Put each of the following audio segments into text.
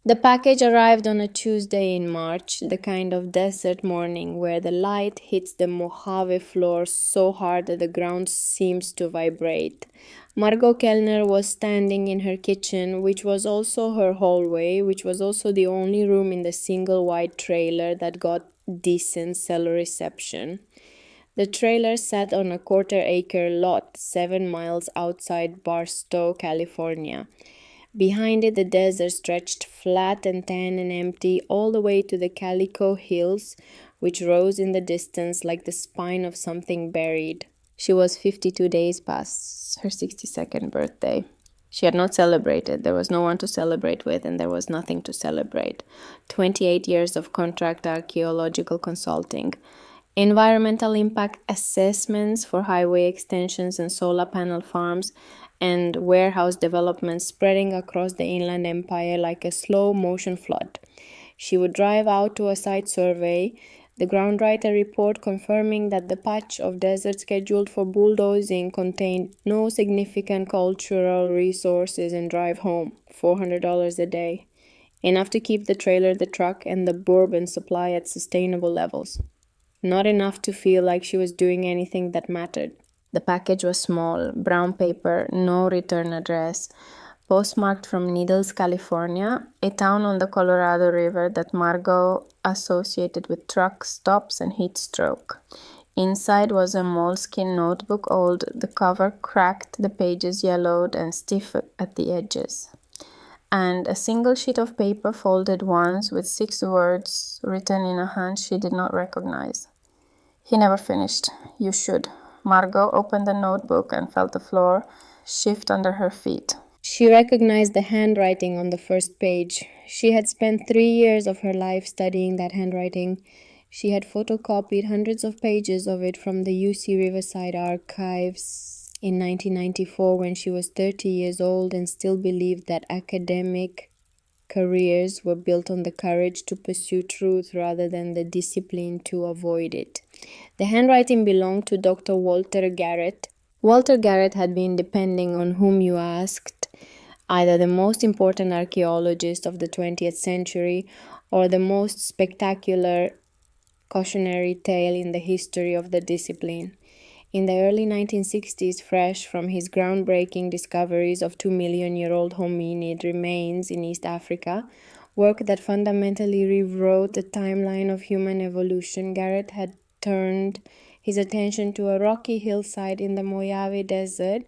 The package arrived on a Tuesday in March, the kind of desert morning where the light hits the Mojave floor so hard that the ground seems to vibrate. Margot Kellner was standing in her kitchen, which was also her hallway, which was also the only room in the single wide trailer that got decent cell reception. The trailer sat on a quarter-acre lot 7 miles outside Barstow, California. Behind it, the desert stretched flat and tan and empty all the way to the Calico Hills, which rose in the distance like the spine of something buried. She was 52 days past her 62nd birthday. She had not celebrated. There was no one to celebrate with, and there was nothing to celebrate. 28 years of contract archaeological consulting. Environmental impact assessments for highway extensions and solar panel farms, and warehouse developments spreading across the Inland Empire like a slow motion flood. She would drive out to a site survey, the ground writer report confirming that the patch of desert scheduled for bulldozing contained no significant cultural resources, and drive home, $400 a day. Enough to keep the trailer, the truck, and the bourbon supply at sustainable levels. Not enough to feel like she was doing anything that mattered. The package was small, brown paper, no return address, postmarked from Needles, California, a town on the Colorado River that Margot associated with truck stops and heat stroke. Inside was a moleskin notebook, old, the cover cracked, the pages yellowed and stiff at the edges, and a single sheet of paper folded once with 6 words written in a hand she did not recognize. He never finished. You should. Margot opened the notebook and felt the floor shift under her feet. She recognized the handwriting on the first page. She had spent 3 years of her life studying that handwriting. She had photocopied hundreds of pages of it from the UC Riverside archives in 1994 when she was 30 years old and still believed that academic careers were built on the courage to pursue truth rather than the discipline to avoid it. The handwriting belonged to Dr. Walter Garrett. Walter Garrett had been, depending on whom you asked, either the most important archaeologist of the 20th century or the most spectacular cautionary tale in the history of the discipline. In the early 1960s, fresh from his groundbreaking discoveries of 2-million-year-old hominid remains in East Africa, work that fundamentally rewrote the timeline of human evolution, Garrett had turned his attention to a rocky hillside in the Mojave Desert,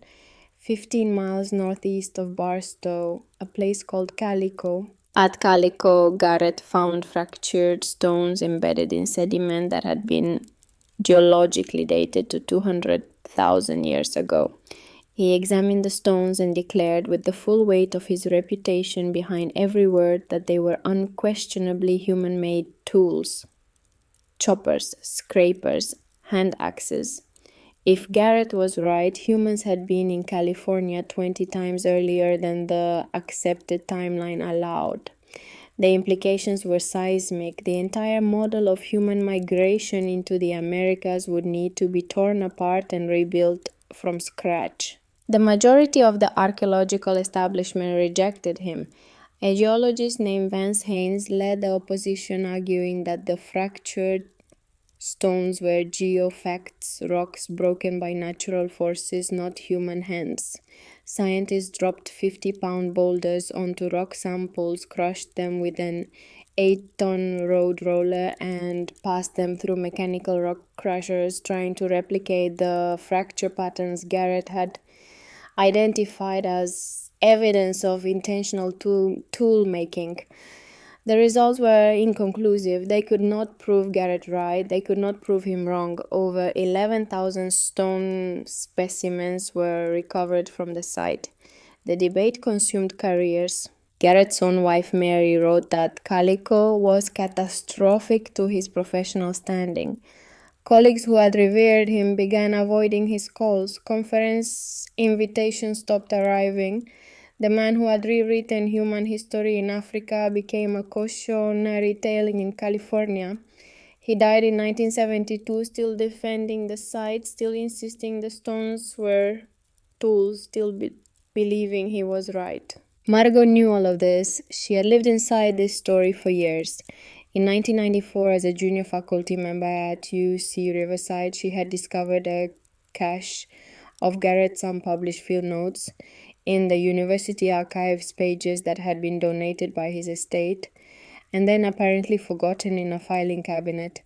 15 miles northeast of Barstow, a place called Calico. At Calico, Garrett found fractured stones embedded in sediment that had been geologically dated to 200,000 years ago. He examined the stones and declared with the full weight of his reputation behind every word that they were unquestionably human-made tools. Choppers, scrapers, hand axes. If Garrett was right, humans had been in California 20 times earlier than the accepted timeline allowed. The implications were seismic. The entire model of human migration into the Americas would need to be torn apart and rebuilt from scratch. The majority of the archaeological establishment rejected him. A geologist named Vance Haynes led the opposition, arguing that the fractured stones were geofacts, rocks broken by natural forces, not human hands. Scientists dropped 50-pound boulders onto rock samples, crushed them with an 8-ton road roller, and passed them through mechanical rock crushers, trying to replicate the fracture patterns Garrett had identified as evidence of intentional tool making. The results were inconclusive. They could not prove Garrett right. They could not prove him wrong. Over 11,000 stone specimens were recovered from the site. The debate consumed careers. Garrett's own wife Mary wrote that Calico was catastrophic to his professional standing. Colleagues who had revered him began avoiding his calls. Conference invitations stopped arriving. The man who had rewritten human history in Africa became a cautionary tale in California. He died in 1972, still defending the site, still insisting the stones were tools, still believing he was right. Margot knew all of this. She had lived inside this story for years. In 1994, as a junior faculty member at UC Riverside, she had discovered a cache of Garrett's unpublished field notes in the university archives pages that had been donated by his estate, and then apparently forgotten in a filing cabinet.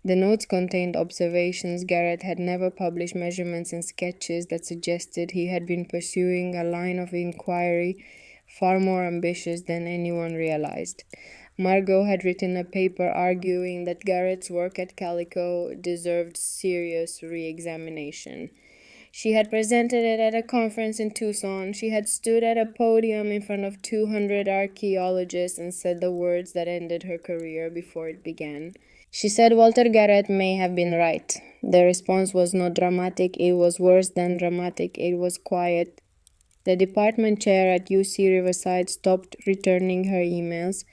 The notes contained observations Garrett had never published, measurements and sketches that suggested he had been pursuing a line of inquiry far more ambitious than anyone realized. Margot had written a paper arguing that Garrett's work at Calico deserved serious re examination. She had presented it at a conference in Tucson. She had stood at a podium in front of 200 archaeologists and said the words that ended her career before it began. She said Walter Garrett may have been right. The response was not dramatic, it was worse than dramatic, it was quiet. The department chair at UC Riverside stopped returning her emails.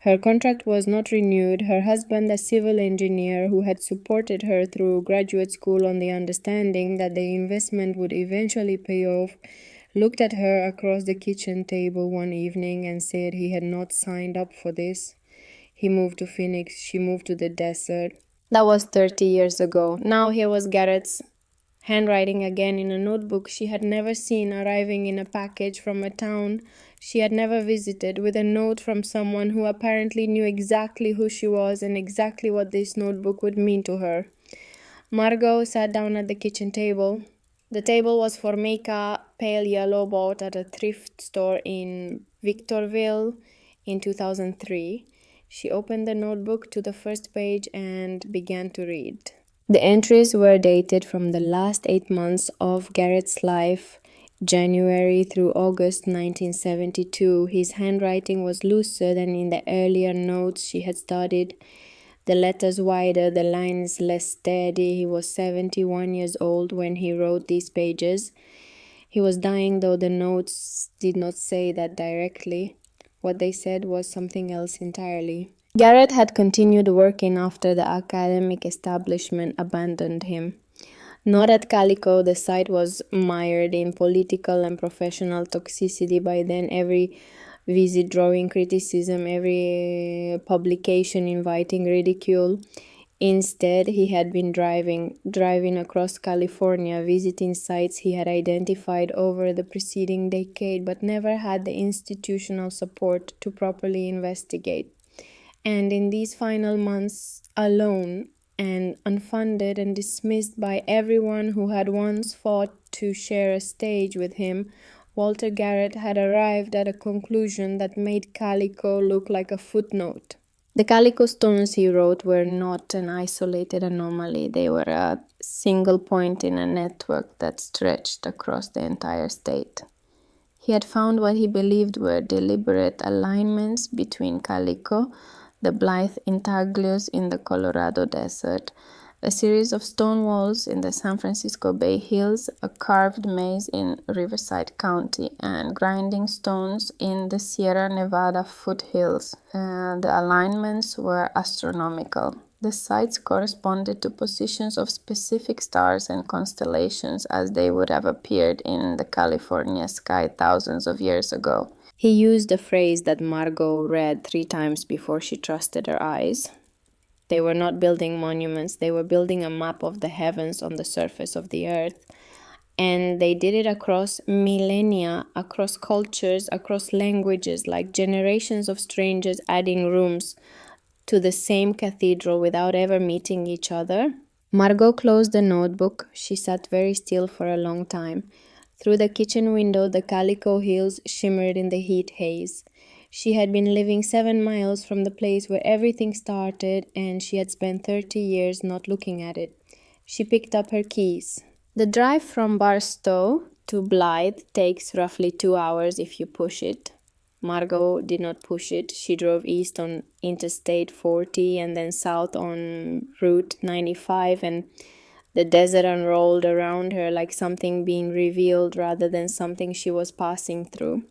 Her contract was not renewed. Her husband, a civil engineer who had supported her through graduate school on the understanding that the investment would eventually pay off, looked at her across the kitchen table one evening and said he had not signed up for this. He moved to Phoenix. She moved to the desert. That was 30 years ago. Now here was Garrett's handwriting again in a notebook she had never seen arriving in a package from a town she had never visited, with a note from someone who apparently knew exactly who she was and exactly what this notebook would mean to her. Margot sat down at the kitchen table. The table was Formica pale yellow, bought at a thrift store in Victorville in 2003. She opened the notebook to the first page and began to read. The entries were dated from the last 8 months of Garrett's life, January through August 1972. His handwriting was looser than in the earlier notes she had studied. The letters wider, the lines less steady. He was 71 years old when he wrote these pages. He was dying, though the notes did not say that directly. What they said was something else entirely. Garrett had continued working after the academic establishment abandoned him. Not at Calico, the site was mired in political and professional toxicity by then, every visit drawing criticism, every publication inviting ridicule. Instead, he had been driving across California, visiting sites he had identified over the preceding decade, but never had the institutional support to properly investigate. And in these final months, alone and unfunded and dismissed by everyone who had once fought to share a stage with him, Walter Garrett had arrived at a conclusion that made Calico look like a footnote. The Calico stones, he wrote, were not an isolated anomaly. They were a single point in a network that stretched across the entire state. He had found what he believed were deliberate alignments between Calico, the Blythe intaglios in the Colorado desert, a series of stone walls in the San Francisco Bay Hills, a carved maze in Riverside County, and grinding stones in the Sierra Nevada foothills. The alignments were astronomical. The sites corresponded to positions of specific stars and constellations as they would have appeared in the California sky thousands of years ago. He used a phrase that Margot read 3 times before she trusted her eyes. They were not building monuments, they were building a map of the heavens on the surface of the earth. And they did it across millennia, across cultures, across languages, like generations of strangers adding rooms to the same cathedral without ever meeting each other. Margot closed the notebook. She sat very still for a long time. Through the kitchen window, the Calico hills shimmered in the heat haze. She had been living 7 miles from the place where everything started, and she had spent 30 years not looking at it. She picked up her keys. The drive from Barstow to Blythe takes roughly 2 hours if you push it. Margot did not push it. She drove east on Interstate 40 and then south on Route 95, and the desert unrolled around her like something being revealed rather than something she was passing through.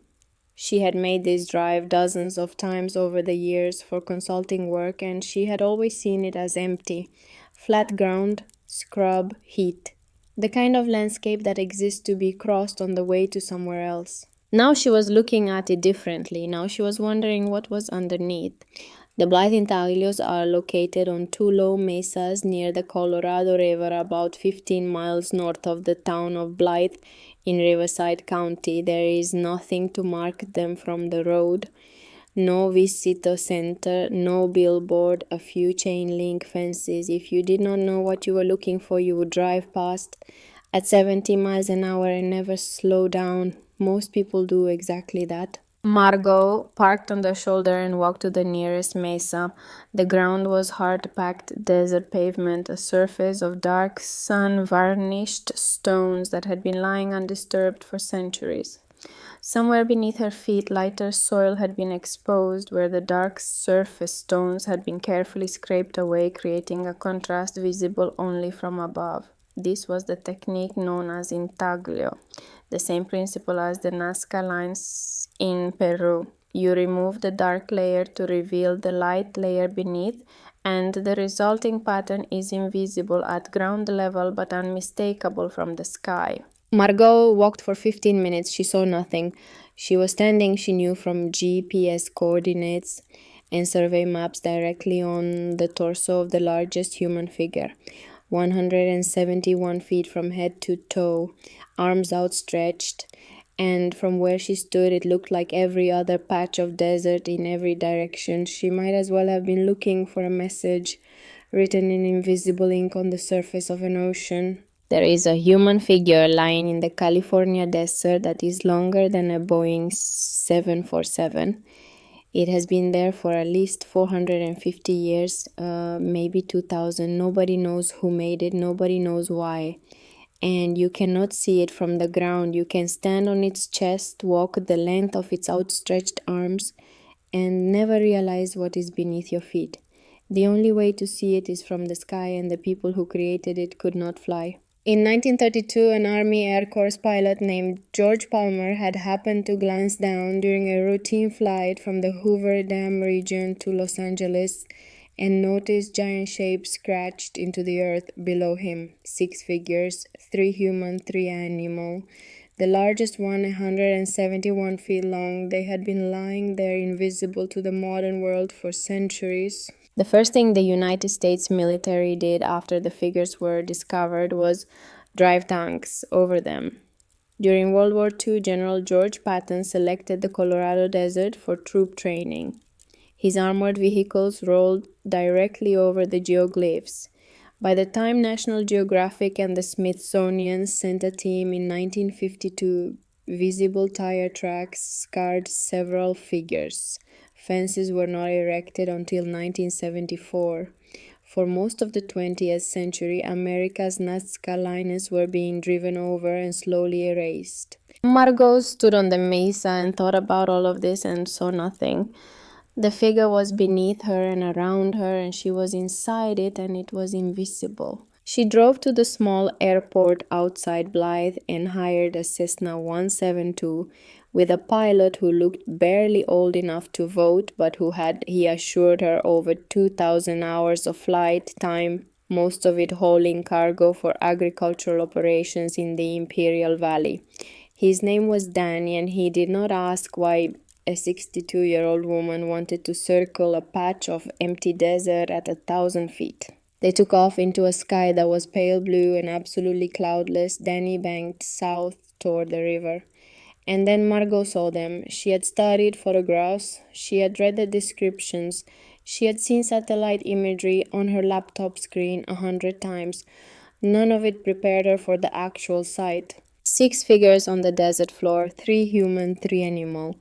She had made this drive dozens of times over the years for consulting work, and she had always seen it as empty. Flat ground, scrub, heat. The kind of landscape that exists to be crossed on the way to somewhere else. Now she was looking at it differently. Now she was wondering what was underneath. The Blythe intaglios are located on two low mesas near the Colorado River, about 15 miles north of the town of Blythe in Riverside County. There is nothing to mark them from the road. No visitor center, no billboard, a few chain link fences. If you did not know what you were looking for, you would drive past at 70 miles an hour and never slow down. Most people do exactly that. Margot parked on the shoulder and walked to the nearest mesa. The ground was hard-packed desert pavement, a surface of dark sun-varnished stones that had been lying undisturbed for centuries. Somewhere beneath her feet, lighter soil had been exposed, where the dark surface stones had been carefully scraped away, creating a contrast visible only from above. This was the technique known as intaglio, the same principle as the Nazca lines in Peru. You remove the dark layer to reveal the light layer beneath, and the resulting pattern is invisible at ground level but unmistakable from the sky. Margot walked for 15 minutes. She saw nothing. She was standing, she knew, from GPS coordinates and survey maps directly on the torso of the largest human figure. 171 feet from head to toe, arms outstretched, and from where she stood it looked like every other patch of desert in every direction. She might as well have been looking for a message written in invisible ink on the surface of an ocean. There is a human figure lying in the California desert that is longer than a Boeing 747. It has been there for at least 450 years, maybe 2000. Nobody knows who made it, nobody knows why. And you cannot see it from the ground. You can stand on its chest, walk the length of its outstretched arms, and never realize what is beneath your feet. The only way to see it is from the sky, and the people who created it could not fly. In 1932, an Army Air Corps pilot named George Palmer had happened to glance down during a routine flight from the Hoover Dam region to Los Angeles and noticed giant shapes scratched into the earth below him. 6 figures, 3 human, 3 animal. The largest one 171 feet long. They had been lying there invisible to the modern world for centuries. The first thing the United States military did after the figures were discovered was drive tanks over them. During World War II, General George Patton selected the Colorado Desert for troop training. His armored vehicles rolled directly over the geoglyphs. By the time National Geographic and the Smithsonian sent a team in 1952, visible tire tracks scarred several figures. Fences were not erected until 1974. For most of the 20th century, America's Nazca lines were being driven over and slowly erased. Margot stood on the mesa and thought about all of this and saw nothing. The figure was beneath her and around her, and she was inside it, and it was invisible. She drove to the small airport outside Blythe and hired a Cessna 172 with a pilot who looked barely old enough to vote, but who had, he assured her, over 2,000 hours of flight time, most of it hauling cargo for agricultural operations in the Imperial Valley. His name was Danny, and he did not ask why a 62-year-old woman wanted to circle a patch of empty desert at 1,000 feet. They took off into a sky that was pale blue and absolutely cloudless. Danny banked south toward the river. And then Margot saw them. She had studied photographs. She had read the descriptions. She had seen satellite imagery on her laptop screen 100 times. None of it prepared her for the actual sight. 6 figures on the desert floor, 3 human, 3 animal.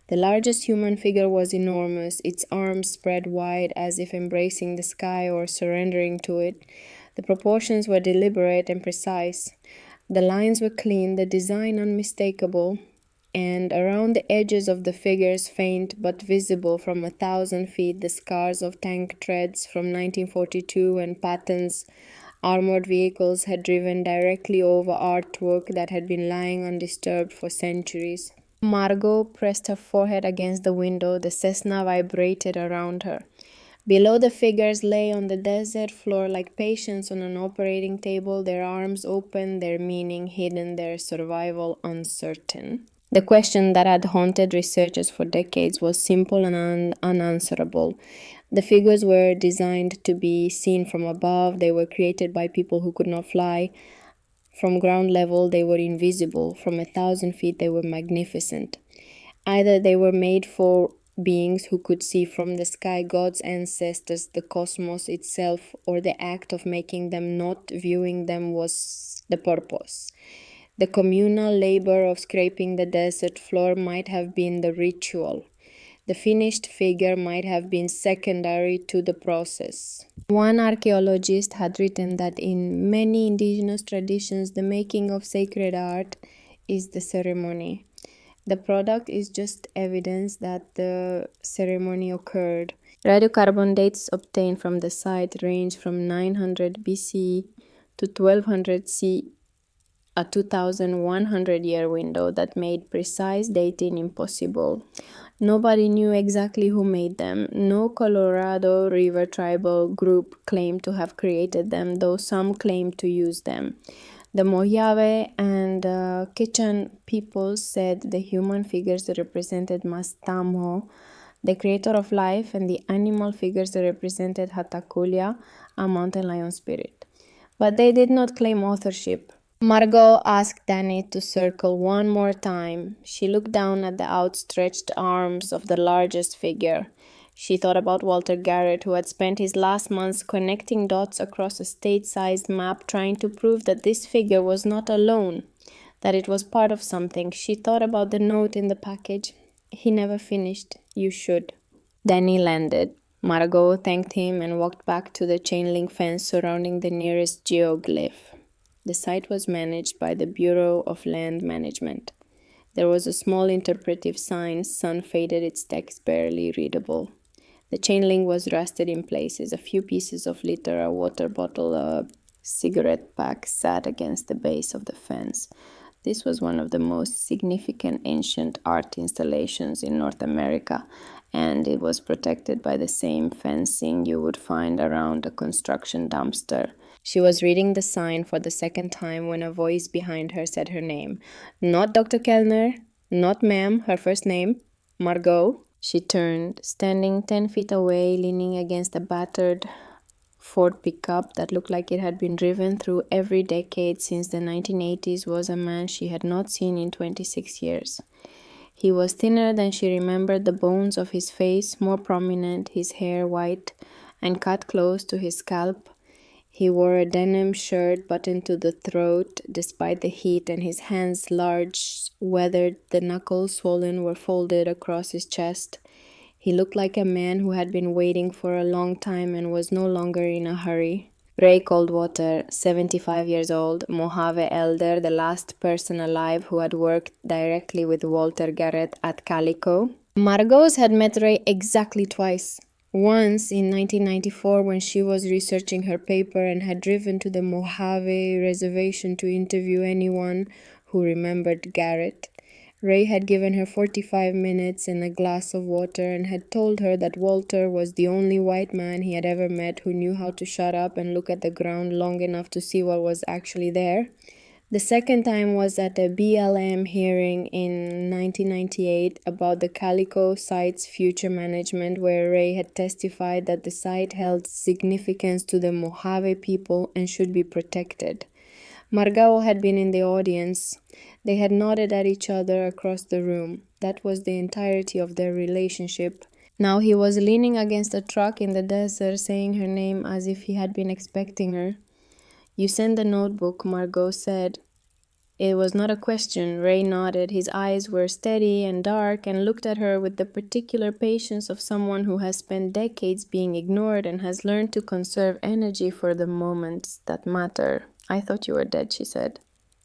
The largest human figure was enormous, its arms spread wide as if embracing the sky or surrendering to it. The proportions were deliberate and precise. The lines were clean, the design unmistakable, and around the edges of the figures, faint but visible from 1,000 feet, the scars of tank treads from 1942 when Patton's armored vehicles had driven directly over artwork that had been lying undisturbed for centuries. Margot pressed her forehead against the window. The Cessna vibrated around her. Below, the figures lay on the desert floor like patients on an operating table, their arms open, their meaning hidden, their survival uncertain. The question that had haunted researchers for decades was simple and unanswerable. The figures were designed to be seen from above. They were created by people who could not fly. From ground level, they were invisible. From 1,000 feet, they were magnificent. Either they were made for beings who could see from the sky, God's ancestors, the cosmos itself, or the act of making them, not viewing them, was the purpose. The communal labor of scraping the desert floor might have been the ritual. The finished figure might have been secondary to the process. One archaeologist had written that in many indigenous traditions, the making of sacred art is the ceremony. The product is just evidence that the ceremony occurred. Radiocarbon dates obtained from the site range from 900 BC to 1200 C, a 2100-year window that made precise dating impossible. Nobody knew exactly who made them. No Colorado River tribal group claimed to have created them, though some claimed to use them. The Mojave and Quechan peoples said the human figures represented Mastamo, the creator of life, and the animal figures represented Hatakulia, a mountain lion spirit. But they did not claim authorship. Margot asked Danny to circle one more time. She looked down at the outstretched arms of the largest figure. She thought about Walter Garrett, who had spent his last months connecting dots across a state-sized map, trying to prove that this figure was not alone, that it was part of something. She thought about the note in the package. He never finished. You should. Danny landed. Margot thanked him and walked back to the chain-link fence surrounding the nearest geoglyph. The site was managed by the Bureau of Land Management. There was a small interpretive sign, sun-faded, its text barely readable. The chain link was rusted in places. A few pieces of litter, a water bottle, a cigarette pack sat against the base of the fence. This was one of the most significant ancient art installations in North America, and it was protected by the same fencing you would find around a construction dumpster. She was reading the sign for the second time when a voice behind her said her name. Not Dr. Kellner, not ma'am, her first name, Margot. She turned, standing 10 feet away, leaning against a battered Ford pickup that looked like it had been driven through every decade since the 1980s, was a man she had not seen in 26 years. He was thinner than she remembered, the bones of his face more prominent, his hair white and cut close to his scalp. He wore a denim shirt buttoned to the throat despite the heat, and his hands, large, weathered, the knuckles swollen, were folded across his chest. He looked like a man who had been waiting for a long time and was no longer in a hurry. Ray Coldwater, 75 years old, Mojave elder, the last person alive who had worked directly with Walter Garrett at Calico. Margot's had met Ray exactly twice. Once in 1994 when she was researching her paper and had driven to the Mojave reservation to interview anyone who remembered Garrett. Ray had given her 45 minutes and a glass of water and had told her that Walter was the only white man he had ever met who knew how to shut up and look at the ground long enough to see what was actually there. The second time was at a BLM hearing in 1998 about the Calico site's future management, where Ray had testified that the site held significance to the Mojave people and should be protected. Margot had been in the audience. They had nodded at each other across the room. That was the entirety of their relationship. Now he was leaning against a truck in the desert, saying her name as if he had been expecting her. "You sent the notebook," Margot said. It was not a question. Ray nodded. His eyes were steady and dark and looked at her with the particular patience of someone who has spent decades being ignored and has learned to conserve energy for the moments that matter. "I thought you were dead," she said.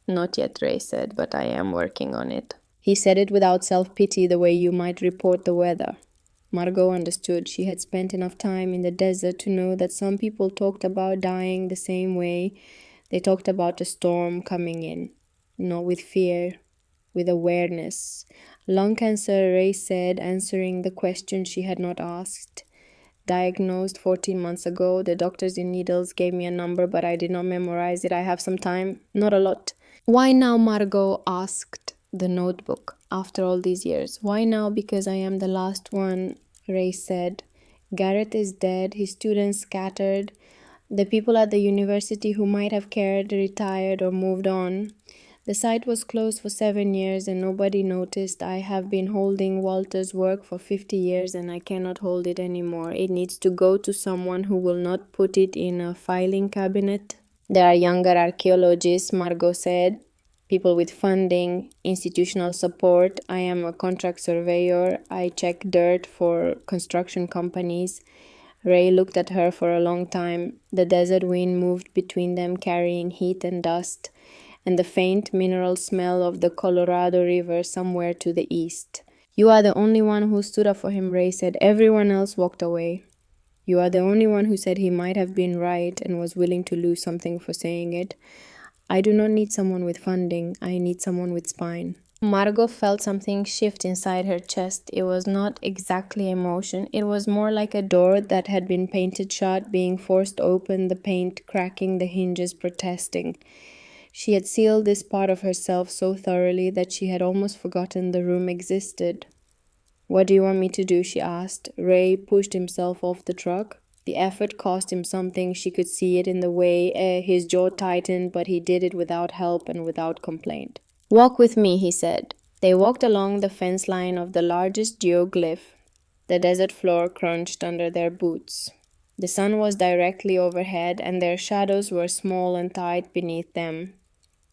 "Not yet," Ray said, "but I am working on it." He said it without self-pity, the way you might report the weather. Margot understood. She had spent enough time in the desert to know that some people talked about dying the same way. They talked about a storm coming in. Not with fear, with awareness. "Lung cancer," Ray said, answering the question she had not asked. "Diagnosed 14 months ago. The doctors in Needles gave me a number, but I did not memorize it. I have some time. Not a lot." "Why now?" Margot asked. the notebook after all these years. Why now? Because I am the last one, Ray said. Gareth is dead, his students scattered. The people at the university who might have cared retired or moved on. The site was closed for 7 years and nobody noticed. I have been holding Walter's work for 50 years and I cannot hold it anymore. It needs to go to someone who will not put it in a filing cabinet. There are younger archaeologists, Margot said, people with funding, institutional support. I am a contract surveyor. I check dirt for construction companies. Ray looked at her for a long time. The desert wind moved between them, carrying heat and dust, and the faint mineral smell of the Colorado River somewhere to the east. You are the only one who stood up for him, Ray said. Everyone else walked away. You are the only one who said he might have been right and was willing to lose something for saying it. I do not need someone with funding. I need someone with spine. Margot felt something shift inside her chest. It was not exactly emotion. It was more like a door that had been painted shut, being forced open, the paint cracking, the hinges protesting. She had sealed this part of herself so thoroughly that she had almost forgotten the room existed. What do you want me to do? She asked. Ray pushed himself off the truck. The effort cost him something. She could see it in the way his jaw tightened, but he did it without help and without complaint. Walk with me, he said. They walked along the fence line of the largest geoglyph. The desert floor crunched under their boots. The sun was directly overhead, and their shadows were small and tight beneath them.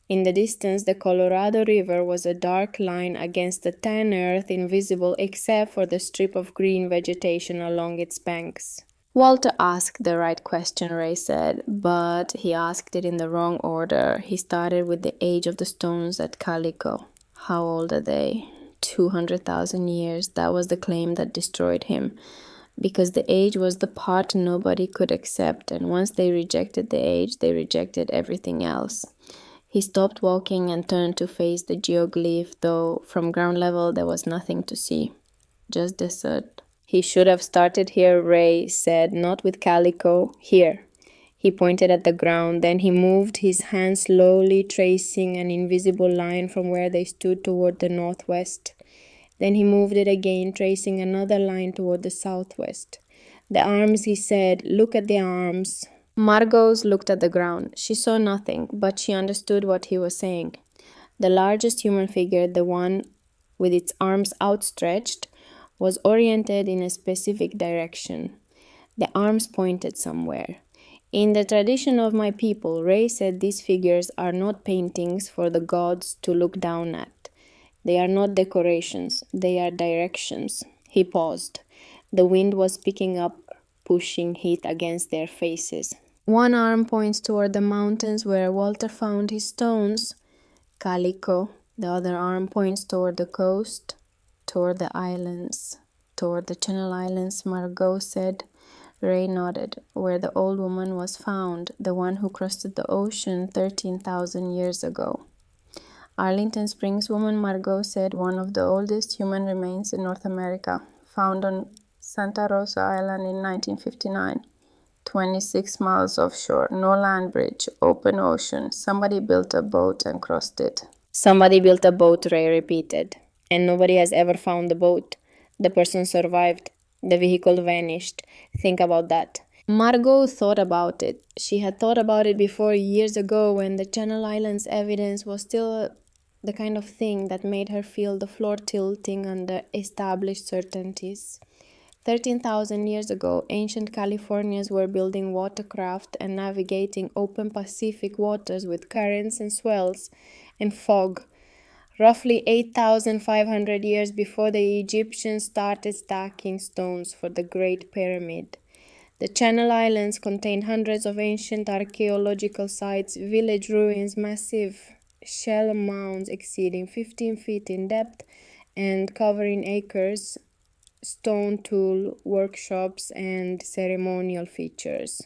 In the distance, the Colorado River was a dark line against the tan earth, invisible except for the strip of green vegetation along its banks. Walter asked the right question, Ray said, but he asked it in the wrong order. He started with the age of the stones at Calico. How old are they? 200,000 years. That was the claim that destroyed him, because the age was the part nobody could accept, and once they rejected the age, they rejected everything else. He stopped walking and turned to face the geoglyph, though from ground level there was nothing to see, just desert. He should have started here, Ray said, not with Calico, here. He pointed at the ground, then he moved his hand slowly, tracing an invisible line from where they stood toward the northwest. Then he moved it again, tracing another line toward the southwest. The arms, he said, look at the arms. Margot looked at the ground. She saw nothing, but she understood what he was saying. The largest human figure, the one with its arms outstretched, was oriented in a specific direction. The arms pointed somewhere. In the tradition of my people, Ray said these figures are not paintings for the gods to look down at. They are not decorations, they are directions. He paused. The wind was picking up, pushing heat against their faces. One arm points toward the mountains where Walter found his stones, Calico. The other arm points toward the coast, toward the islands, toward the Channel Islands, Margot said. Ray nodded. Where the old woman was found, the one who crossed the ocean 13,000 years ago. Arlington Springs woman, Margot said, one of the oldest human remains in North America, found on Santa Rosa Island in 1959. 26 miles offshore, no land bridge, open ocean. Somebody built a boat and crossed it. Somebody built a boat, Ray repeated. And nobody has ever found the boat. The person survived. The vehicle vanished. Think about that. Margot thought about it. She had thought about it before, years ago, when the Channel Islands evidence was still the kind of thing that made her feel the floor tilting under established certainties. 13,000 years ago, ancient Californians were building watercraft and navigating open Pacific waters with currents and swells and fog. Roughly 8,500 years before the Egyptians started stacking stones for the Great Pyramid. The Channel Islands contained hundreds of ancient archaeological sites, village ruins, massive shell mounds exceeding 15 feet in depth and covering acres, stone tool workshops, and ceremonial features.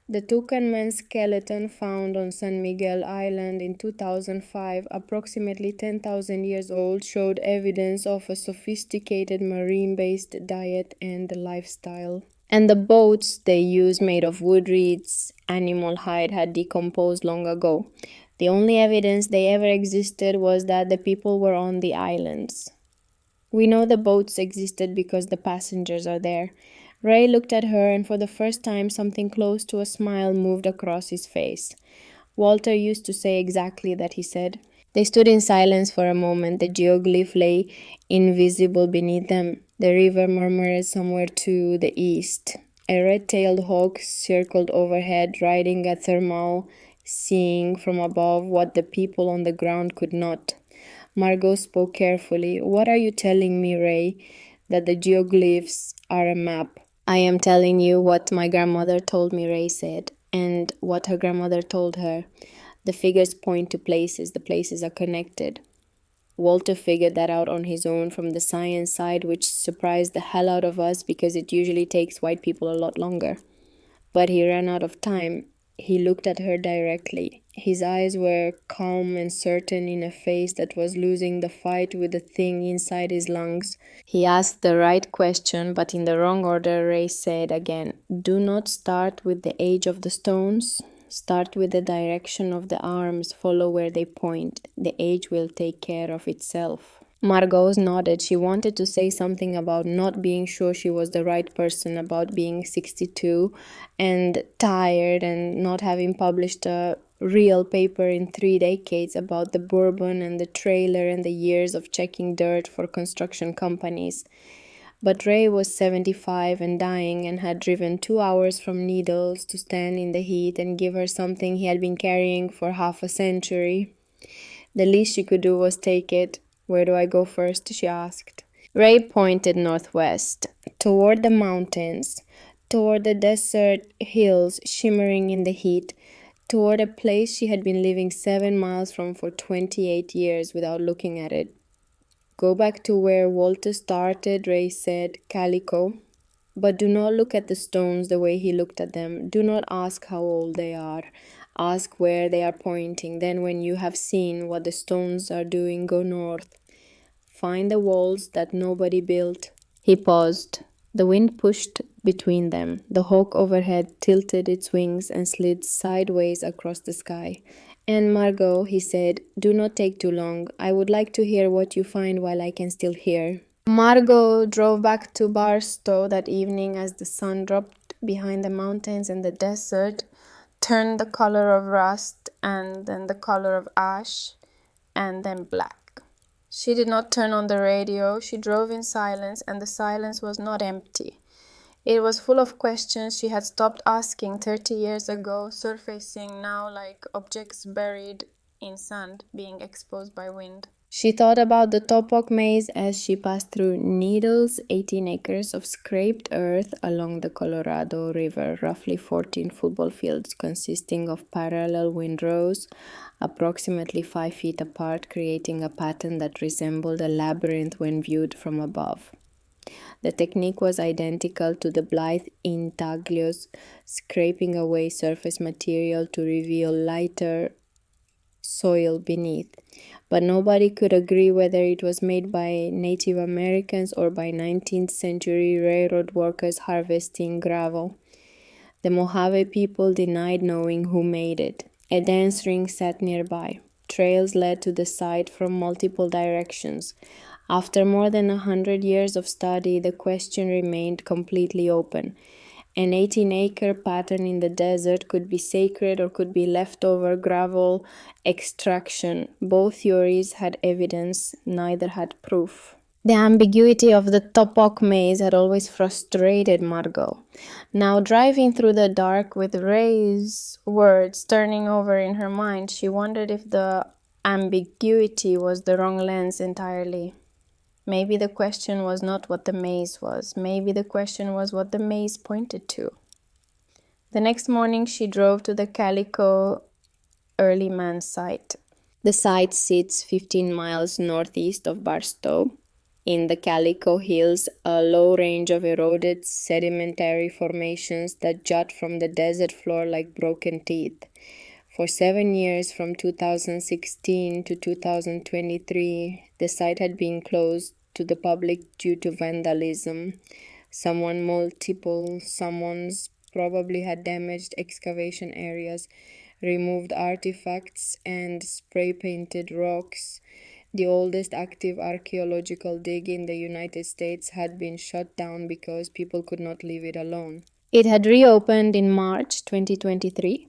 The Toucan Man skeleton found on San Miguel Island in 2005, approximately 10,000 years old, showed evidence of a sophisticated marine-based diet and lifestyle. And the boats they used, made of wood reeds, animal hide, had decomposed long ago. The only evidence they ever existed was that the people were on the islands. We know the boats existed because the passengers are there. Ray looked at her, and for the first time something close to a smile moved across his face. Walter used to say exactly that, he said. They stood in silence for a moment. The geoglyph lay invisible beneath them. The river murmured somewhere to the east. A red-tailed hawk circled overhead, riding a thermal, seeing from above what the people on the ground could not. Margot spoke carefully. What are you telling me, Ray? That the geoglyphs are a map. I am telling you what my grandmother told me, Ray said, and what her grandmother told her. The figures point to places. The places are connected. Walter figured that out on his own from the science side, which surprised the hell out of us because it usually takes white people a lot longer. But he ran out of time. He looked at her directly. His eyes were calm and certain in a face that was losing the fight with the thing inside his lungs. He asked the right question, but in the wrong order. Ray said again, "Do not start with the age of the stones. Start with the direction of the arms. Follow where they point. The age will take care of itself." Margot nodded. She wanted to say something about not being sure she was the right person, about being 62 and tired and not having published a real paper in 3 decades, about the bourbon and the trailer and the years of checking dirt for construction companies. But Ray was 75 and dying and had driven 2 hours from Needles to stand in the heat and give her something he had been carrying for half a century. The least she could do was take it. "Where do I go first?" she asked. Ray pointed northwest, toward the mountains, toward the desert hills shimmering in the heat, toward a place she had been living 7 miles from for 28 years without looking at it. "Go back to where Walter started," Ray said, "Calico. But do not look at the stones the way he looked at them. Do not ask how old they are. Ask where they are pointing. Then when you have seen what the stones are doing, go north. Find the walls that nobody built." He paused. The wind pushed between them. The hawk overhead tilted its wings and slid sideways across the sky. "And Margot," he said, "do not take too long. I would like to hear what you find while I can still hear." Margot drove back to Barstow that evening as the sun dropped behind the mountains and the desert turned the color of rust and then the color of ash and then black. She did not turn on the radio. She drove in silence, and the silence was not empty. It was full of questions she had stopped asking 30 years ago, surfacing now like objects buried in sand, being exposed by wind. She thought about the Topok maze as she passed through Needles, 18 acres of scraped earth along the Colorado River, roughly 14 football fields consisting of parallel windrows, approximately 5 feet apart, creating a pattern that resembled a labyrinth when viewed from above. The technique was identical to the Blythe intaglios, scraping away surface material to reveal lighter soil beneath, but nobody could agree whether it was made by Native Americans or by 19th century railroad workers harvesting gravel. The Mojave people denied knowing who made it. A dance ring sat nearby. Trails led to the site from multiple directions. After more than 100 years of study, the question remained completely open. An 18-acre pattern in the desert could be sacred or could be leftover gravel extraction. Both theories had evidence, neither had proof. The ambiguity of the Topok maze had always frustrated Margot. Now, driving through the dark with Ray's words turning over in her mind, she wondered if the ambiguity was the wrong lens entirely. Maybe the question was not what the maze was. Maybe the question was what the maze pointed to. The next morning, she drove to the Calico Early Man site. The site sits 15 miles northeast of Barstow. In the Calico Hills, a low range of eroded sedimentary formations that jut from the desert floor like broken teeth. For 7 years, from 2016 to 2023, the site had been closed to the public due to vandalism. Someone's probably had damaged excavation areas, removed artifacts, and spray painted rocks. The oldest active archaeological dig in the United States had been shut down because people could not leave it alone. It had reopened in March 2023.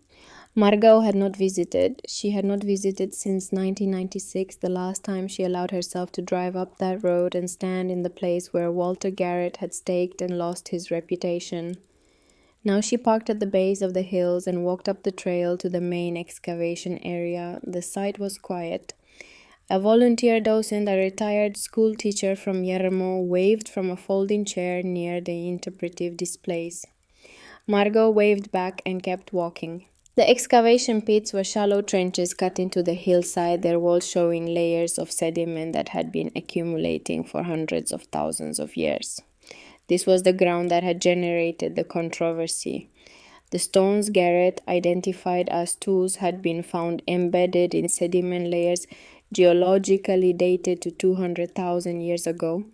Margot had not visited. She had not visited since 1996, the last time she allowed herself to drive up that road and stand in the place where Walter Garrett had staked and lost his reputation. Now she parked at the base of the hills and walked up the trail to the main excavation area. The site was quiet. A volunteer docent, a retired school teacher from Yermo, waved from a folding chair near the interpretive displays. Margot waved back and kept walking. The excavation pits were shallow trenches cut into the hillside, their walls showing layers of sediment that had been accumulating for hundreds of thousands of years. This was the ground that had generated the controversy. The stones Garrett identified as tools had been found embedded in sediment layers geologically dated to 200,000 years ago.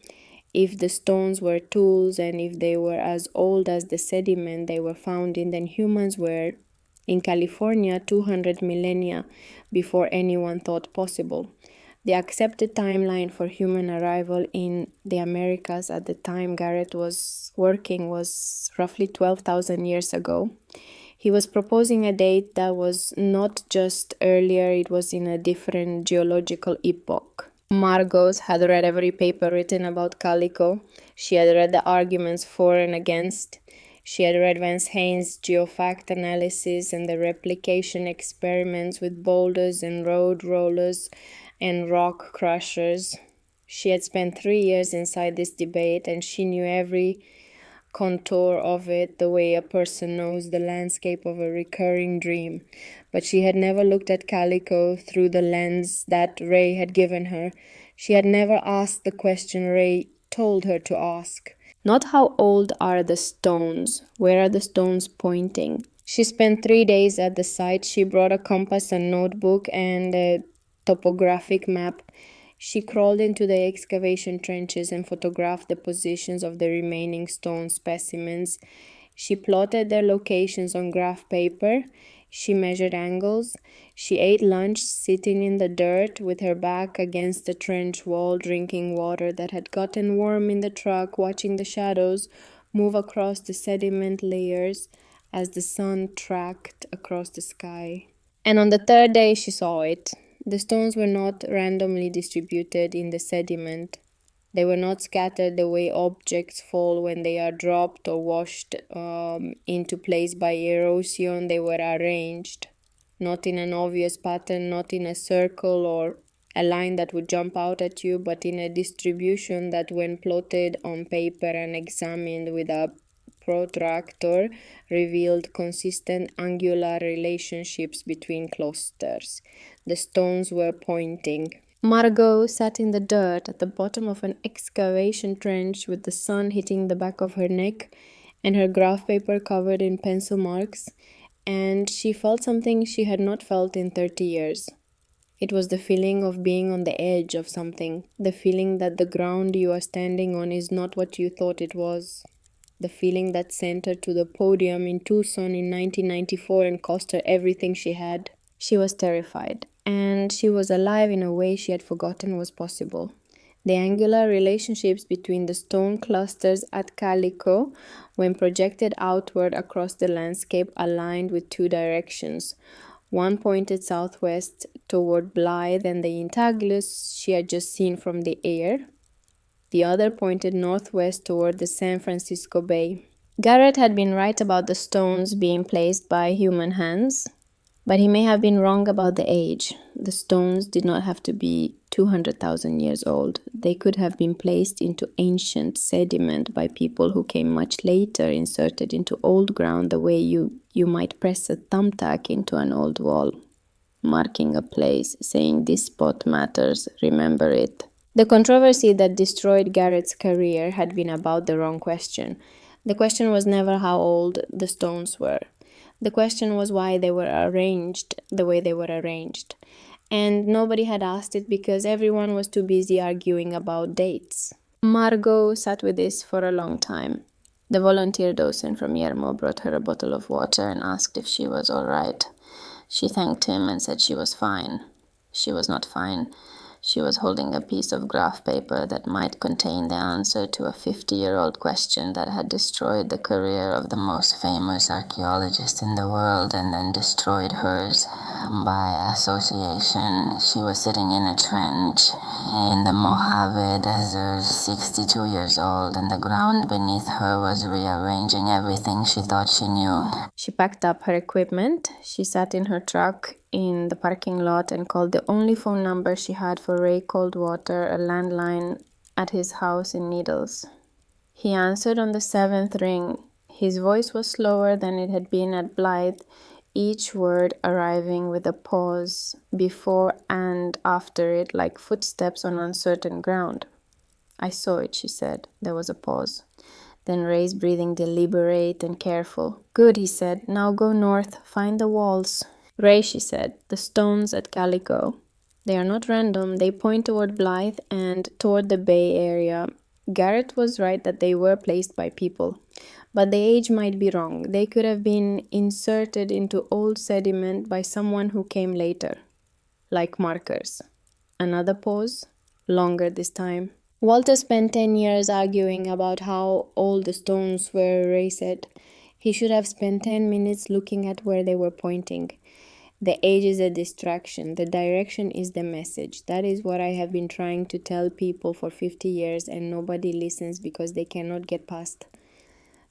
If the stones were tools and if they were as old as the sediment they were found in, then humans were in California 200 millennia before anyone thought possible. The accepted timeline for human arrival in the Americas at the time Garrett was working was roughly 12,000 years ago. He was proposing a date that was not just earlier, it was in a different geological epoch. Margot had read every paper written about Calico. She had read the arguments for and against. She had read Vance Haynes' geofact analysis and the replication experiments with boulders and road rollers and rock crushers. She had spent 3 years inside this debate and she knew every contour of it the way a person knows the landscape of a recurring dream. But she had never looked at Calico through the lens that Ray had given her. She had never asked the question Ray told her to ask. Not how old are the stones, where are the stones pointing? She spent 3 days at the site. She brought a compass, a notebook, and a topographic map. She crawled into the excavation trenches and photographed the positions of the remaining stone specimens. She plotted their locations on graph paper. She measured angles. She ate lunch sitting in the dirt with her back against the trench wall, drinking water that had gotten warm in the truck, watching the shadows move across the sediment layers as the sun tracked across the sky. And on the third day she saw it. The stones were not randomly distributed in the sediment. They were not scattered the way objects fall when they are dropped or washed into place by erosion. They were arranged, not in an obvious pattern, not in a circle or a line that would jump out at you, but in a distribution that, when plotted on paper and examined with a protractor, revealed consistent angular relationships between clusters. The stones were pointing. Margot sat in the dirt at the bottom of an excavation trench with the sun hitting the back of her neck and her graph paper covered in pencil marks, and she felt something she had not felt in 30 years. It was the feeling of being on the edge of something, the feeling that the ground you are standing on is not what you thought it was. The feeling that sent her to the podium in Tucson in 1994 and cost her everything she had. She was terrified, and she was alive in a way she had forgotten was possible. The angular relationships between the stone clusters at Calico, when projected outward across the landscape, aligned with two directions. One pointed southwest toward Blythe and the intaglus she had just seen from the air. The other pointed northwest toward the San Francisco Bay. Garrett had been right about the stones being placed by human hands, but he may have been wrong about the age. The stones did not have to be 200,000 years old. They could have been placed into ancient sediment by people who came much later, inserted into old ground the way you might press a thumbtack into an old wall, marking a place, saying this spot matters, remember it. The controversy that destroyed Garrett's career had been about the wrong question. The question was never how old the stones were. The question was why they were arranged the way they were arranged. And nobody had asked it because everyone was too busy arguing about dates. Margot sat with this for a long time. The volunteer docent from Yermo brought her a bottle of water and asked if she was all right. She thanked him and said she was fine. She was not fine. She was holding a piece of graph paper that might contain the answer to a 50-year-old question that had destroyed the career of the most famous archaeologist in the world and then destroyed hers. By association, she was sitting in a trench in the Mojave Desert, 62 years old, and the ground beneath her was rearranging everything she thought she knew. She packed up her equipment. She sat in her truck in the parking lot and called the only phone number she had for Ray Coldwater, a landline at his house in Needles. He answered on the 7th ring. His voice was slower than it had been at Blythe, each word arriving with a pause before and after it, like footsteps on uncertain ground. I saw it, she said. There was a pause. Then Ray's breathing deliberate and careful. Good, he said. Now go north. Find the walls. Ray, she said. The stones at Calico. They are not random. They point toward Blythe and toward the Bay Area. Garrett was right that they were placed by people. But the age might be wrong. They could have been inserted into old sediment by someone who came later. Like markers. Another pause. Longer this time. Walter spent 10 years arguing about how old the stones were, Ray said. He should have spent 10 minutes looking at where they were pointing. The age is a distraction. The direction is the message. That is what I have been trying to tell people for 50 years, and nobody listens because they cannot get past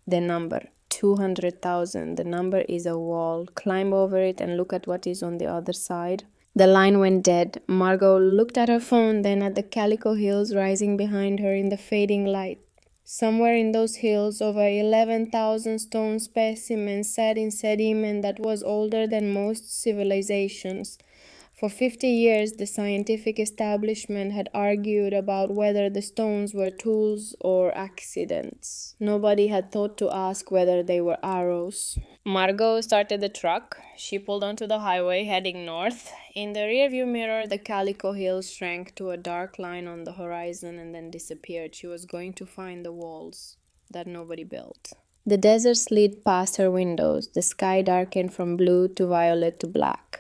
the number. 200,000. The number is a wall. Climb over it and look at what is on the other side. The line went dead. Margot looked at her phone, then at the Calico Hills rising behind her in the fading light. Somewhere in those hills, over 11,000 stone specimens sat in sediment that was older than most civilizations. For 50 years, the scientific establishment had argued about whether the stones were tools or accidents. Nobody had thought to ask whether they were arrows. Margot started the truck. She pulled onto the highway, heading north. In the rearview mirror, the Calico Hills shrank to a dark line on the horizon and then disappeared. She was going to find the walls that nobody built. The desert slid past her windows. The sky darkened from blue to violet to black.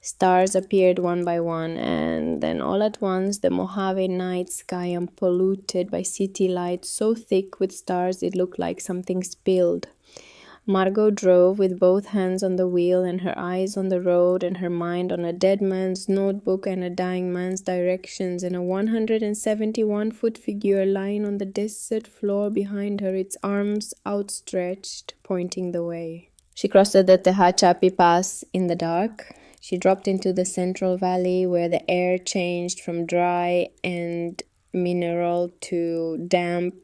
Stars appeared one by one, and then all at once the Mojave night sky, unpolluted by city lights, so thick with stars it looked like something spilled. Margot drove with both hands on the wheel and her eyes on the road and her mind on a dead man's notebook and a dying man's directions and a 171-foot figure lying on the desert floor behind her, its arms outstretched, pointing the way. She crossed the Tehachapi Pass in the dark. She dropped into the Central Valley where the air changed from dry and mineral to damp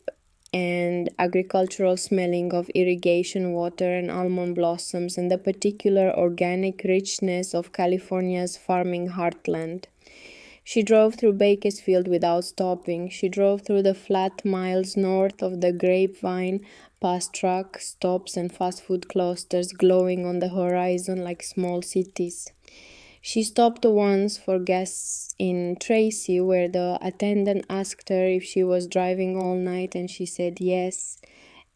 and agricultural smelling of irrigation water and almond blossoms and the particular organic richness of California's farming heartland. She drove through Bakersfield without stopping. She drove through the flat miles north of the Grapevine, past truck stops and fast food clusters glowing on the horizon like small cities. She stopped once for gas in Tracy, where the attendant asked her if she was driving all night, and she said yes.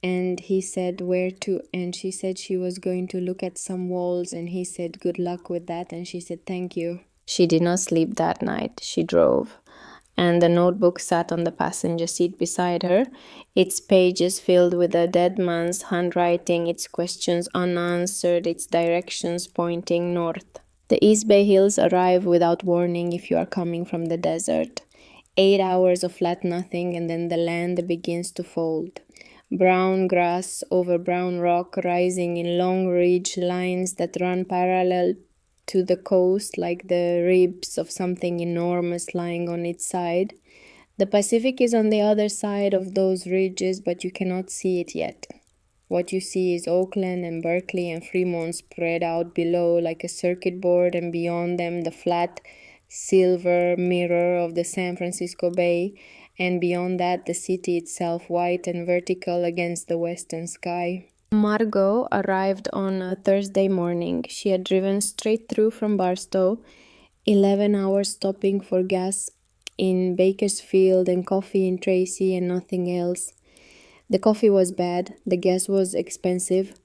And he said where to, and she said she was going to look at some walls, and he said good luck with that, and she said thank you. She did not sleep that night. She drove. And the notebook sat on the passenger seat beside her, its pages filled with a dead man's handwriting, its questions unanswered, its directions pointing north. The East Bay Hills arrive without warning if you are coming from the desert. 8 hours of flat nothing, and then the land begins to fold. Brown grass over brown rock rising in long ridge lines that run parallel to the coast like the ribs of something enormous lying on its side. The Pacific is on the other side of those ridges, but you cannot see it yet. What you see is Oakland and Berkeley and Fremont spread out below like a circuit board, and beyond them the flat silver mirror of the San Francisco Bay, and beyond that the city itself, white and vertical against the western sky. Margot arrived on a Thursday morning. She had driven straight through from Barstow, 11 hours stopping for gas in Bakersfield and coffee in Tracy and nothing else. The coffee was bad, the gas was expensive.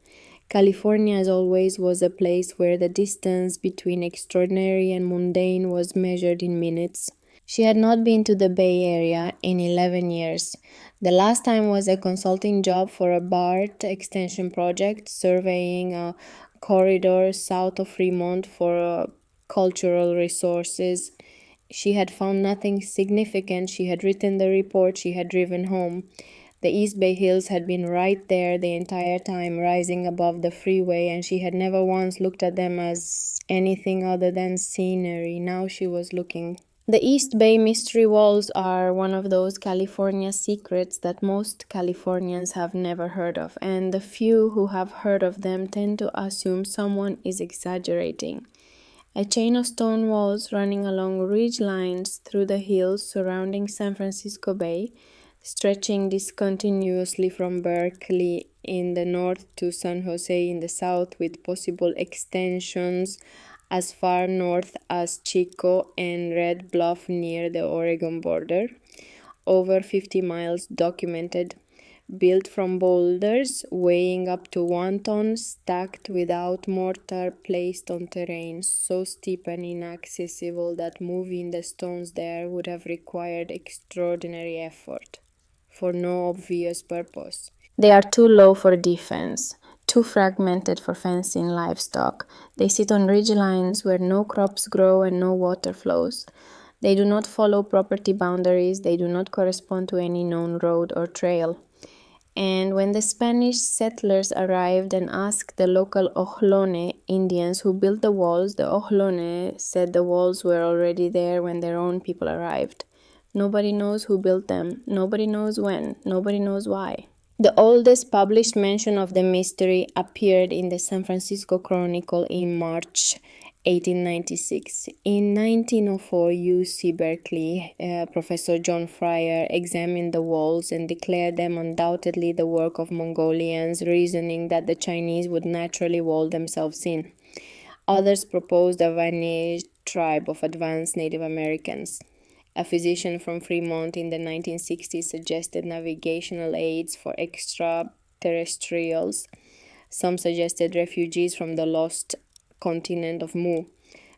California, as always, was a place where the distance between extraordinary and mundane was measured in minutes. She had not been to the Bay Area in 11 years. The last time was a consulting job for a BART extension project, surveying a corridor south of Fremont for cultural resources. She had found nothing significant. She had written the report. She had driven home. The East Bay Hills had been right there the entire time, rising above the freeway, and she had never once looked at them as anything other than scenery. Now she was looking. The East Bay Mystery Walls are one of those California secrets that most Californians have never heard of, and the few who have heard of them tend to assume someone is exaggerating. A chain of stone walls running along ridge lines through the hills surrounding San Francisco Bay, stretching discontinuously from Berkeley in the north to San Jose in the south, with possible extensions as far north as Chico and Red Bluff near the Oregon border. Over 50 miles documented. Built from boulders weighing up to 1 ton, stacked without mortar, placed on terrain so steep and inaccessible that moving the stones there would have required extraordinary effort, for no obvious purpose. They are too low for defense, too fragmented for fencing livestock. They sit on ridge lines where no crops grow and no water flows. They do not follow property boundaries. They do not correspond to any known road or trail. And when the Spanish settlers arrived and asked the local Ohlone Indians who built the walls, the Ohlone said the walls were already there when their own people arrived. Nobody knows who built them. Nobody knows when. Nobody knows why. The oldest published mention of the mystery appeared in the San Francisco Chronicle in March 1896. In 1904, UC Berkeley, Professor John Fryer examined the walls and declared them undoubtedly the work of Mongolians, reasoning that the Chinese would naturally wall themselves in. Others proposed a Vanesh tribe of advanced Native Americans. A physician from Fremont in the 1960s suggested navigational aids for extraterrestrials. Some suggested refugees from the lost continent of Mu.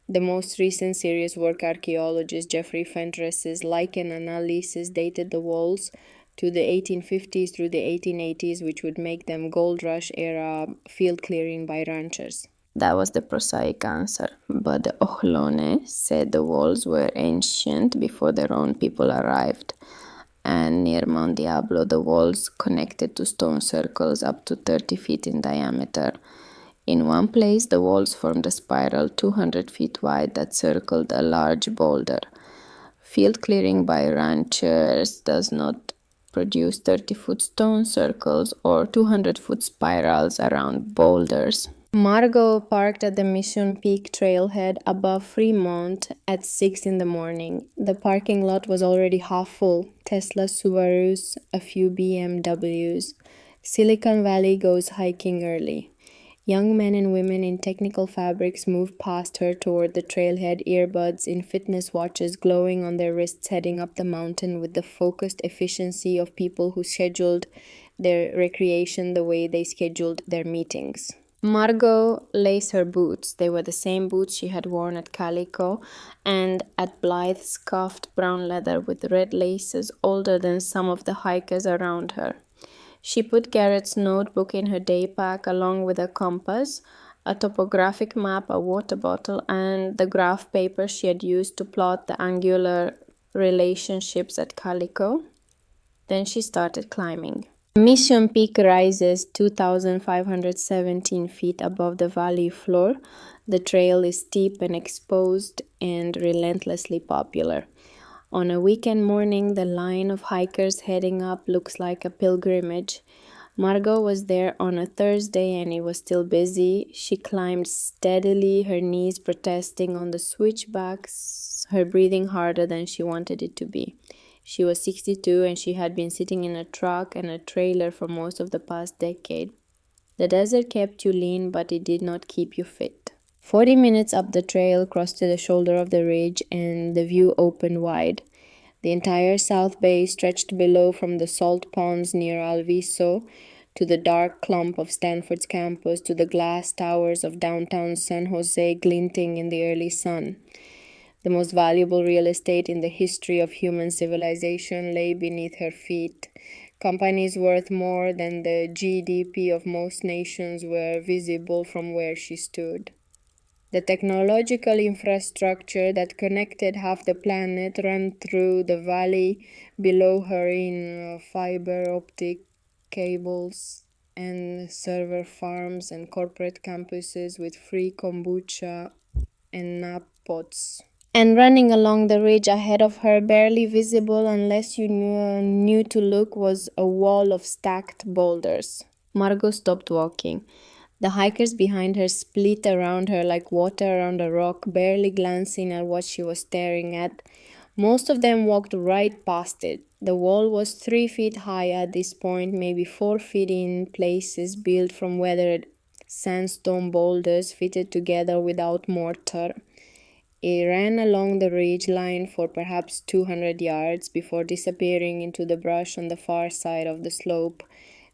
The most recent serious work, archaeologist Jeffrey Fentress's lichen analysis, dated the walls to the 1850s through the 1880s, which would make them gold rush era field clearing by ranchers. That was the prosaic answer, but the Ohlone said the walls were ancient before their own people arrived, and near Mount Diablo the walls connected to stone circles up to 30 feet in diameter. In one place the walls formed a spiral 200 feet wide that circled a large boulder. Field clearing by ranchers does not produce 30-foot stone circles or 200-foot spirals around boulders. Margot parked at the Mission Peak trailhead above Fremont at 6 in the morning. The parking lot was already half full. Teslas, Subarus, a few BMWs. Silicon Valley goes hiking early. Young men and women in technical fabrics moved past her toward the trailhead, earbuds in fitness watches glowing on their wrists, heading up the mountain with the focused efficiency of people who scheduled their recreation the way they scheduled their meetings. Margot laced her boots. They were the same boots she had worn at Calico and at Blythe, scuffed brown leather with red laces, older than some of the hikers around her. She put Garrett's notebook in her day pack along with a compass, a topographic map, a water bottle, and the graph paper she had used to plot the angular relationships at Calico. Then she started climbing. Mission Peak rises 2,517 feet above the valley floor. The trail is steep and exposed and relentlessly popular. On a weekend morning, the line of hikers heading up looks like a pilgrimage. Margot was there on a Thursday and it was still busy. She climbed steadily, her knees protesting on the switchbacks, her breathing harder than she wanted it to be. She was 62 and she had been sitting in a truck and a trailer for most of the past decade. The desert kept you lean, but it did not keep you fit. 40 minutes up the trail, crossed to the shoulder of the ridge, and the view opened wide. The entire South Bay stretched below from the salt ponds near Alviso to the dark clump of Stanford's campus, to the glass towers of downtown San Jose glinting in the early sun. The most valuable real estate in the history of human civilization lay beneath her feet. Companies worth more than the GDP of most nations were visible from where she stood. The technological infrastructure that connected half the planet ran through the valley below her in fiber optic cables and server farms and corporate campuses with free kombucha and nap pots. And running along the ridge ahead of her, barely visible unless you knew to look, was a wall of stacked boulders. Margot stopped walking. The hikers behind her split around her like water around a rock, barely glancing at what she was staring at. Most of them walked right past it. The wall was 3 feet high at this point, maybe 4 feet in places, built from weathered sandstone boulders fitted together without mortar. It ran along the ridge line for perhaps 200 yards before disappearing into the brush on the far side of the slope.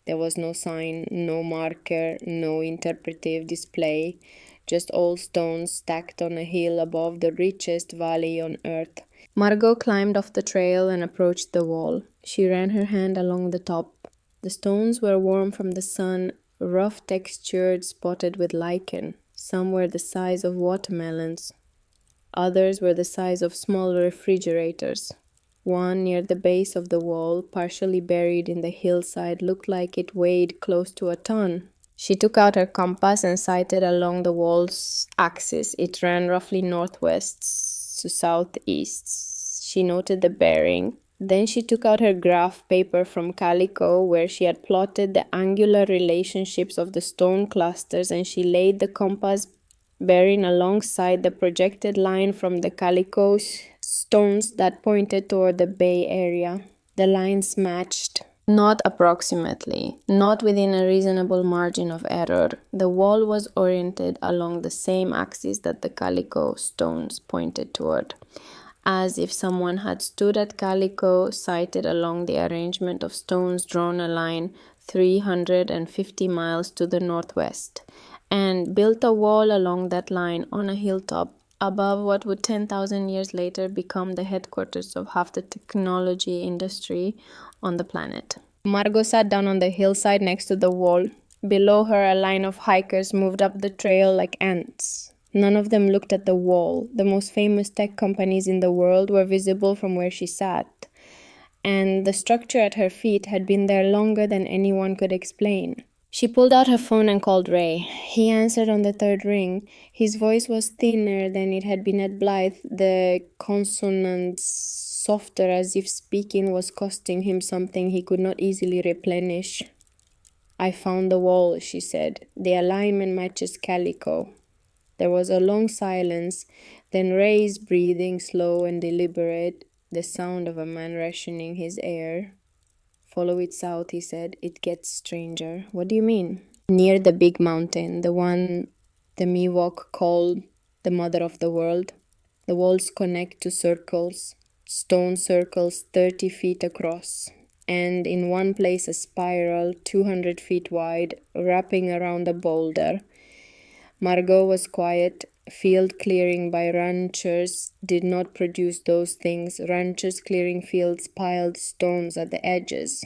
There was no sign, no marker, no interpretive display, just old stones stacked on a hill above the richest valley on earth. Margot climbed off the trail and approached the wall. She ran her hand along the top. The stones were warm from the sun, rough textured, spotted with lichen. Some were the size of watermelons. Others were the size of small refrigerators. One near the base of the wall, partially buried in the hillside, looked like it weighed close to a ton. She took out her compass and sighted along the wall's axis. It ran roughly northwest to southeast. She noted the bearing. Then she took out her graph paper from Calico, where she had plotted the angular relationships of the stone clusters, and she laid the compass bearing alongside the projected line from the Calico stones that pointed toward the Bay Area. The lines matched. Not approximately, not within a reasonable margin of error. The wall was oriented along the same axis that the Calico stones pointed toward, as if someone had stood at Calico, sighted along the arrangement of stones, drawn a line 350 miles to the northwest, and built a wall along that line on a hilltop above what would 10,000 years later become the headquarters of half the technology industry on the planet. Margot sat down on the hillside next to the wall. Below her, a line of hikers moved up the trail like ants. None of them looked at the wall. The most famous tech companies in the world were visible from where she sat, and the structure at her feet had been there longer than anyone could explain. She pulled out her phone and called Ray. He answered on the third ring. His voice was thinner than it had been at Blythe, the consonants softer, as if speaking was costing him something he could not easily replenish. "I found the wall," she said. "The alignment matches Calico." There was a long silence, then Ray's breathing, slow and deliberate, the sound of a man rationing his air. "Follow it south," he said. "It gets stranger." "What do you mean?" "Near the big mountain, the one the Miwok called the mother of the world. The walls connect to circles, stone circles 30 feet across, and in one place a spiral 200 feet wide, wrapping around a boulder." Margot was quiet. Field clearing by ranchers did not produce those things. Ranchers clearing fields piled stones at the edges.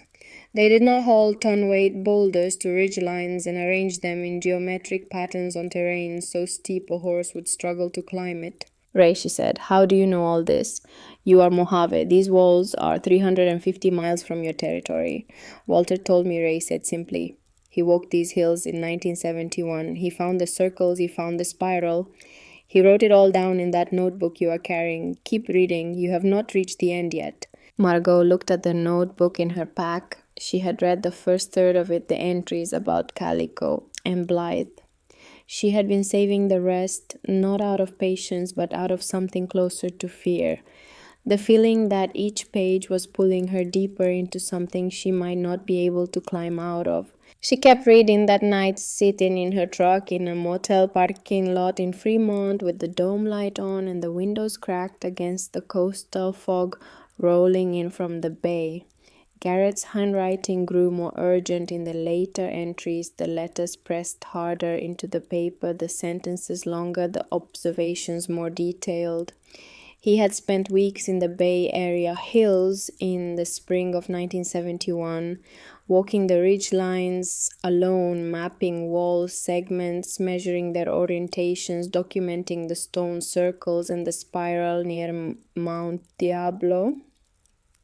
They did not haul ton-weight boulders to ridgelines and arrange them in geometric patterns on terrain so steep a horse would struggle to climb it. "Ray," she said, "how do you know all this? You are Mojave. These walls are 350 miles from your territory." "Walter told me," Ray said simply. "He walked these hills in 1971. He found the circles, he found the spiral. He wrote it all down in that notebook you are carrying. Keep reading. You have not reached the end yet." Margot looked at the notebook in her pack. She had read the first third of it, the entries about Calico and Blythe. She had been saving the rest, not out of patience, but out of something closer to fear. The feeling that each page was pulling her deeper into something she might not be able to climb out of. She kept reading that night, sitting in her truck in a motel parking lot in Fremont with the dome light on and the windows cracked against the coastal fog rolling in from the bay. Garrett's handwriting grew more urgent in the later entries, the letters pressed harder into the paper, the sentences longer, the observations more detailed. He had spent weeks in the Bay Area hills in the spring of 1971, walking the ridge lines alone, mapping wall segments, measuring their orientations, documenting the stone circles and the spiral near Mount Diablo.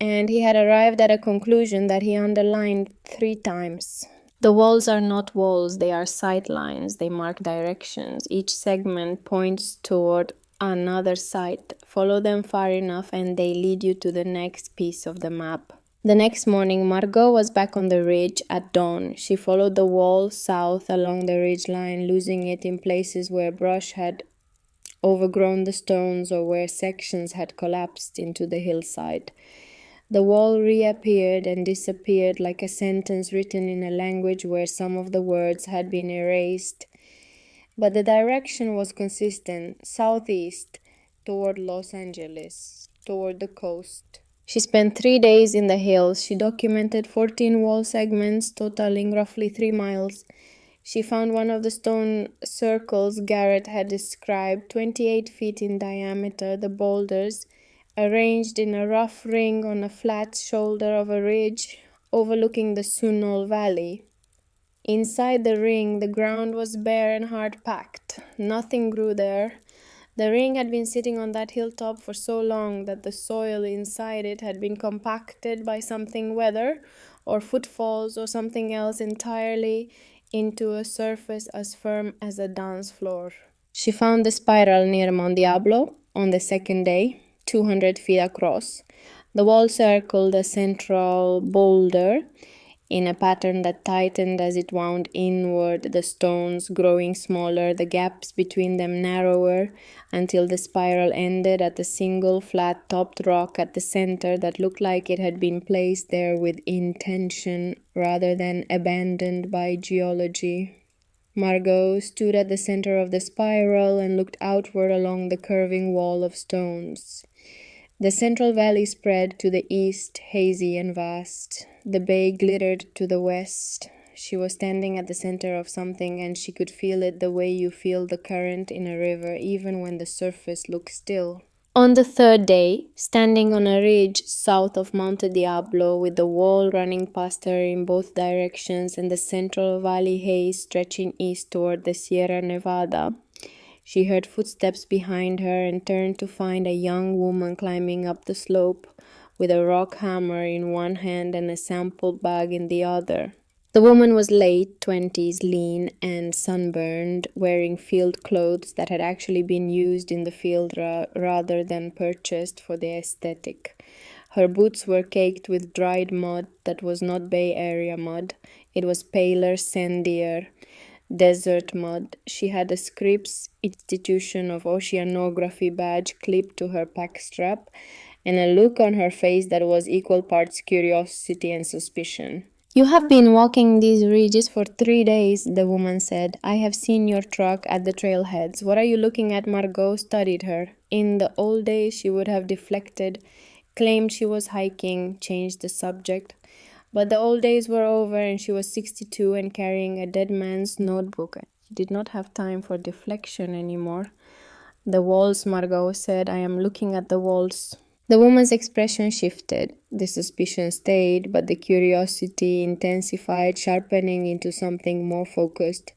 And he had arrived at a conclusion that he underlined 3 times. The walls are not walls, they are sight lines. They mark directions. Each segment points toward another site. Follow them far enough and they lead you to the next piece of the map. The next morning, Margot was back on the ridge at dawn. She followed the wall south along the ridge line, losing it in places where brush had overgrown the stones or where sections had collapsed into the hillside. The wall reappeared and disappeared like a sentence written in a language where some of the words had been erased. But the direction was consistent, southeast, toward Los Angeles, toward the coast. She spent 3 days in the hills. She documented 14 wall segments, totaling roughly 3 miles. She found one of the stone circles Garrett had described, 28 feet in diameter, the boulders, arranged in a rough ring on a flat shoulder of a ridge overlooking the Sunol Valley. Inside the ring, the ground was bare and hard-packed. Nothing grew there. The ring had been sitting on that hilltop for so long that the soil inside it had been compacted by something, weather or footfalls or something else entirely, into a surface as firm as a dance floor. She found the spiral near Mount Diablo on the second day, 200 feet across. The wall circled a central boulder in a pattern that tightened as it wound inward, the stones growing smaller, the gaps between them narrower, until the spiral ended at a single flat-topped rock at the center that looked like it had been placed there with intention rather than abandoned by geology. Margot stood at the center of the spiral and looked outward along the curving wall of stones. The Central Valley spread to the east, hazy and vast. The bay glittered to the west. She was standing at the center of something, and she could feel it the way you feel the current in a river, even when the surface looks still. On the third day, standing on a ridge south of Mount Diablo, with the wall running past her in both directions and the Central Valley haze stretching east toward the Sierra Nevada, she heard footsteps behind her and turned to find a young woman climbing up the slope with a rock hammer in one hand and a sample bag in the other. The woman was late 20s, lean and sunburned, wearing field clothes that had actually been used in the field rather than purchased for the aesthetic. Her boots were caked with dried mud that was not Bay Area mud. It was paler, sandier, desert mud. She had a Scripps Institution of Oceanography badge clipped to her pack strap, and a look on her face that was equal parts curiosity and suspicion. "You have been walking these ridges for 3 days," the woman said. "I have seen your truck at the trailheads. What are you looking at?" Margot studied her. In the old days, she would have deflected, claimed she was hiking, changed the subject. But the old days were over, and she was 62 and carrying a dead man's notebook. She did not have time for deflection anymore. "The walls," Margot said. "I am looking at the walls." The woman's expression shifted. The suspicion stayed, but the curiosity intensified, sharpening into something more focused.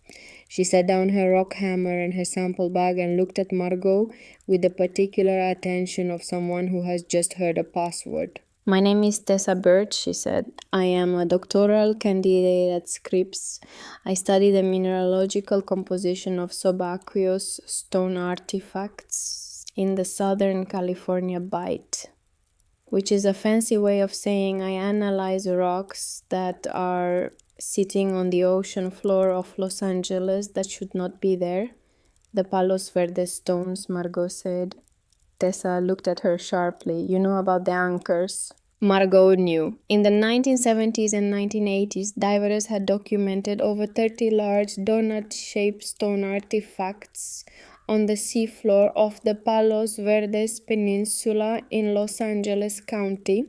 She set down her rock hammer and her sample bag and looked at Margot with the particular attention of someone who has just heard a password. "My name is Tessa Birch," she said. "I am a doctoral candidate at Scripps. I study the mineralogical composition of subaqueous stone artifacts in the Southern California Bight, which is a fancy way of saying I analyze rocks that are sitting on the ocean floor of Los Angeles that should not be there. The Palos Verdes stones," Margot said. Tessa looked at her sharply. "You know about the anchors?" Margot knew. In the 1970s and 1980s, divers had documented over 30 large donut-shaped stone artifacts on the seafloor of the Palos Verdes Peninsula in Los Angeles County.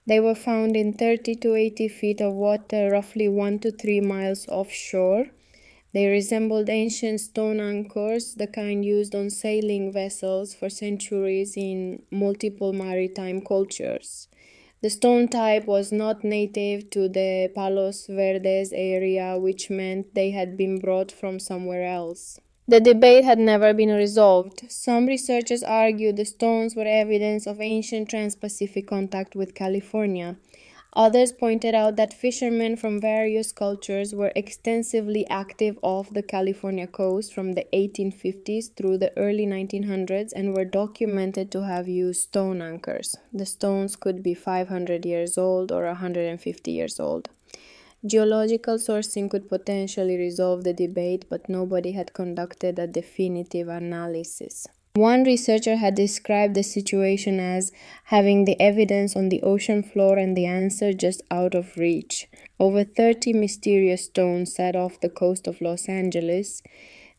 They were found in 30 to 80 feet of water, roughly 1 to 3 miles offshore. They resembled ancient stone anchors, the kind used on sailing vessels for centuries in multiple maritime cultures. The stone type was not native to the Palos Verdes area, which meant they had been brought from somewhere else. The debate had never been resolved. Some researchers argued the stones were evidence of ancient trans-Pacific contact with California. Others pointed out that fishermen from various cultures were extensively active off the California coast from the 1850s through the early 1900s and were documented to have used stone anchors. The stones could be 500 years old or 150 years old. Geological sourcing could potentially resolve the debate, but nobody had conducted a definitive analysis. One researcher had described the situation as having the evidence on the ocean floor and the answer just out of reach. Over 30 mysterious stones sat off the coast of Los Angeles.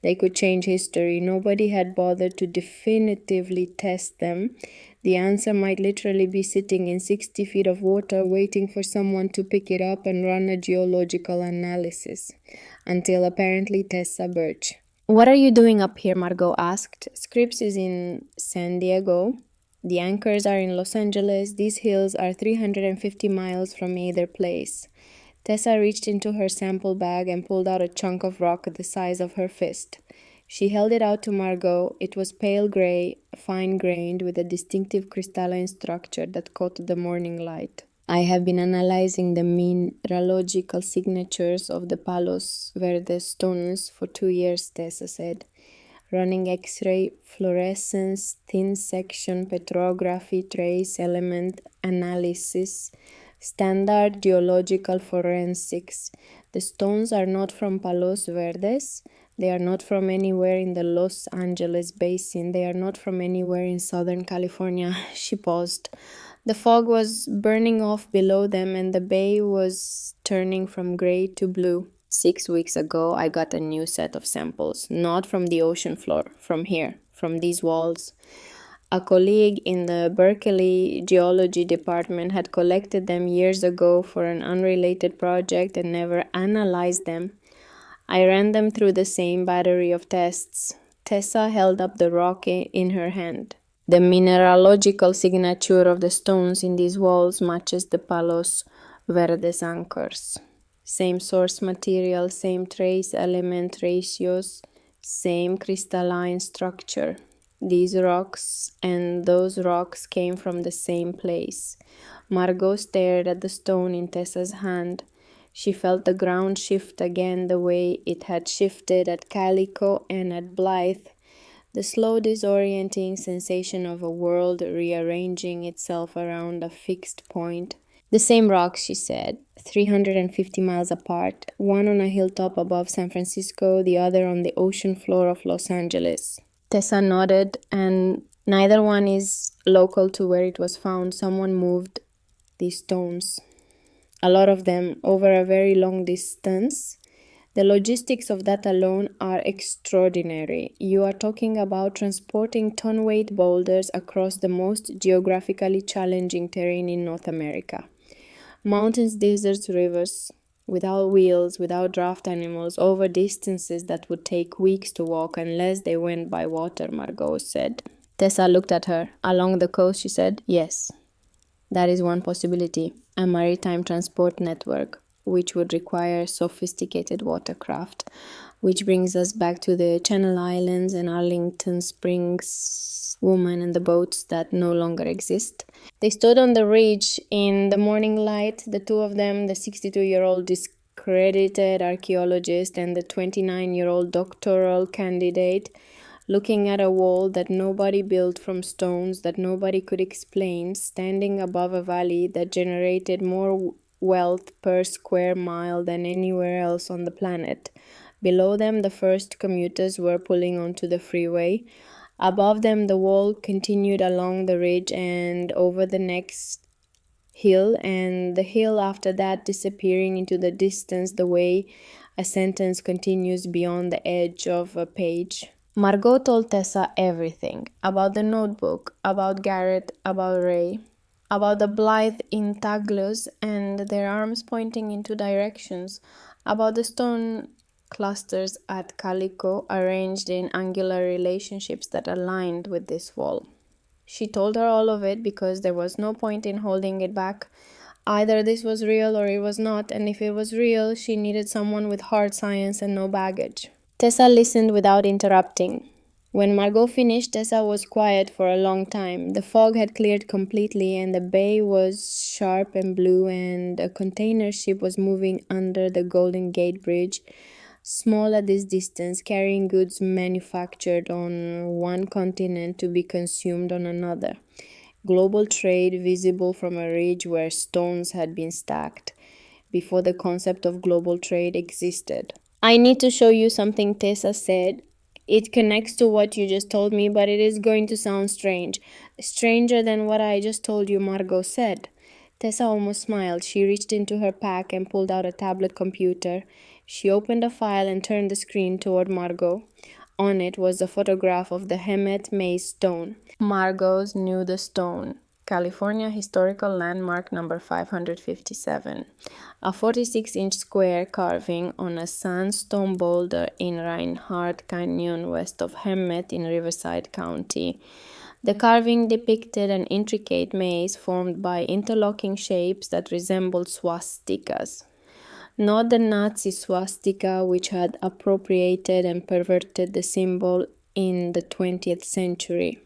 They could change history. Nobody had bothered to definitively test them. The answer might literally be sitting in 60 feet of water waiting for someone to pick it up and run a geological analysis. Until apparently Tessa Birch. What are you doing up here? Margot asked. Scripps is in San Diego. The anchors are in Los Angeles. These hills are 350 miles from either place. Tessa reached into her sample bag and pulled out a chunk of rock the size of her fist. She held it out to Margot. It was pale gray, fine-grained, with a distinctive crystalline structure that caught the morning light. I have been analyzing the mineralogical signatures of the Palos Verdes stones for 2 years, Tessa said. Running X-ray, fluorescence, thin section petrography, trace element analysis, standard geological forensics. The stones are not from Palos Verdes. They are not from anywhere in the Los Angeles basin. They are not from anywhere in Southern California. She paused. The fog was burning off below them and the bay was turning from gray to blue. 6 weeks ago, I got a new set of samples, not from the ocean floor, from here, from these walls. A colleague in the Berkeley Geology Department had collected them years ago for an unrelated project and never analyzed them. I ran them through the same battery of tests. Tessa held up the rock in her hand. The mineralogical signature of the stones in these walls matches the Palos Verdes anchors. Same source material, same trace element ratios, same crystalline structure. These rocks and those rocks came from the same place. Margot stared at the stone in Tessa's hand. She felt the ground shift again the way it had shifted at Calico and at Blythe. The slow disorienting sensation of a world rearranging itself around a fixed point. The same rocks, she said, 350 miles apart, one on a hilltop above San Francisco, the other on the ocean floor of Los Angeles. Tessa nodded, and neither one is local to where it was found. Someone moved these stones. A lot of them, over a very long distance. The logistics of that alone are extraordinary. You are talking about transporting ton-weight boulders across the most geographically challenging terrain in North America. Mountains, deserts, rivers, without wheels, without draft animals, over distances that would take weeks to walk unless they went by water, Margot said. Tessa looked at her. Along the coast, she said, yes. That is one possibility, a maritime transport network, which would require sophisticated watercraft, which brings us back to the Channel Islands and Arlington Springs woman and the boats that no longer exist. They stood on the ridge in the morning light, the two of them, the 62-year-old discredited archaeologist and the 29-year-old doctoral candidate, looking at a wall that nobody built from stones that nobody could explain, standing above a valley that generated more wealth per square mile than anywhere else on the planet. Below them, the first commuters were pulling onto the freeway. Above them, the wall continued along the ridge and over the next hill, and the hill after that disappearing into the distance the way a sentence continues beyond the edge of a page. Margot told Tessa everything, about the notebook, about Garrett, about Ray. about the blithe intaglos and their arms pointing in two directions, about the stone clusters at Calico arranged in angular relationships that aligned with this wall. She told her all of it because there was no point in holding it back. Either this was real or it was not, and if it was real, she needed someone with hard science and no baggage. Tessa listened without interrupting. When Margot finished, Tessa was quiet for a long time. The fog had cleared completely, and the bay was sharp and blue, and a container ship was moving under the Golden Gate Bridge, small at this distance, carrying goods manufactured on one continent to be consumed on another. Global trade visible from a ridge where stones had been stacked, before the concept of global trade existed. I need to show you something, Tessa said. It connects to what you just told me, but it is going to sound strange. Stranger than what I just told you, Margot said. Tessa almost smiled. She reached into her pack and pulled out a tablet computer. She opened a file and turned the screen toward Margot. On it was a photograph of the Hemet Maze stone. Margot knew the stone. California Historical Landmark number 557. A 46-inch square carving on a sandstone boulder in Reinhardt Canyon west of Hemet in Riverside County. The carving depicted an intricate maze formed by interlocking shapes that resembled swastikas. Not the Nazi swastika, which had appropriated and perverted the symbol in the 20th century.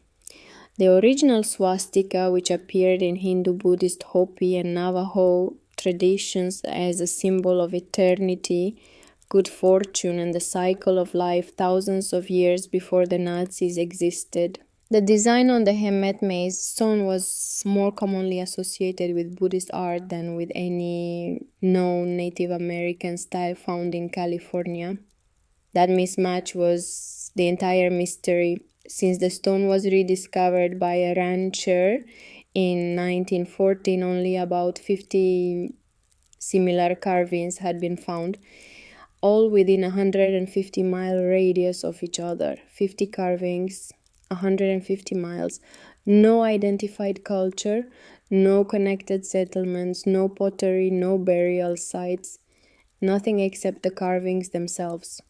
The original swastika, which appeared in Hindu, Buddhist, Hopi, and Navajo traditions as a symbol of eternity, good fortune, and the cycle of life thousands of years before the Nazis existed. The design on the Hemet Maze stone was more commonly associated with Buddhist art than with any known Native American style found in California. That mismatch was the entire mystery. Since the stone was rediscovered by a rancher in 1914, only about 50 similar carvings had been found, all within a 150-mile radius of each other. 50 carvings, 150 miles. No identified culture, no connected settlements, no pottery, no burial sites, nothing except the carvings themselves.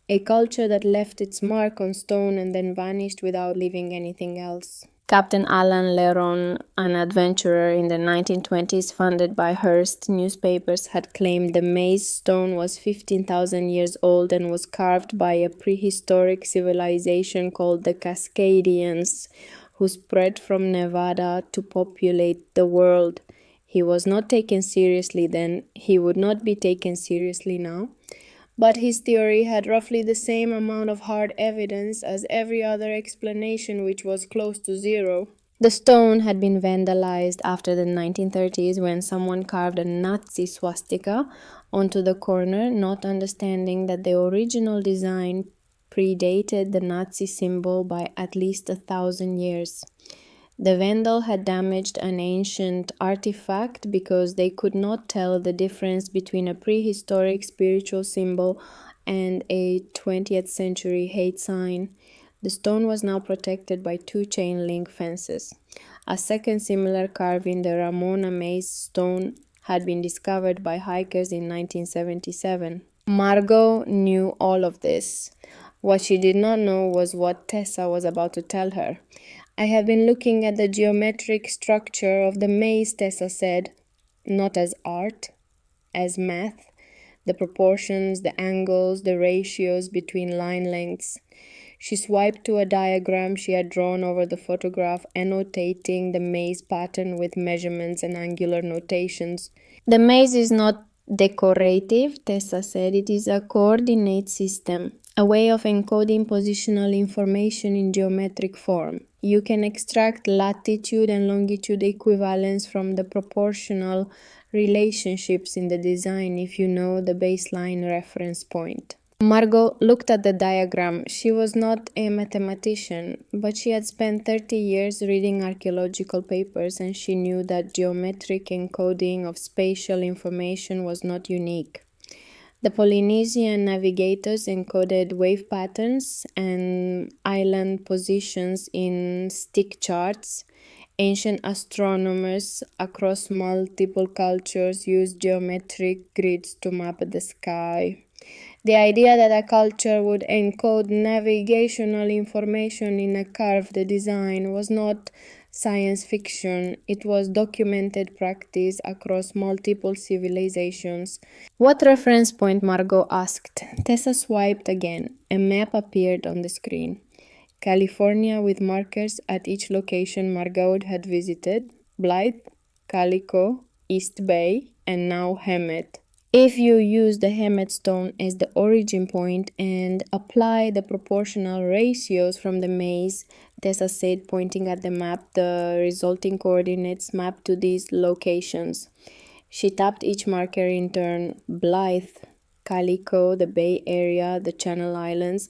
A culture that left its mark on stone and then vanished without leaving anything else. Captain Alan Leron, an adventurer in the 1920s funded by Hearst newspapers, had claimed the Maze stone was 15,000 years old and was carved by a prehistoric civilization called the Cascadians, who spread from Nevada to populate the world. He was not taken seriously then. He would not be taken seriously now. But his theory had roughly the same amount of hard evidence as every other explanation, which was close to zero. The stone had been vandalized after the 1930s when someone carved a Nazi swastika onto the corner, not understanding that the original design predated the Nazi symbol by at least 1,000 years. The vandal had damaged an ancient artifact because they could not tell the difference between a prehistoric spiritual symbol and a 20th century hate sign. The stone was now protected by 2 chain link fences. A second similar carving, the Ramona Maze stone, had been discovered by hikers in 1977. Margot knew all of this. What she did not know was what Tessa was about to tell her. I have been looking at the geometric structure of the maze, Tessa said, not as art, as math, the proportions, the angles, the ratios between line lengths. She swiped to a diagram she had drawn over the photograph, annotating the maze pattern with measurements and angular notations. The maze is not decorative, Tessa said. It is a coordinate system, a way of encoding positional information in geometric form. You can extract latitude and longitude equivalence from the proportional relationships in the design if you know the baseline reference point. Margot looked at the diagram. She was not a mathematician, but she had spent 30 years reading archaeological papers, and she knew that geometric encoding of spatial information was not unique. The Polynesian navigators encoded wave patterns and island positions in stick charts, Ancient astronomers across multiple cultures used geometric grids to map the sky. The idea that a culture would encode navigational information in a curved design was not science fiction, it was documented practice across multiple civilizations. What reference point? Margot asked. Tessa swiped again. A map appeared on the screen. California with markers at each location Margot had visited: Blythe, Calico, East Bay, and now Hemet. If you use the Hemet stone as the origin point and apply the proportional ratios from the maze, Tessa said, pointing at the map, the resulting coordinates map to these locations. She tapped each marker in turn: Blythe, Calico, the Bay Area, the Channel Islands,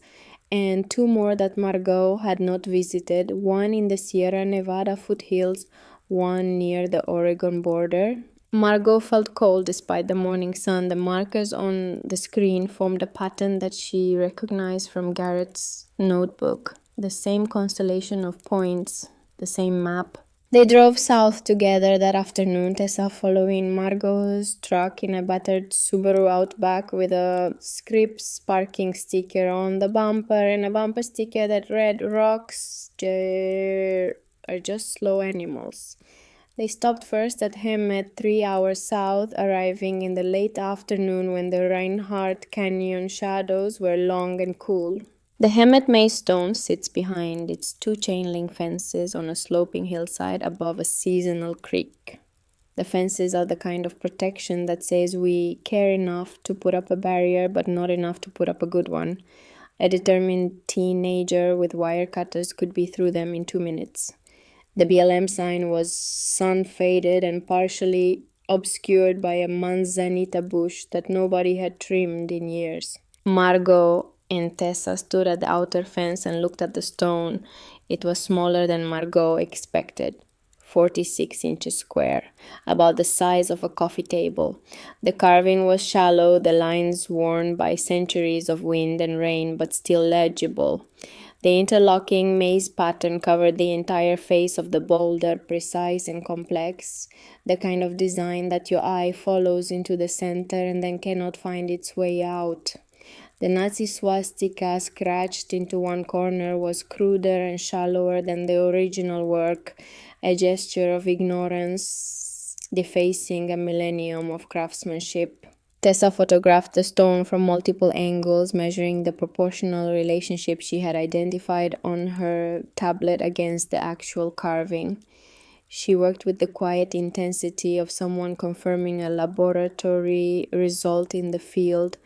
and two more that Margot had not visited, one in the Sierra Nevada foothills, one near the Oregon border. Margot felt cold despite the morning sun. The markers on the screen formed a pattern that she recognized from Garrett's notebook. The same constellation of points, the same map. They drove south together that afternoon, Tessa following Margot's truck in a battered Subaru Outback with a Scripps parking sticker on the bumper and a bumper sticker that read, "Rocks are just slow animals." They stopped first at Hemet, 3 hours south, arriving in the late afternoon when the Reinhardt Canyon shadows were long and cool. The Hemet Maze Stone sits behind its two chain link fences on a sloping hillside above a seasonal creek. The fences are the kind of protection that says we care enough to put up a barrier but not enough to put up a good one. A determined teenager with wire cutters could be through them in 2 minutes. The BLM sign was sun-faded and partially obscured by a manzanita bush that nobody had trimmed in years. Margot and Tessa stood at the outer fence and looked at the stone. It was smaller than Margot expected, 46 inches square, about the size of a coffee table. The carving was shallow, the lines worn by centuries of wind and rain, but still legible. The interlocking maze pattern covered the entire face of the boulder, precise and complex, the kind of design that your eye follows into the center and then cannot find its way out. The Nazi swastika scratched into one corner was cruder and shallower than the original work, a gesture of ignorance defacing a millennium of craftsmanship. Tessa photographed the stone from multiple angles, measuring the proportional relationship she had identified on her tablet against the actual carving. She worked with the quiet intensity of someone confirming a laboratory result in the field,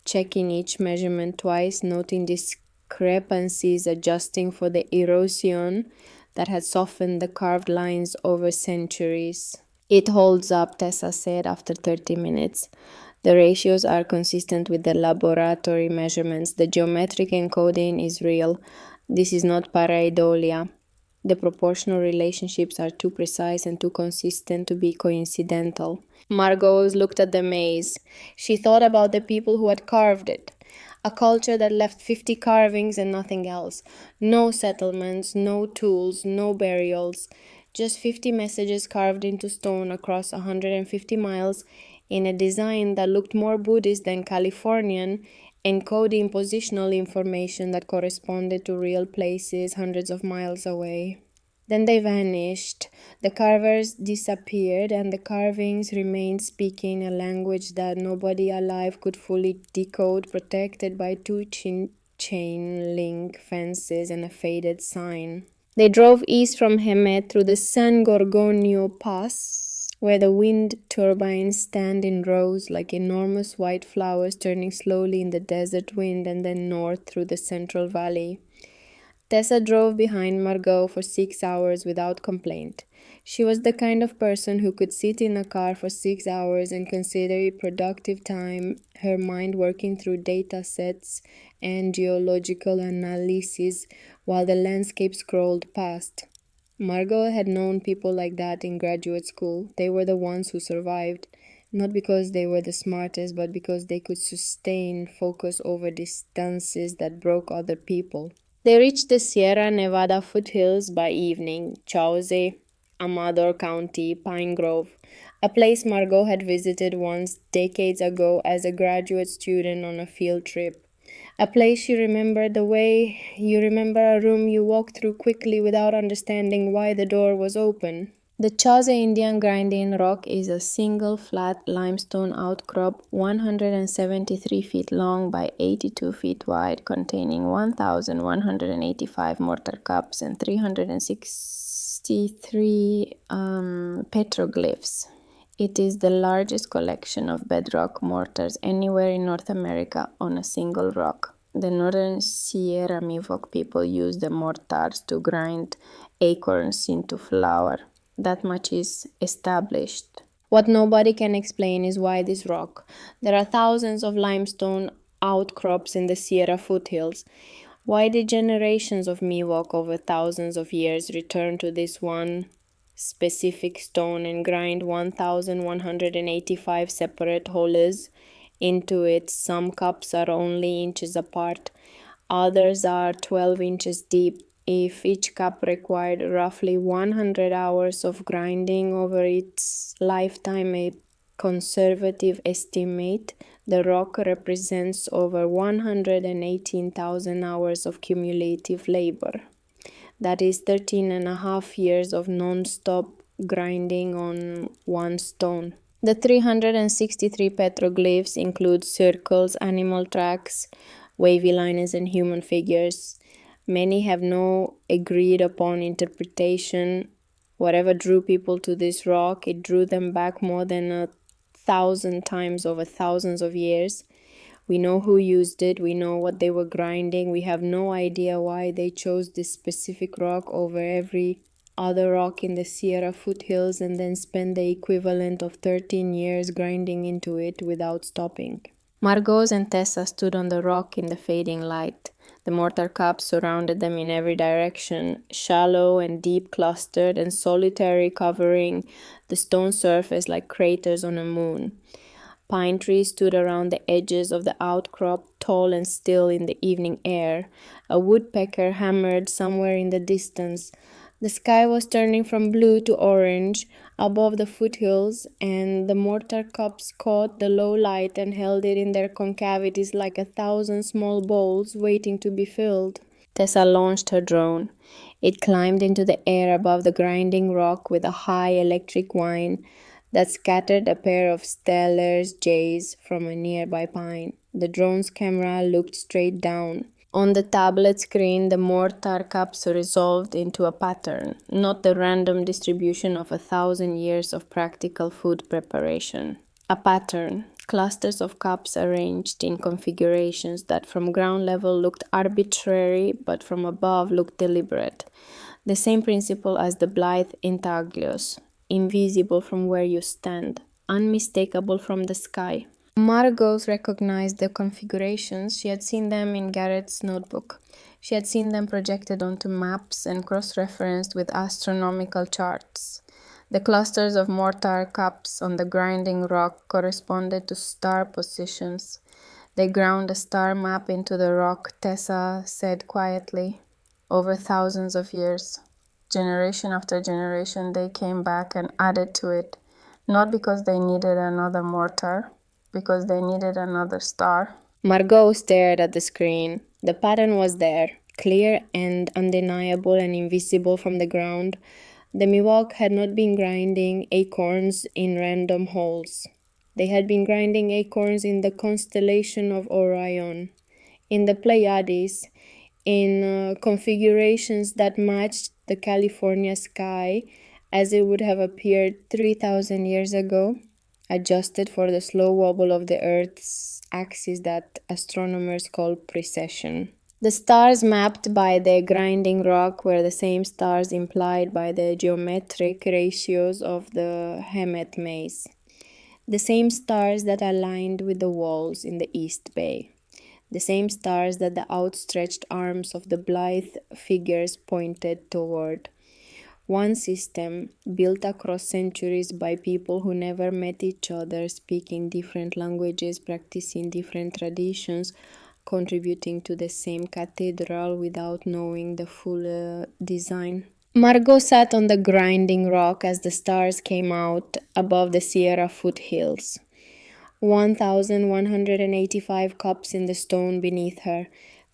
checking each measurement twice, noting discrepancies, adjusting for the erosion that had softened the carved lines over centuries. "It holds up," Tessa said after 30 minutes. "The ratios are consistent with the laboratory measurements. The geometric encoding is real. This is not pareidolia. The proportional relationships are too precise and too consistent to be coincidental." Margot looked at the maze. She thought about the people who had carved it. A culture that left 50 carvings and nothing else. No settlements, no tools, no burials. Just 50 messages carved into stone across 150 miles in a design that looked more Buddhist than Californian, encoding positional information that corresponded to real places hundreds of miles away. Then they vanished. The carvers disappeared, and the carvings remained speaking a language that nobody alive could fully decode, protected by two chain link fences and a faded sign. They drove east from Hemet through the San Gorgonio Pass, where the wind turbines stand in rows like enormous white flowers turning slowly in the desert wind, and then north through the Central Valley. Tessa drove behind Margot for 6 hours without complaint. She was the kind of person who could sit in a car for 6 hours and consider it productive time, her mind working through data sets and geological analysis while the landscape scrolled past. Margot had known people like that in graduate school. They were the ones who survived, not because they were the smartest, but because they could sustain focus over distances that broke other people. They reached the Sierra Nevada foothills by evening. Chauze, Amador County, Pine Grove, a place Margot had visited once decades ago as a graduate student on a field trip. A place you remember the way you remember a room you walked through quickly without understanding why the door was open. The Chaze Indian Grinding Rock is a single flat limestone outcrop 173 feet long by 82 feet wide, containing 1,185 mortar cups and 363 petroglyphs. It is the largest collection of bedrock mortars anywhere in North America on a single rock. The northern Sierra Miwok people use the mortars to grind acorns into flour. That much is established. What nobody can explain is why this rock. There are thousands of limestone outcrops in the Sierra foothills. Why did generations of Miwok over thousands of years return to this one specific stone and grind 1,185 separate holes into it? Some cups are only inches apart, others are 12 inches deep. If each cup required roughly 100 hours of grinding over its lifetime, a conservative estimate, the rock represents over 118,000 hours of cumulative labor. That is 13 and a half years of non-stop grinding on one stone. The 363 petroglyphs include circles, animal tracks, wavy lines, and human figures. Many have no agreed upon interpretation. Whatever drew people to this rock, it drew them back more than 1,000 times over thousands of years. We know who used it, we know what they were grinding, we have no idea why they chose this specific rock over every other rock in the Sierra foothills and then spent the equivalent of 13 years grinding into it without stopping. Margot and Tessa stood on the rock in the fading light. The mortar cups surrounded them in every direction, shallow and deep clustered and solitary, covering the stone surface like craters on a moon. Pine trees stood around the edges of the outcrop, tall and still in the evening air. A woodpecker hammered somewhere in the distance. The sky was turning from blue to orange above the foothills, and the mortar cups caught the low light and held it in their concavities like 1,000 small bowls waiting to be filled. Tessa launched her drone. It climbed into the air above the grinding rock with a high electric whine that scattered a pair of Steller's jays from a nearby pine. The drone's camera looked straight down. On the tablet screen, the mortar cups resolved into a pattern, not the random distribution of 1,000 years of practical food preparation. A pattern, clusters of cups arranged in configurations that from ground level looked arbitrary, but from above looked deliberate. The same principle as the Blythe intaglios, invisible from where you stand, unmistakable from the sky. Margot recognized the configurations. She had seen them in Garrett's notebook. She had seen them projected onto maps and cross-referenced with astronomical charts. The clusters of mortar cups on the grinding rock corresponded to star positions. They ground a star map into the rock, Tessa said quietly. Over thousands of years. Generation after generation, they came back and added to it, not because they needed another mortar, because they needed another star. Margot stared at the screen. The pattern was there, clear and undeniable and invisible from the ground. The Miwok had not been grinding acorns in random holes. They had been grinding acorns in the constellation of Orion, in the Pleiades, in configurations that matched the California sky as it would have appeared 3,000 years ago, adjusted for the slow wobble of the Earth's axis that astronomers call precession. The stars mapped by the grinding rock were the same stars implied by the geometric ratios of the Hemet maze, the same stars that aligned with the walls in the East Bay, the same stars that the outstretched arms of the Blythe figures pointed toward. One system, built across centuries by people who never met each other, speaking different languages, practicing different traditions, contributing to the same cathedral without knowing the full design. Margot sat on the grinding rock as the stars came out above the Sierra foothills. 1,185 cups in the stone beneath her.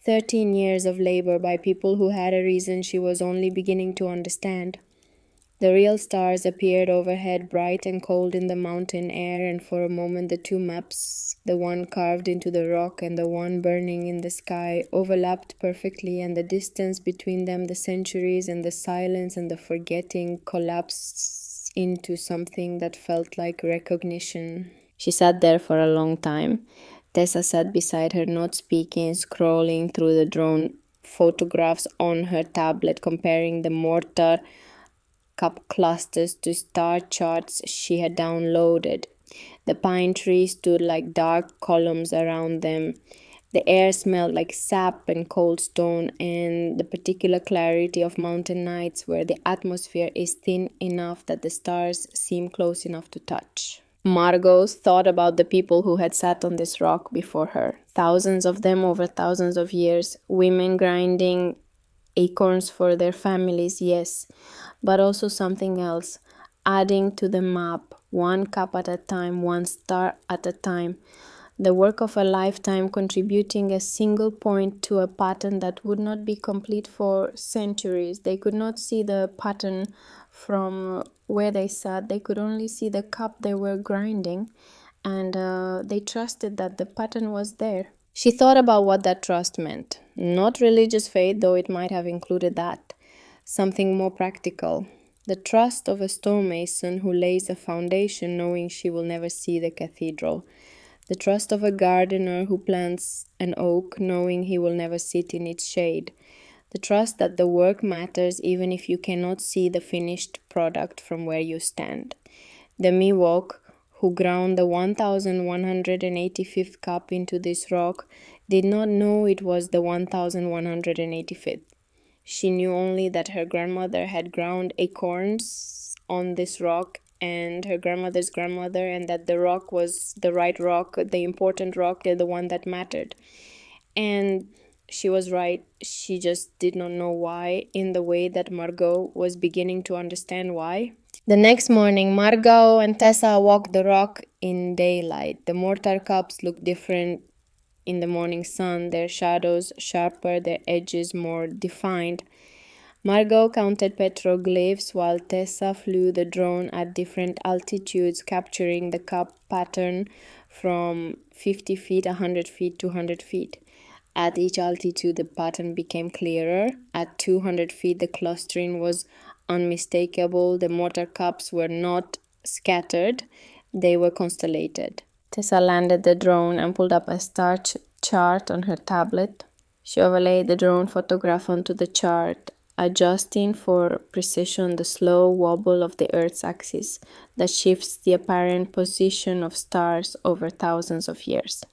13 years of labor by people who had a reason she was only beginning to understand. The real stars appeared overhead, bright and cold in the mountain air, and for a moment the two maps, the one carved into the rock and the one burning in the sky, overlapped perfectly, and the distance between them, the centuries and the silence and the forgetting, collapsed into something that felt like recognition. She sat there for a long time. Tessa sat beside her, not speaking, scrolling through the drawn photographs on her tablet, comparing the mortar cup clusters to star charts she had downloaded. The pine trees stood like dark columns around them. The air smelled like sap and cold stone, and the particular clarity of mountain nights where the atmosphere is thin enough that the stars seem close enough to touch. Margot thought about the people who had sat on this rock before her, thousands of them over thousands of years, women grinding acorns for their families, yes, but also something else, adding to the map, one cup at a time, one star at a time. The work of a lifetime, contributing a single point to a pattern that would not be complete for centuries. They could not see the pattern from where they sat. They could only see the cup they were grinding, and they trusted that the pattern was there. She thought about what that trust meant. Not religious faith, though it might have included that. Something more practical. The trust of a stonemason who lays a foundation knowing she will never see the cathedral. The trust of a gardener who plants an oak knowing he will never sit in its shade. The trust that the work matters even if you cannot see the finished product from where you stand. The Miwok, who ground the 1,185th cup into this rock, did not know it was the 1,185th. She knew only that her grandmother had ground acorns on this rock and her grandmother's grandmother, and that the rock was the right rock, the important rock, the one that mattered. And she was right. She just did not know why, in the way that Margot was beginning to understand why. The next morning, Margot and Tessa walked the rock in daylight. The mortar cups looked different in the morning sun, their shadows sharper, their edges more defined. Margot counted petroglyphs while Tessa flew the drone at different altitudes, capturing the cup pattern from 50 feet, 100 feet, 200 feet. At each altitude, the pattern became clearer. At 200 feet, the clustering was unmistakable. The mortar cups were not scattered, they were constellated. Tessa landed the drone and pulled up a star chart on her tablet. She overlaid the drone photograph onto the chart, adjusting for precision the slow wobble of the Earth's axis that shifts the apparent position of stars over thousands of years.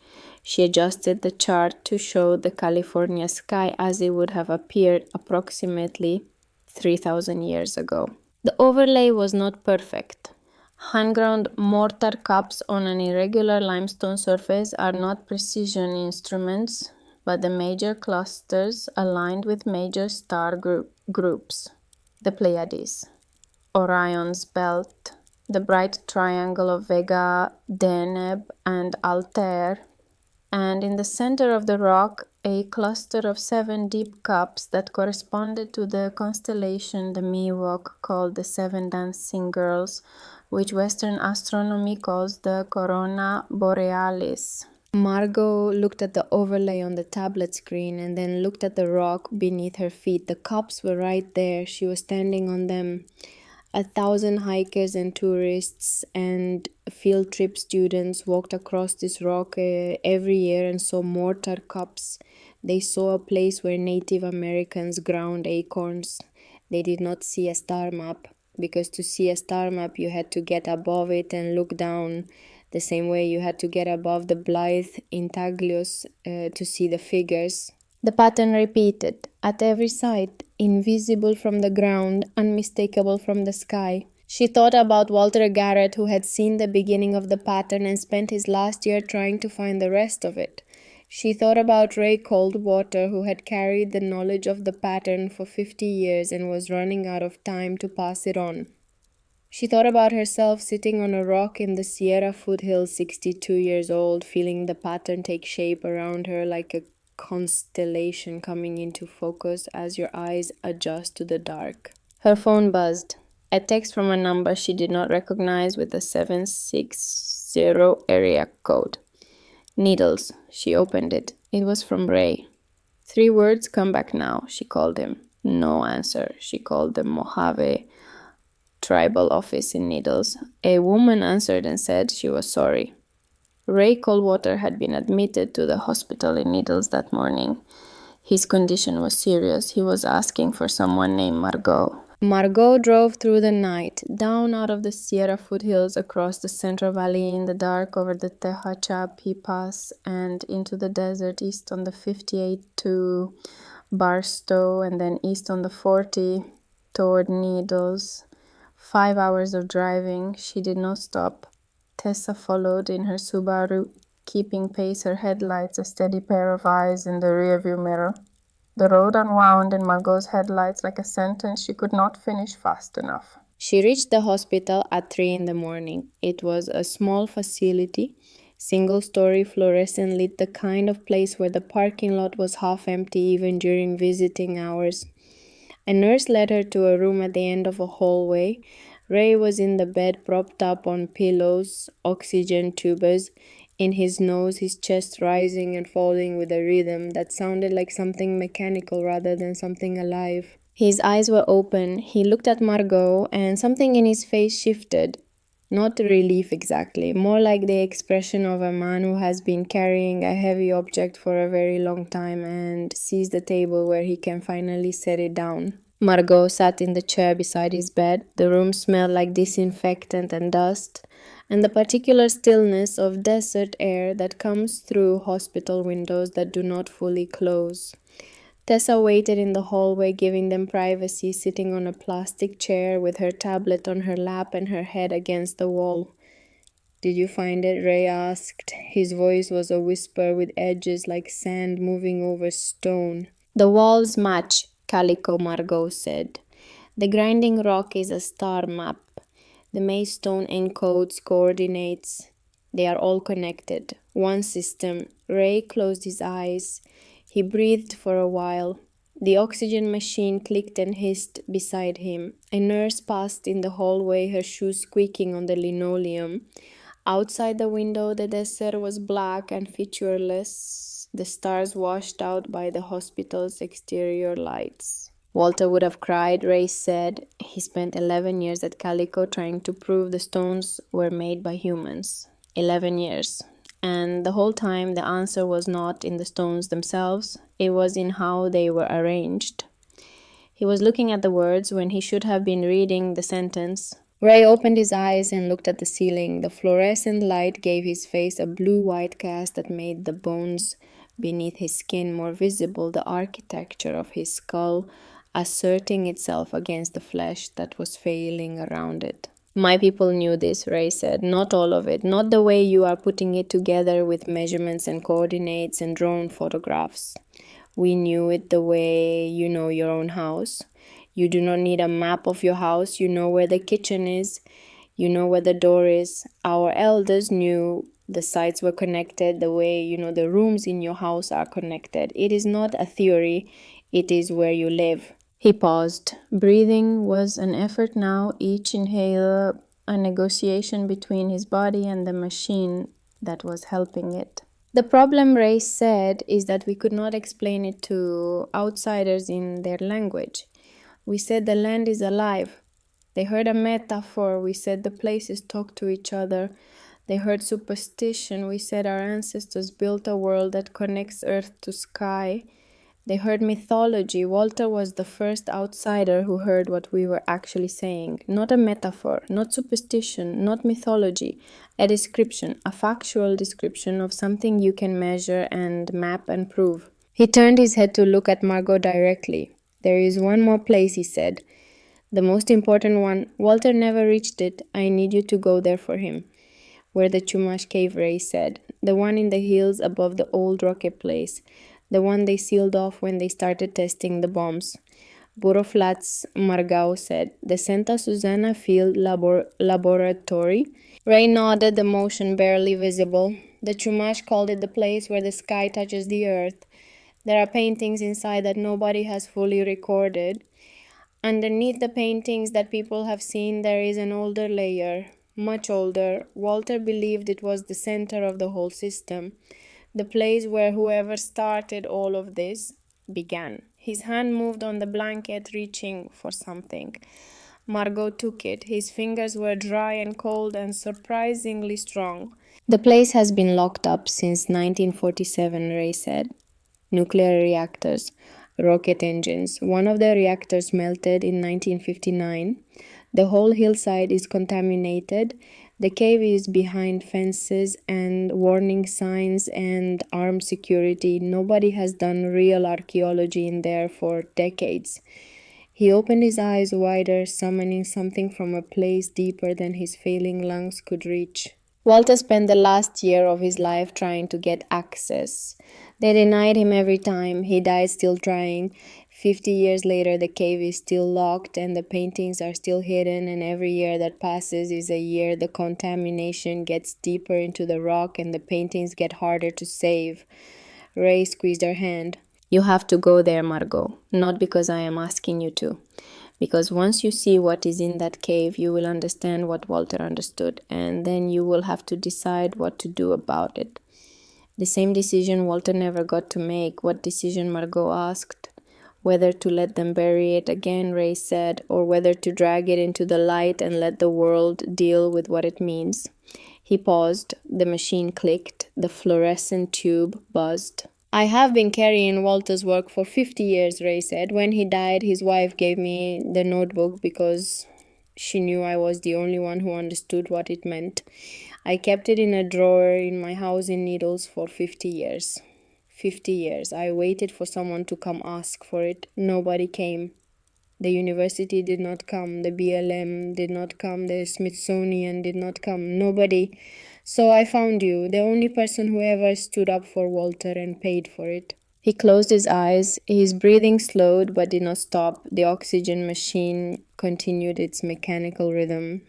She adjusted the chart to show the California sky as it would have appeared approximately 3,000 years ago. The overlay was not perfect. Hand-ground mortar cups on an irregular limestone surface are not precision instruments, but the major clusters aligned with major star groups. The Pleiades, Orion's belt, the bright triangle of Vega, Deneb, and Altair, and in the center of the rock, a cluster of 7 deep cups that corresponded to the constellation the Miwok called the 7 Dancing Girls, which Western astronomy calls the Corona Borealis. Margot looked at the overlay on the tablet screen and then looked at the rock beneath her feet. The cups were right there. She was standing on them. 1,000 hikers and tourists and field trip students walked across this rock every year and saw mortar cups. They saw a place where Native Americans ground acorns. They did not see a star map, because to see a star map you had to get above it and look down, the same way you had to get above the Blythe intaglios to see the figures. The pattern repeated, at every site, invisible from the ground, unmistakable from the sky. She thought about Walter Garrett, who had seen the beginning of the pattern and spent his last year trying to find the rest of it. She thought about Ray Coldwater, who had carried the knowledge of the pattern for 50 years and was running out of time to pass it on. She thought about herself sitting on a rock in the Sierra foothills, 62 years old, feeling the pattern take shape around her like a constellation coming into focus as your eyes adjust to the dark. Her phone buzzed. A text from a number she did not recognize with a 760 area code. Needles. She opened it. It was from Ray. 3 words, come back now, she called him. No answer. She called the Mojave tribal office in Needles. A woman answered and said she was sorry. Ray Coldwater had been admitted to the hospital in Needles that morning. His condition was serious. He was asking for someone named Margot. Margot drove through the night, down out of the Sierra foothills, across the Central Valley in the dark, over the Tehachapi Pass, and into the desert east on the 58 to Barstow, and then east on the 40 toward Needles. 5 hours of driving. She did not stop. Tessa followed in her Subaru, keeping pace, her headlights a steady pair of eyes in the rearview mirror. The road unwound in Margot's headlights like a sentence she could not finish fast enough. She reached the hospital at 3 in the morning. It was a small facility, single-story, fluorescent lit, the kind of place where the parking lot was half empty even during visiting hours. A nurse led her to a room at the end of a hallway. Ray was in the bed, propped up on pillows, oxygen tubes in his nose, his chest rising and falling with a rhythm that sounded like something mechanical rather than something alive. His eyes were open. He looked at Margot, and something in his face shifted. Not relief exactly, more like the expression of a man who has been carrying a heavy object for a very long time and sees the table where he can finally set it down. Margot sat in the chair beside his bed. The room smelled like disinfectant and dust, and the particular stillness of desert air that comes through hospital windows that do not fully close. Tessa waited in the hallway, giving them privacy, sitting on a plastic chair with her tablet on her lap and her head against the wall. "Did you find it?" Ray asked. His voice was a whisper with edges like sand moving over stone. "The walls match," Calico Margot said. "The grinding rock is a star map. The maze stone encodes coordinates. They are all connected. One system." Ray closed his eyes. He breathed for a while. The oxygen machine clicked and hissed beside him. A nurse passed in the hallway, her shoes squeaking on the linoleum. Outside the window, the desert was black and featureless, the stars washed out by the hospital's exterior lights. "Walter would have cried," Ray said. He spent 11 years at Calico trying to prove the stones were made by humans. 11 years. And the whole time the answer was not in the stones themselves, it was in how they were arranged. He was looking at the words when he should have been reading the sentence. Ray opened his eyes and looked at the ceiling. The fluorescent light gave his face a blue-white cast that made the bones beneath his skin more visible, the architecture of his skull asserting itself against the flesh that was failing around it. "My people knew this," Ray said. "Not all of it. Not the way you are putting it together with measurements and coordinates and drone photographs. We knew it the way you know your own house. You do not need a map of your house. You know where the kitchen is. You know where the door is. Our elders knew the sites were connected the way the rooms in your house are connected. It is not a theory. It is where you live." He paused. Breathing was an effort now, each inhale a negotiation between his body and the machine that was helping it. "The problem," Ray said, "is that we could not explain it to outsiders in their language. We said the land is alive. They heard a metaphor. We said the places talk to each other. They heard superstition. We said our ancestors built a world that connects earth to sky. They heard mythology. Walter was the first outsider who heard what we were actually saying. Not a metaphor, not superstition, not mythology. A description, a factual description of something you can measure and map and prove." He turned his head to look at Margot directly. "There is one more place," he said. "The most important one. Walter never reached it. I need you to go there for him. Where the Chumash cave, Ray said. The one in the hills above the old rocket place. The one they sealed off when they started testing the bombs. Burro Flats, Margao said. The Santa Susana Field Laboratory. Ray nodded, the motion barely visible. The Chumash called it the place where the sky touches the earth. There are paintings inside that nobody has fully recorded. Underneath the paintings that people have seen, there is an older layer, much older. Walter believed it was the center of the whole system, the place where whoever started all of this began. His hand moved on the blanket, reaching for something. Margot took it. His fingers were dry and cold and surprisingly strong. The place has been locked up since 1947, Ray said. Nuclear reactors, rocket engines. One of the reactors melted in 1959. The whole hillside is contaminated. The cave is behind fences and warning signs and armed security. Nobody has done real archaeology in there for decades. He opened his eyes wider, summoning something from a place deeper than his failing lungs could reach. Walter spent the last year of his life trying to get access. They denied him every time. He died still trying. 50 years later, the cave is still locked and the paintings are still hidden, and every year that passes is a year the contamination gets deeper into the rock and the paintings get harder to save. Ray squeezed her hand. You have to go there, Margot. Not because I am asking you to. Because once you see what is in that cave, you will understand what Walter understood, and then you will have to decide what to do about it. The same decision Walter never got to make. What decision, Margot asked. Whether to let them bury it again, Ray said, or whether to drag it into the light and let the world deal with what it means. He paused. The machine clicked. The fluorescent tube buzzed. I have been carrying Walter's work for 50 years, Ray said. When he died, his wife gave me the notebook because she knew I was the only one who understood what it meant. I kept it in a drawer in my house in Needles for 50 years. 50 years. I waited for someone to come ask for it. Nobody came. The university did not come. The BLM did not come. The Smithsonian did not come. Nobody. So I found you, the only person who ever stood up for Walter and paid for it. He closed his eyes. His breathing slowed but did not stop. The oxygen machine continued its mechanical rhythm.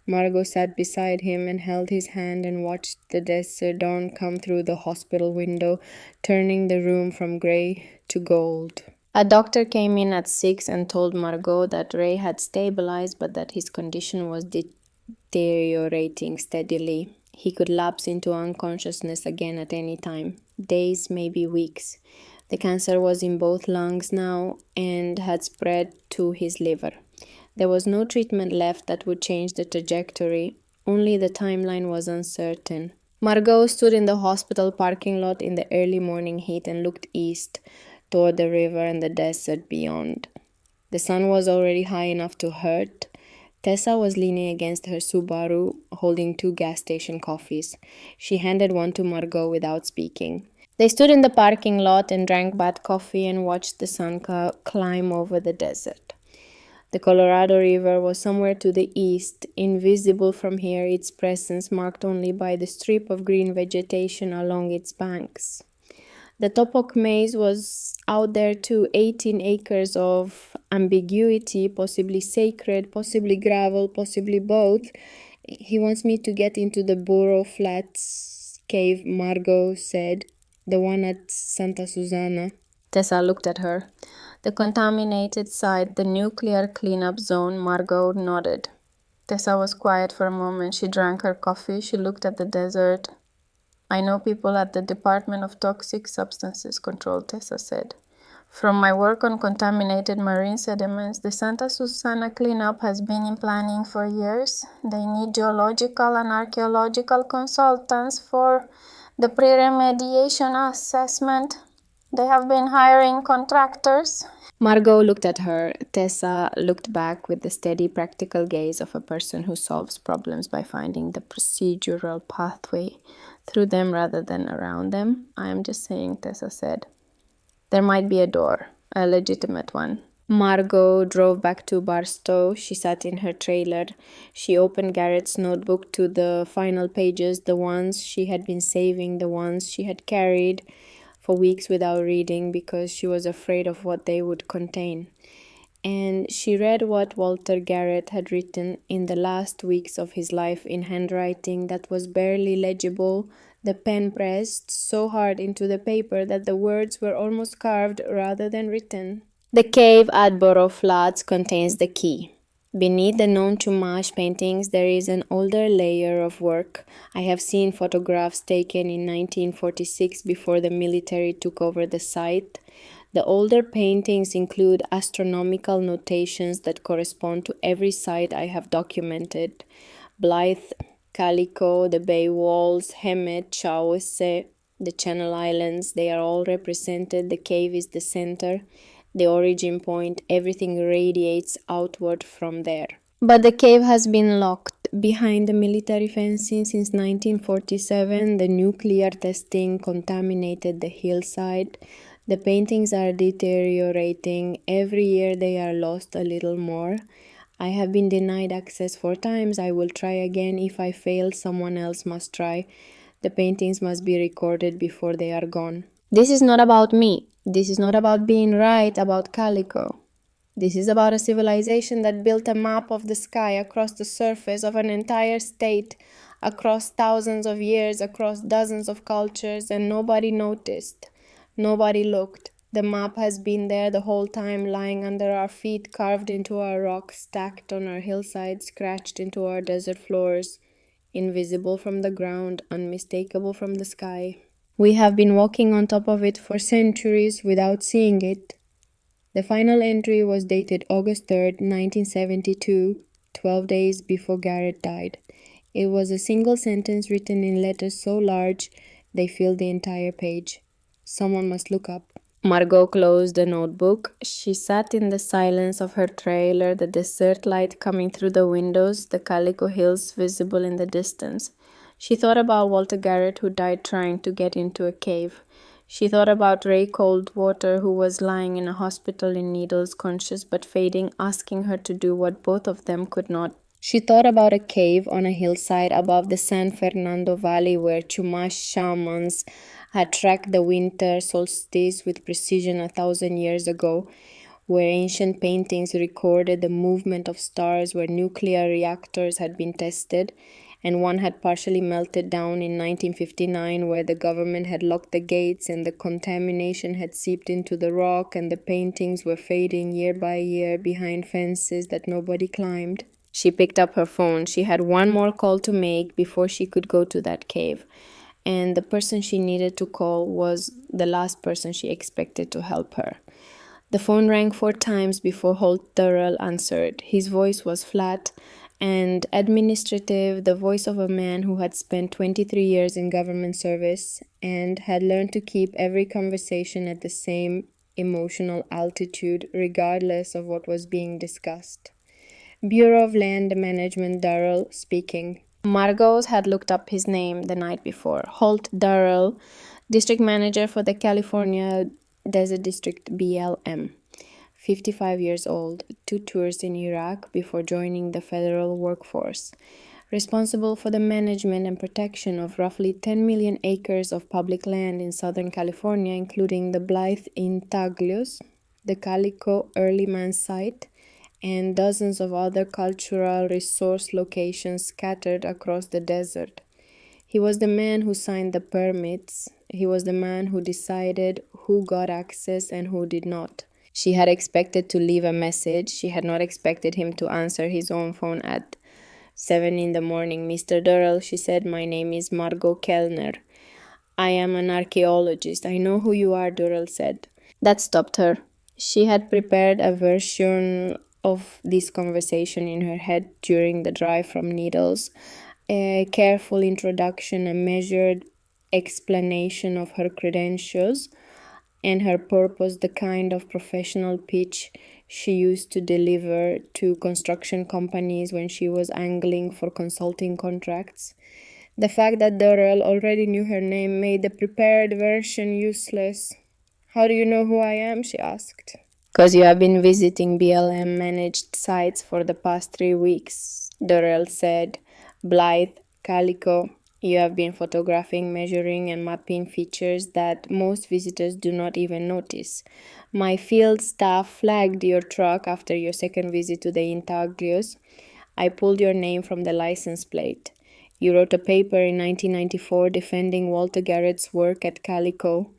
Margot sat beside him and held his hand and watched the desert dawn come through the hospital window, turning the room from gray to gold. A doctor came in at 6 and told Margot that Ray had stabilized but that his condition was deteriorating steadily. He could lapse into unconsciousness again at any time. Days, maybe weeks. The cancer was in both lungs now and had spread to his liver. There was no treatment left that would change the trajectory. Only the timeline was uncertain. Margot stood in the hospital parking lot in the early morning heat and looked east, toward the river and the desert beyond. The sun was already high enough to hurt. Tessa was leaning against her Subaru, holding 2 gas station coffees. She handed one to Margot without speaking. They stood in the parking lot and drank bad coffee and watched the sun climb over the desert. The Colorado River was somewhere to the east, invisible from here, its presence marked only by the strip of green vegetation along its banks. The Topok maze was out there too, 18 acres of ambiguity, possibly sacred, possibly gravel, possibly both. He wants me to get into the Burro Flats cave, Margot said, the one at Santa Susana. Tessa looked at her. The contaminated site, the nuclear cleanup zone, Margot nodded. Tessa was quiet for a moment. She drank her coffee. She looked at the desert. I know people at the Department of Toxic Substances Control, Tessa said. From my work on contaminated marine sediments, the Santa Susana cleanup has been in planning for years. They need geological and archaeological consultants for the pre-remediation assessment. They have been hiring contractors. Margot looked at her. Tessa looked back with the steady, practical gaze of a person who solves problems by finding the procedural pathway through them rather than around them. I am just saying, Tessa said. There might be a door, a legitimate one. Margot drove back to Barstow. She sat in her trailer. She opened Garrett's notebook to the final pages, the ones she had been saving, the ones she had carried for weeks without reading because she was afraid of what they would contain. And she read what Walter Garrett had written in the last weeks of his life in handwriting that was barely legible, the pen pressed so hard into the paper that the words were almost carved rather than written. The cave at Borough Flats contains the key. Beneath the known Chumash paintings, there is an older layer of work. I have seen photographs taken in 1946 before the military took over the site. The older paintings include astronomical notations that correspond to every site I have documented. Blythe, Calico, the Bay Walls, Hemet, Chauesse, the Channel Islands, they are all represented. The cave is the center, the origin point. Everything radiates outward from there. But the cave has been locked behind the military fencing since 1947. The nuclear testing contaminated the hillside. The paintings are deteriorating. Every year they are lost a little more. I have been denied access 4 times. I will try again. If I fail, someone else must try. The paintings must be recorded before they are gone. This is not about me. This is not about being right about Calico. This is about a civilization that built a map of the sky across the surface of an entire state, across thousands of years, across dozens of cultures, and nobody noticed. Nobody looked. The map has been there the whole time, lying under our feet, carved into our rock, stacked on our hillsides, scratched into our desert floors, invisible from the ground, unmistakable from the sky. We have been walking on top of it for centuries without seeing it. The final entry was dated August 3rd, 1972, 12 days before Garrett died. It was a single sentence written in letters so large they filled the entire page. Someone must look up. Margot closed the notebook. She sat in the silence of her trailer, the desert light coming through the windows, the Calico Hills visible in the distance. She thought about Walter Garrett, who died trying to get into a cave. She thought about Ray Coldwater, who was lying in a hospital in Needles, conscious but fading, asking her to do what both of them could not. She thought about a cave on a hillside above the San Fernando Valley where Chumash shamans had tracked the winter solstice with precision 1,000 years ago, where ancient paintings recorded the movement of stars, where nuclear reactors had been tested, and one had partially melted down in 1959, where the government had locked the gates and the contamination had seeped into the rock, and the paintings were fading year by year behind fences that nobody climbed. She picked up her phone. She had one more call to make before she could go to that cave. And the person she needed to call was the last person she expected to help her. The phone rang 4 times before Holt Durrell answered. His voice was flat and administrative, the voice of a man who had spent 23 years in government service and had learned to keep every conversation at the same emotional altitude, regardless of what was being discussed. Bureau of Land Management, Durrell speaking. Margot had looked up his name the night before. Holt Durrell, District Manager for the California Desert District BLM. 55 years old, 2 tours in Iraq before joining the federal workforce. Responsible for the management and protection of roughly 10 million acres of public land in Southern California, including the Blythe Intaglios, the Calico Early Man site, and dozens of other cultural resource locations scattered across the desert. He was the man who signed the permits. He was the man who decided who got access and who did not. She had expected to leave a message. She had not expected him to answer his own phone at 7 in the morning. Mr. Durrell, she said, my name is Margot Kellner. I am an archaeologist. I know who you are, Durrell said. That stopped her. She had prepared a version of this conversation in her head during the drive from Needles, a careful introduction, a measured explanation of her credentials and her purpose, the kind of professional pitch she used to deliver to construction companies when she was angling for consulting contracts. The fact that Durrell already knew her name made the prepared version useless. How do you know who I am? She asked. Because you have been visiting BLM managed sites for the past 3 weeks, Dorel said. Blythe, Calico, you have been photographing, measuring, and mapping features that most visitors do not even notice. My field staff flagged your truck after your second visit to the intaglios. I pulled your name from the license plate. You wrote a paper in 1994 defending Walter Garrett's work at Calico.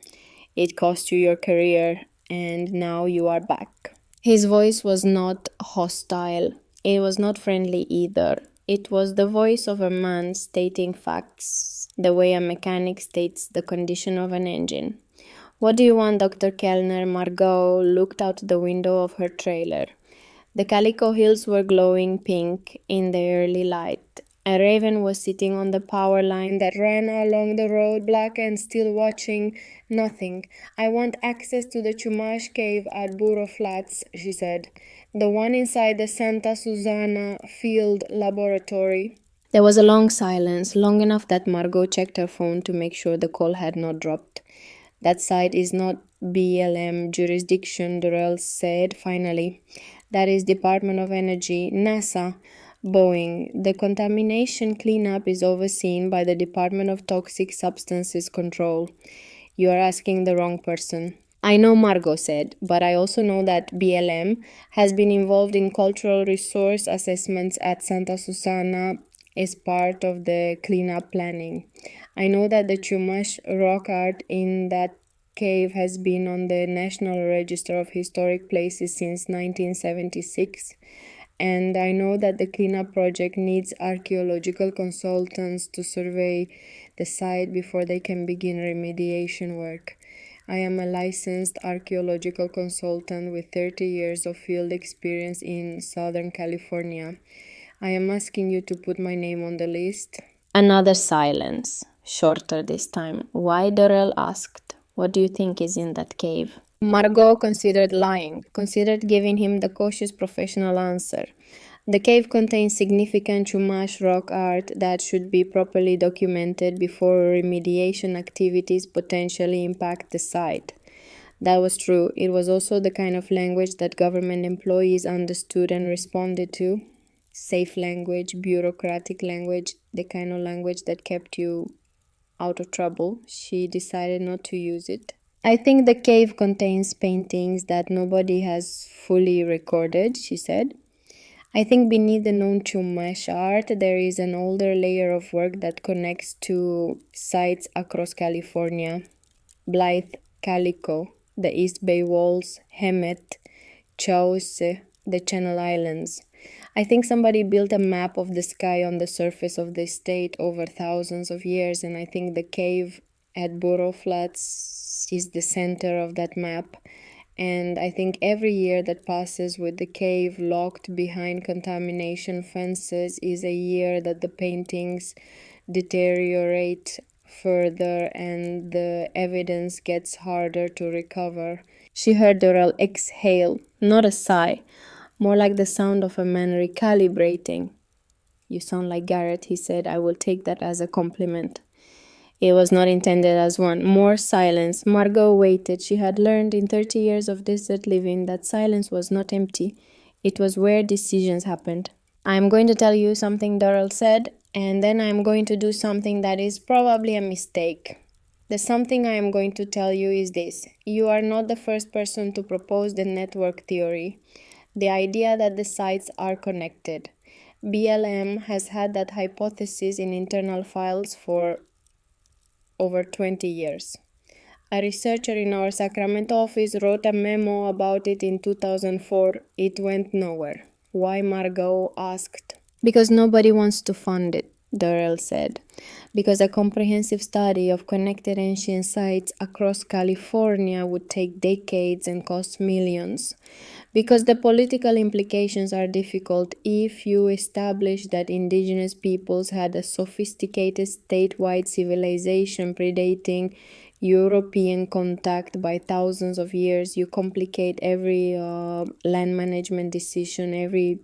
It cost you your career, and now you are back. His voice was not hostile. It was not friendly either. It was the voice of a man stating facts, the way a mechanic states the condition of an engine. What do you want, Dr. Kellner? Margot looked out the window of her trailer. The Calico Hills were glowing pink in the early light. A raven was sitting on the power line that ran along the road, black and still watching nothing. I want access to the Chumash cave at Burro Flats, she said. The one inside the Santa Susana Field Laboratory. There was a long silence, long enough that Margot checked her phone to make sure the call had not dropped. That site is not BLM jurisdiction, Durrell said finally. That is Department of Energy, NASA, Boeing. The contamination cleanup is overseen by the Department of Toxic Substances Control. You are asking the wrong person. I know, Margot said, but I also know that BLM has been involved in cultural resource assessments at Santa Susana as part of the cleanup planning. I know that the Chumash rock art in that cave has been on the National Register of Historic Places since 1976. And I know that the cleanup project needs archaeological consultants to survey the site before they can begin remediation work. I am a licensed archaeological consultant with 30 years of field experience in Southern California. I am asking you to put my name on the list. Another silence, shorter this time. Why? Darrell asked. What do you think is in that cave? Margot considered lying, considered giving him the cautious professional answer. The cave contains significant Chumash rock art that should be properly documented before remediation activities potentially impact the site. That was true. It was also the kind of language that government employees understood and responded to. Safe language, bureaucratic language, the kind of language that kept you out of trouble. She decided not to use it. I think the cave contains paintings that nobody has fully recorded, she said. I think beneath the known Chumash art, there is an older layer of work that connects to sites across California. Blythe, Calico, the East Bay Walls, Hemet, Chause, the Channel Islands. I think somebody built a map of the sky on the surface of the state over thousands of years, and I think the cave at Burro Flats is the center of that map. And I think every year that passes with the cave locked behind contamination fences is a year that the paintings deteriorate further and the evidence gets harder to recover. She heard Doral exhale, not a sigh, more like the sound of a man recalibrating. You sound like Garrett, he said. I will take that as a compliment. It was not intended as one. More silence. Margot waited. She had learned in 30 years of desert living that silence was not empty. It was where decisions happened. I am going to tell you something Darrell said, and then I am going to do something that is probably a mistake. The something I am going to tell you is this. You are not the first person to propose the network theory, the idea that the sites are connected. BLM has had that hypothesis in internal files for over 20 years. A researcher in our Sacramento office wrote a memo about it in 2004. It went nowhere. Why? Margot asked. Because nobody wants to fund it, Darrell said. Because a comprehensive study of connected ancient sites across California would take decades and cost millions. Because the political implications are difficult if you establish that indigenous peoples had a sophisticated statewide civilization predating European contact by thousands of years. You complicate every land management decision, every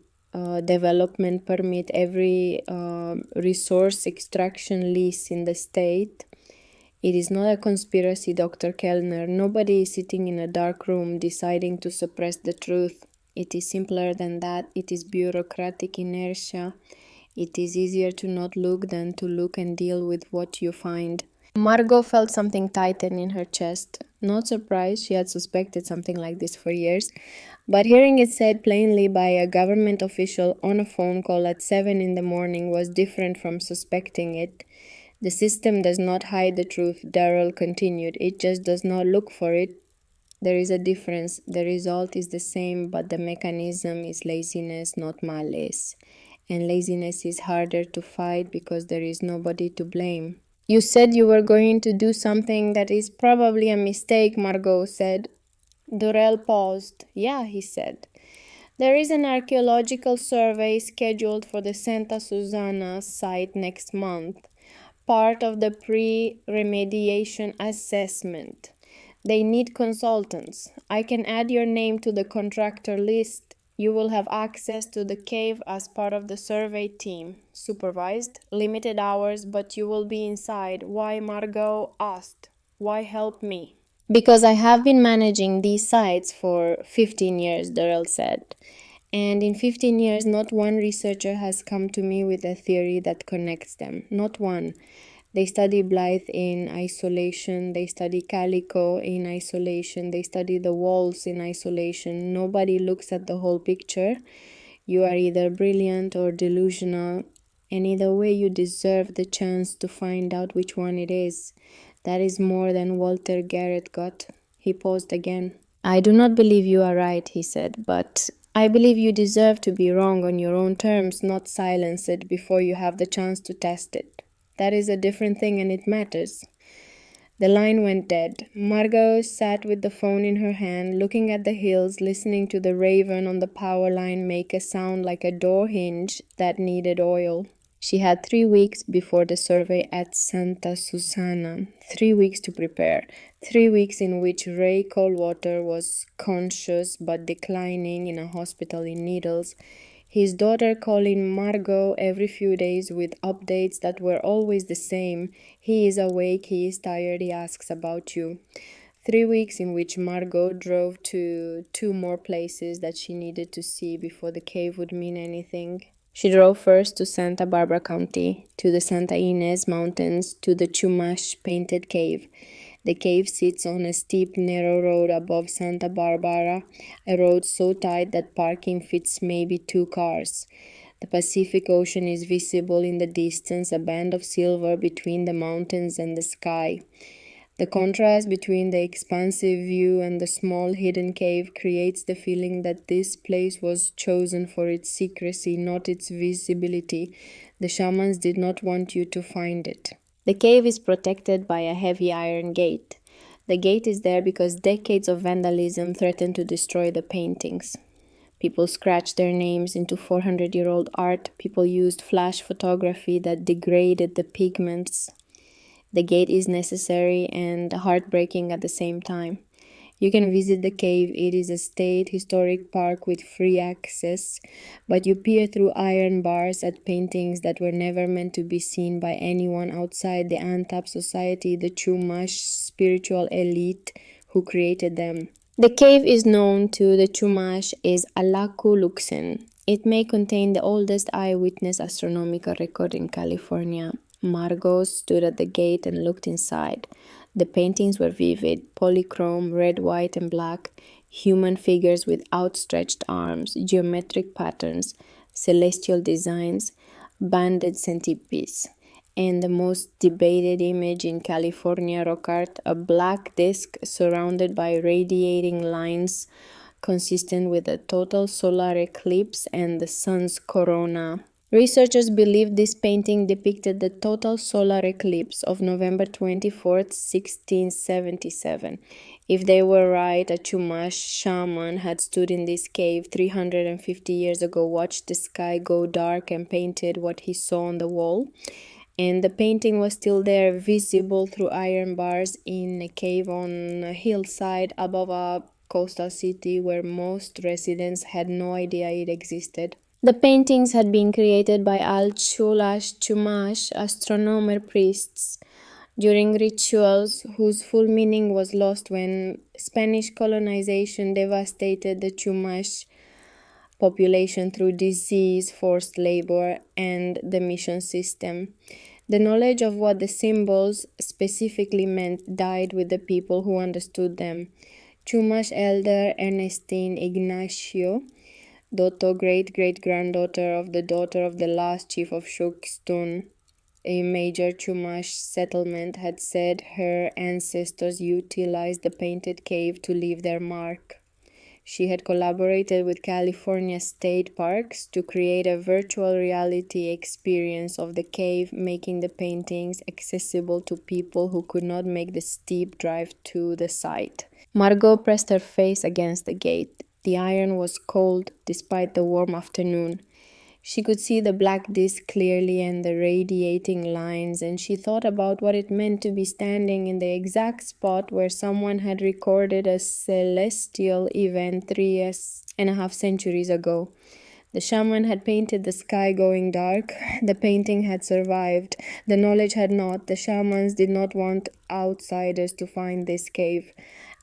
development permit, every resource extraction lease in the state. It is not a conspiracy, Dr. Kellner. Nobody is sitting in a dark room deciding to suppress the truth. It is simpler than that. It is bureaucratic inertia. It is easier to not look than to look and deal with what you find. Margot felt something tighten in her chest. Not surprised, she had suspected something like this for years. But hearing it said plainly by a government official on a phone call at 7 in the morning was different from suspecting it. The system does not hide the truth, Darrell continued. It just does not look for it. There is a difference. The result is the same, but the mechanism is laziness, not malice. And laziness is harder to fight because there is nobody to blame. You said you were going to do something that is probably a mistake, Margot said. Durrell paused. Yeah, he said. There is an archaeological survey scheduled for the Santa Susana site next month, part of the pre-remediation assessment. They need consultants. I can add your name to the contractor list. You will have access to the cave as part of the survey team. Supervised, limited hours, but you will be inside. Why, Margot asked. Why help me? Because I have been managing these sites for 15 years, Darrell said. And in 15 years, not one researcher has come to me with a theory that connects them. Not one. They study Blythe in isolation. They study Calico in isolation. They study the walls in isolation. Nobody looks at the whole picture. You are either brilliant or delusional, and either way you deserve the chance to find out which one it is. That is more than Walter Garrett got. He paused again. I do not believe you are right, he said, but I believe you deserve to be wrong on your own terms, not silence it before you have the chance to test it. That is a different thing and it matters. The line went dead. Margot sat with the phone in her hand, looking at the hills, listening to the raven on the power line make a sound like a door hinge that needed oil. She had 3 weeks before the survey at Santa Susana. 3 weeks to prepare. 3 weeks in which Ray Coldwater was conscious but declining in a hospital in Needles. His daughter calling Margot every few days with updates that were always the same. He is awake, he is tired, he asks about you. 3 weeks in which Margot drove to 2 more places that she needed to see before the cave would mean anything. She drove first to Santa Barbara County, to the Santa Ynez Mountains, to the Chumash Painted Cave. The cave sits on a steep, narrow road above Santa Barbara, a road so tight that parking fits maybe 2 cars. The Pacific Ocean is visible in the distance, a band of silver between the mountains and the sky. The contrast between the expansive view and the small hidden cave creates the feeling that this place was chosen for its secrecy, not its visibility. The shamans did not want you to find it. The cave is protected by a heavy iron gate. The gate is there because decades of vandalism threatened to destroy the paintings. People scratched their names into 400-year-old art. People used flash photography that degraded the pigments. The gate is necessary and heartbreaking at the same time. You can visit the cave. It is a state historic park with free access, but you peer through iron bars at paintings that were never meant to be seen by anyone outside the Antap society, the Chumash spiritual elite who created them. The cave is known to the Chumash as Alaku Luxen. It may contain the oldest eyewitness astronomical record in California. Margot stood at the gate and looked inside. The paintings were vivid, polychrome, red, white, and black, human figures with outstretched arms, geometric patterns, celestial designs, banded centipedes, and the most debated image in California rock art, a black disc surrounded by radiating lines consistent with a total solar eclipse and the sun's corona. Researchers believe this painting depicted the total solar eclipse of November 24, 1677. If they were right, a Chumash shaman had stood in this cave 350 years ago, watched the sky go dark, and painted what he saw on the wall. And the painting was still there, visible through iron bars in a cave on a hillside above a coastal city where most residents had no idea it existed. The paintings had been created by Al-Chulash Chumash astronomer priests. during rituals whose full meaning was lost when Spanish colonization devastated the Chumash population through disease, forced labor, and the mission system. The knowledge of what the symbols specifically meant died with the people who understood them. Chumash elder Ernestine Ignacio Dotto, great-great-granddaughter of the daughter of the last chief of Shukstun, a major Chumash settlement, had said her ancestors utilized the painted cave to leave their mark. She had collaborated with California State Parks to create a virtual reality experience of the cave, making the paintings accessible to people who could not make the steep drive to the site. Margot pressed her face against the gate. The iron was cold despite the warm afternoon. She could see the black disc clearly and the radiating lines, and she thought about what it meant to be standing in the exact spot where someone had recorded a celestial event 3.5 centuries ago. The shaman had painted the sky going dark. The painting had survived. The knowledge had not. The shamans did not want outsiders to find this cave.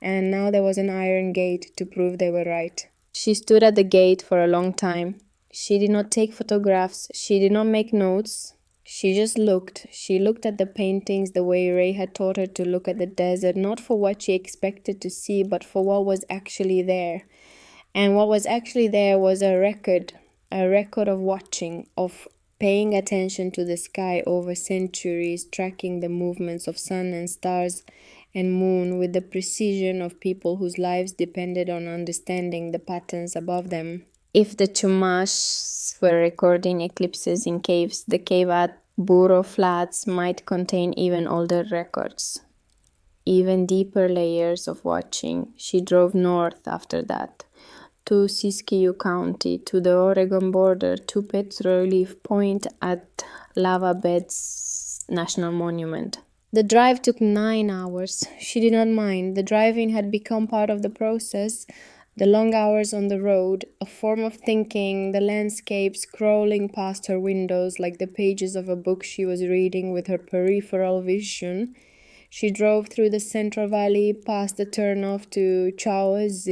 And now there was an iron gate to prove they were right. She stood at the gate for a long time. She did not take photographs. She did not make notes. She just looked. She looked at the paintings the way Ray had taught her to look at the desert, not for what she expected to see, but for what was actually there. And what was actually there was a record of watching, of paying attention to the sky over centuries, tracking the movements of sun and stars and moon with the precision of people whose lives depended on understanding the patterns above them. If the Chumash were recording eclipses in caves, the cave at Burro Flats might contain even older records, even deeper layers of watching. She drove north after that, to Siskiyou County, to the Oregon border, to Petroleaf Point at Lava Beds National Monument. The drive took 9 hours. She did not mind. The driving had become part of the process. The long hours on the road, a form of thinking, the landscape scrolling past her windows like the pages of a book she was reading with her peripheral vision. She drove through the Central Valley, past the turnoff to Chowes,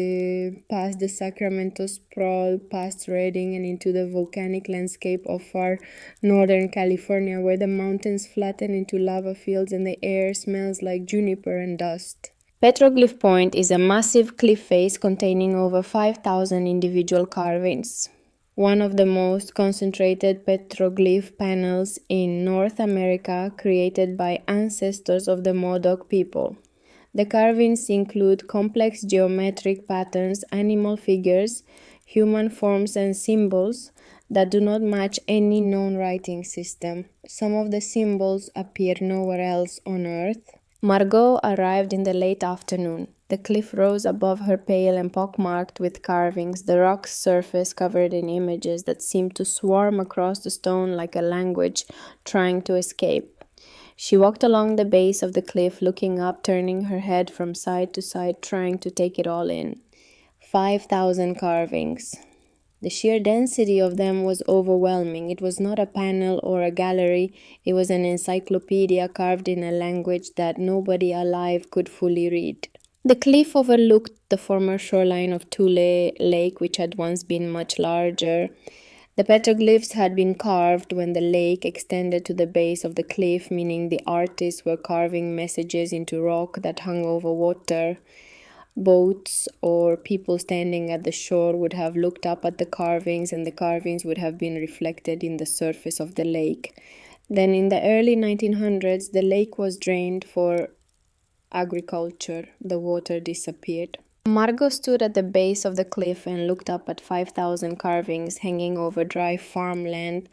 past the Sacramento sprawl, past Redding, and into the volcanic landscape of far northern California, where the mountains flatten into lava fields and the air smells like juniper and dust. Petroglyph Point is a massive cliff face containing over 5,000 individual carvings, one of the most concentrated petroglyph panels in North America, created by ancestors of the Modoc people. The carvings include complex geometric patterns, animal figures, human forms, and symbols that do not match any known writing system. Some of the symbols appear nowhere else on Earth. Margot arrived in the late afternoon. The cliff rose above her, pale and pockmarked with carvings, the rock's surface covered in images that seemed to swarm across the stone like a language trying to escape. She walked along the base of the cliff, looking up, turning her head from side to side, trying to take it all in. 5,000 carvings. The sheer density of them was overwhelming. It was not a panel or a gallery. It was an encyclopedia carved in a language that nobody alive could fully read. The cliff overlooked the former shoreline of Tule Lake, which had once been much larger. The petroglyphs had been carved when the lake extended to the base of the cliff, meaning the artists were carving messages into rock that hung over water. Boats or people standing at the shore would have looked up at the carvings, and the carvings would have been reflected in the surface of the lake. Then in the early 1900s, the lake was drained for agriculture. The water disappeared. Margot stood at the base of the cliff and looked up at 5,000 carvings hanging over dry farmland.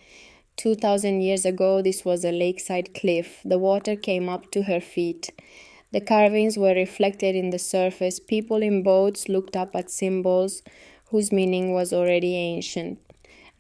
2,000 years ago, this was a lakeside cliff. The water came up to her feet. The carvings were reflected in the surface. People in boats looked up at symbols whose meaning was already ancient.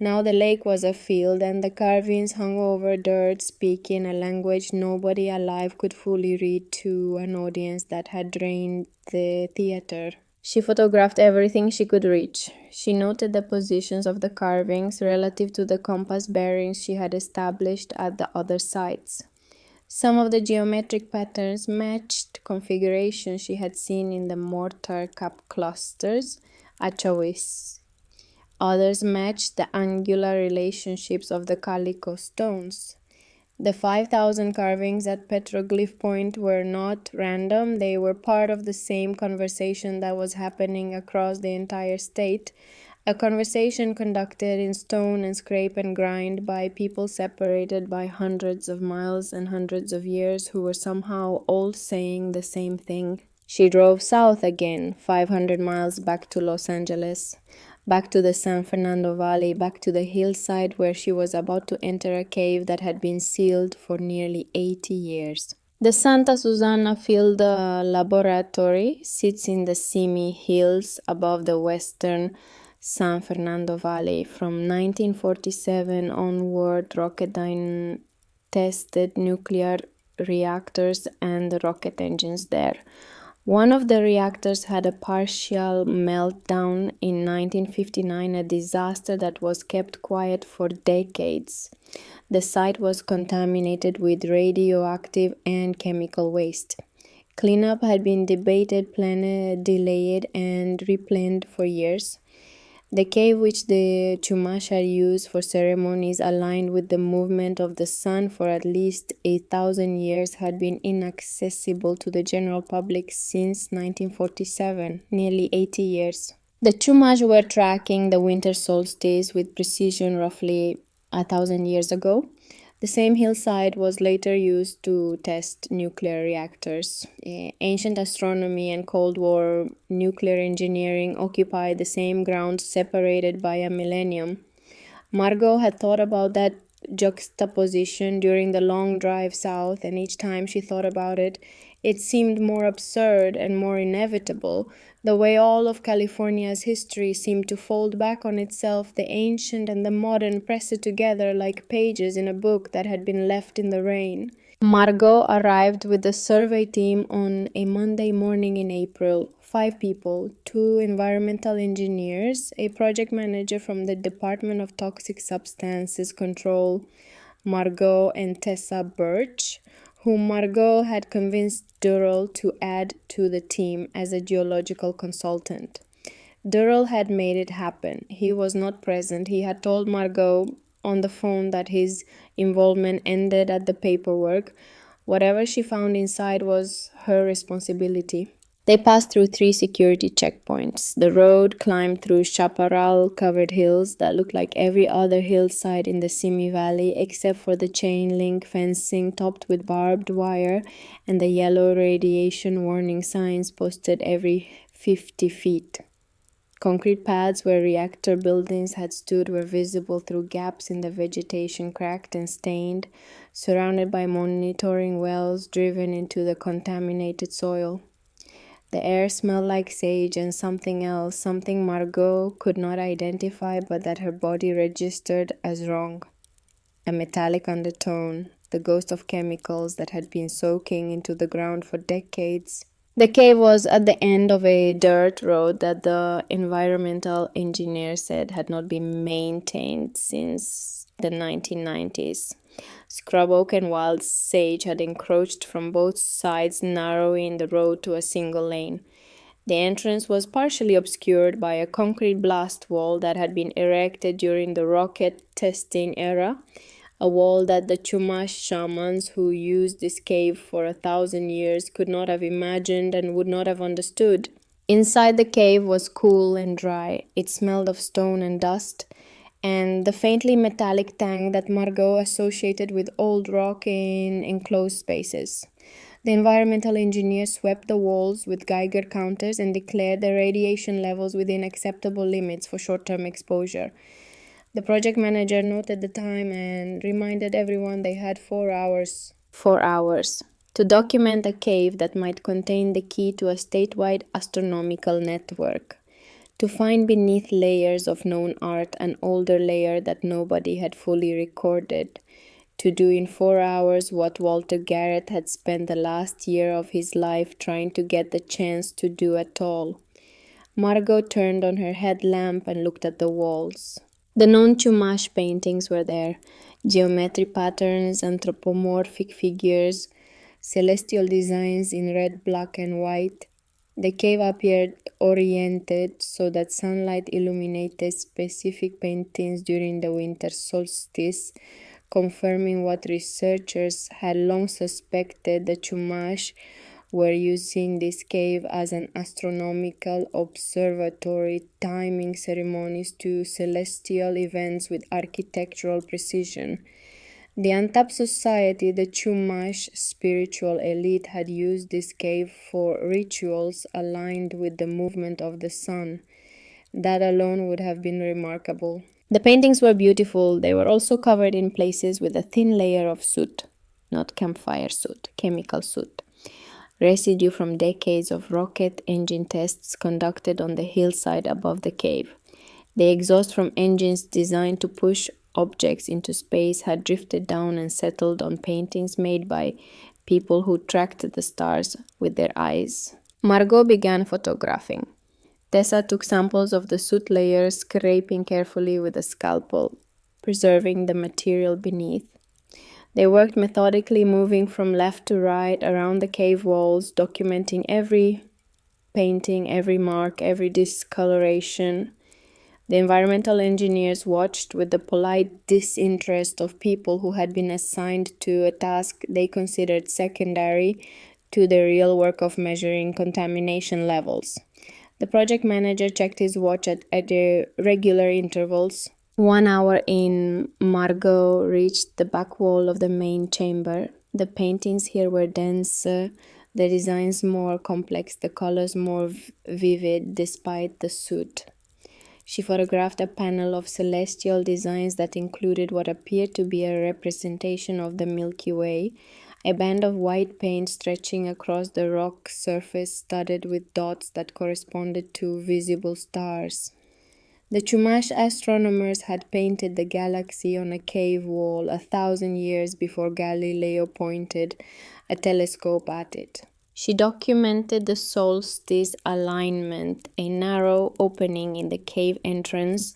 Now the lake was a field, and the carvings hung over dirt, speaking a language nobody alive could fully read to an audience that had drained the theater. She photographed everything she could reach. She noted the positions of the carvings relative to the compass bearings she had established at the other sites. Some of the geometric patterns matched configurations she had seen in the mortar cup clusters at Chowis. Others matched the angular relationships of the calico stones. The 5,000 carvings at Petroglyph Point were not random, they were part of the same conversation that was happening across the entire state, a conversation conducted in stone and scrape and grind by people separated by hundreds of miles and hundreds of years who were somehow all saying the same thing. She drove south again, 500 miles back to Los Angeles, back to the San Fernando Valley, back to the hillside where she was about to enter a cave that had been sealed for nearly 80 years. The Santa Susana Field Laboratory sits in the Simi Hills above the western San Fernando Valley. From 1947 onward, Rocketdyne tested nuclear reactors and rocket engines there. One of the reactors had a partial meltdown in 1959, a disaster that was kept quiet for decades. The site was contaminated with radioactive and chemical waste. Cleanup had been debated, planned, delayed, and replanned for years. The cave which the Chumash had used for ceremonies aligned with the movement of the sun for at least 8,000 years had been inaccessible to the general public since 1947, nearly 80 years. The Chumash were tracking the winter solstice with precision roughly 1,000 years ago. The same hillside was later used to test nuclear reactors. Ancient astronomy and Cold War nuclear engineering occupied the same ground separated by a millennium. Margot had thought about that juxtaposition during the long drive south, and each time she thought about it, it seemed more absurd and more inevitable, the way all of California's history seemed to fold back on itself, the ancient and the modern pressed together like pages in a book that had been left in the rain. Margot arrived with the survey team on a Monday morning in April. 5 people, 2 environmental engineers, a project manager from the Department of Toxic Substances Control, Margot and Tessa Birch, whom Margot had convinced Durrell to add to the team as a geological consultant. Durrell had made it happen. He was not present. He had told Margot on the phone that his involvement ended at the paperwork. Whatever she found inside was her responsibility. They passed through 3 security checkpoints. The road climbed through chaparral-covered hills that looked like every other hillside in the Simi Valley except for the chain-link fencing topped with barbed wire and the yellow radiation warning signs posted every 50 feet. Concrete pads where reactor buildings had stood were visible through gaps in the vegetation, cracked and stained, surrounded by monitoring wells driven into the contaminated soil. The air smelled like sage and something else, something Margot could not identify but that her body registered as wrong. A metallic undertone, the ghost of chemicals that had been soaking into the ground for decades. The cave was at the end of a dirt road that the environmental engineer said had not been maintained since the 1990s. Scrub oak and wild sage had encroached from both sides, narrowing the road to a single lane. The entrance was partially obscured by a concrete blast wall that had been erected during the rocket testing era, a wall that the Chumash shamans who used this cave for 1,000 years could not have imagined and would not have understood. Inside the cave was cool and dry. It smelled of stone and dust, and the faintly metallic tang that Margot associated with old rock in enclosed spaces. The environmental engineer swept the walls with Geiger counters and declared the radiation levels within acceptable limits for short-term exposure. The project manager noted the time and reminded everyone they had 4 hours. 4 hours to document a cave that might contain the key to a statewide astronomical network. To find beneath layers of known art an older layer that nobody had fully recorded. To do in 4 hours what Walter Garrett had spent the last year of his life trying to get the chance to do at all. Margot turned on her headlamp and looked at the walls. The non-Chumash paintings were there: geometry patterns, anthropomorphic figures, celestial designs in red, black, and white. The cave appeared oriented so that sunlight illuminated specific paintings during the winter solstice, confirming what researchers had long suspected: the Chumash were using this cave as an astronomical observatory, timing ceremonies to celestial events with architectural precision. The Antap society, the Chumash spiritual elite, had used this cave for rituals aligned with the movement of the sun. That alone would have been remarkable. The paintings were beautiful. They were also covered in places with a thin layer of soot, not campfire soot, chemical soot, residue from decades of rocket engine tests conducted on the hillside above the cave. The exhaust from engines designed to push objects into space had drifted down and settled on paintings made by people who tracked the stars with their eyes. Margot began photographing. Tessa took samples of the soot layers, scraping carefully with a scalpel, preserving the material beneath. They worked methodically, moving from left to right around the cave walls, documenting every painting, every mark, every discoloration. The environmental engineers watched with the polite disinterest of people who had been assigned to a task they considered secondary to the real work of measuring contamination levels. The project manager checked his watch at regular intervals. 1 hour in, Margot reached the back wall of the main chamber. The paintings here were denser, the designs more complex, the colors more vivid despite the soot. She photographed a panel of celestial designs that included what appeared to be a representation of the Milky Way, a band of white paint stretching across the rock surface studded with dots that corresponded to visible stars. The Chumash astronomers had painted the galaxy on a cave wall 1,000 years before Galileo pointed a telescope at it. She documented the solstice alignment, a narrow opening in the cave entrance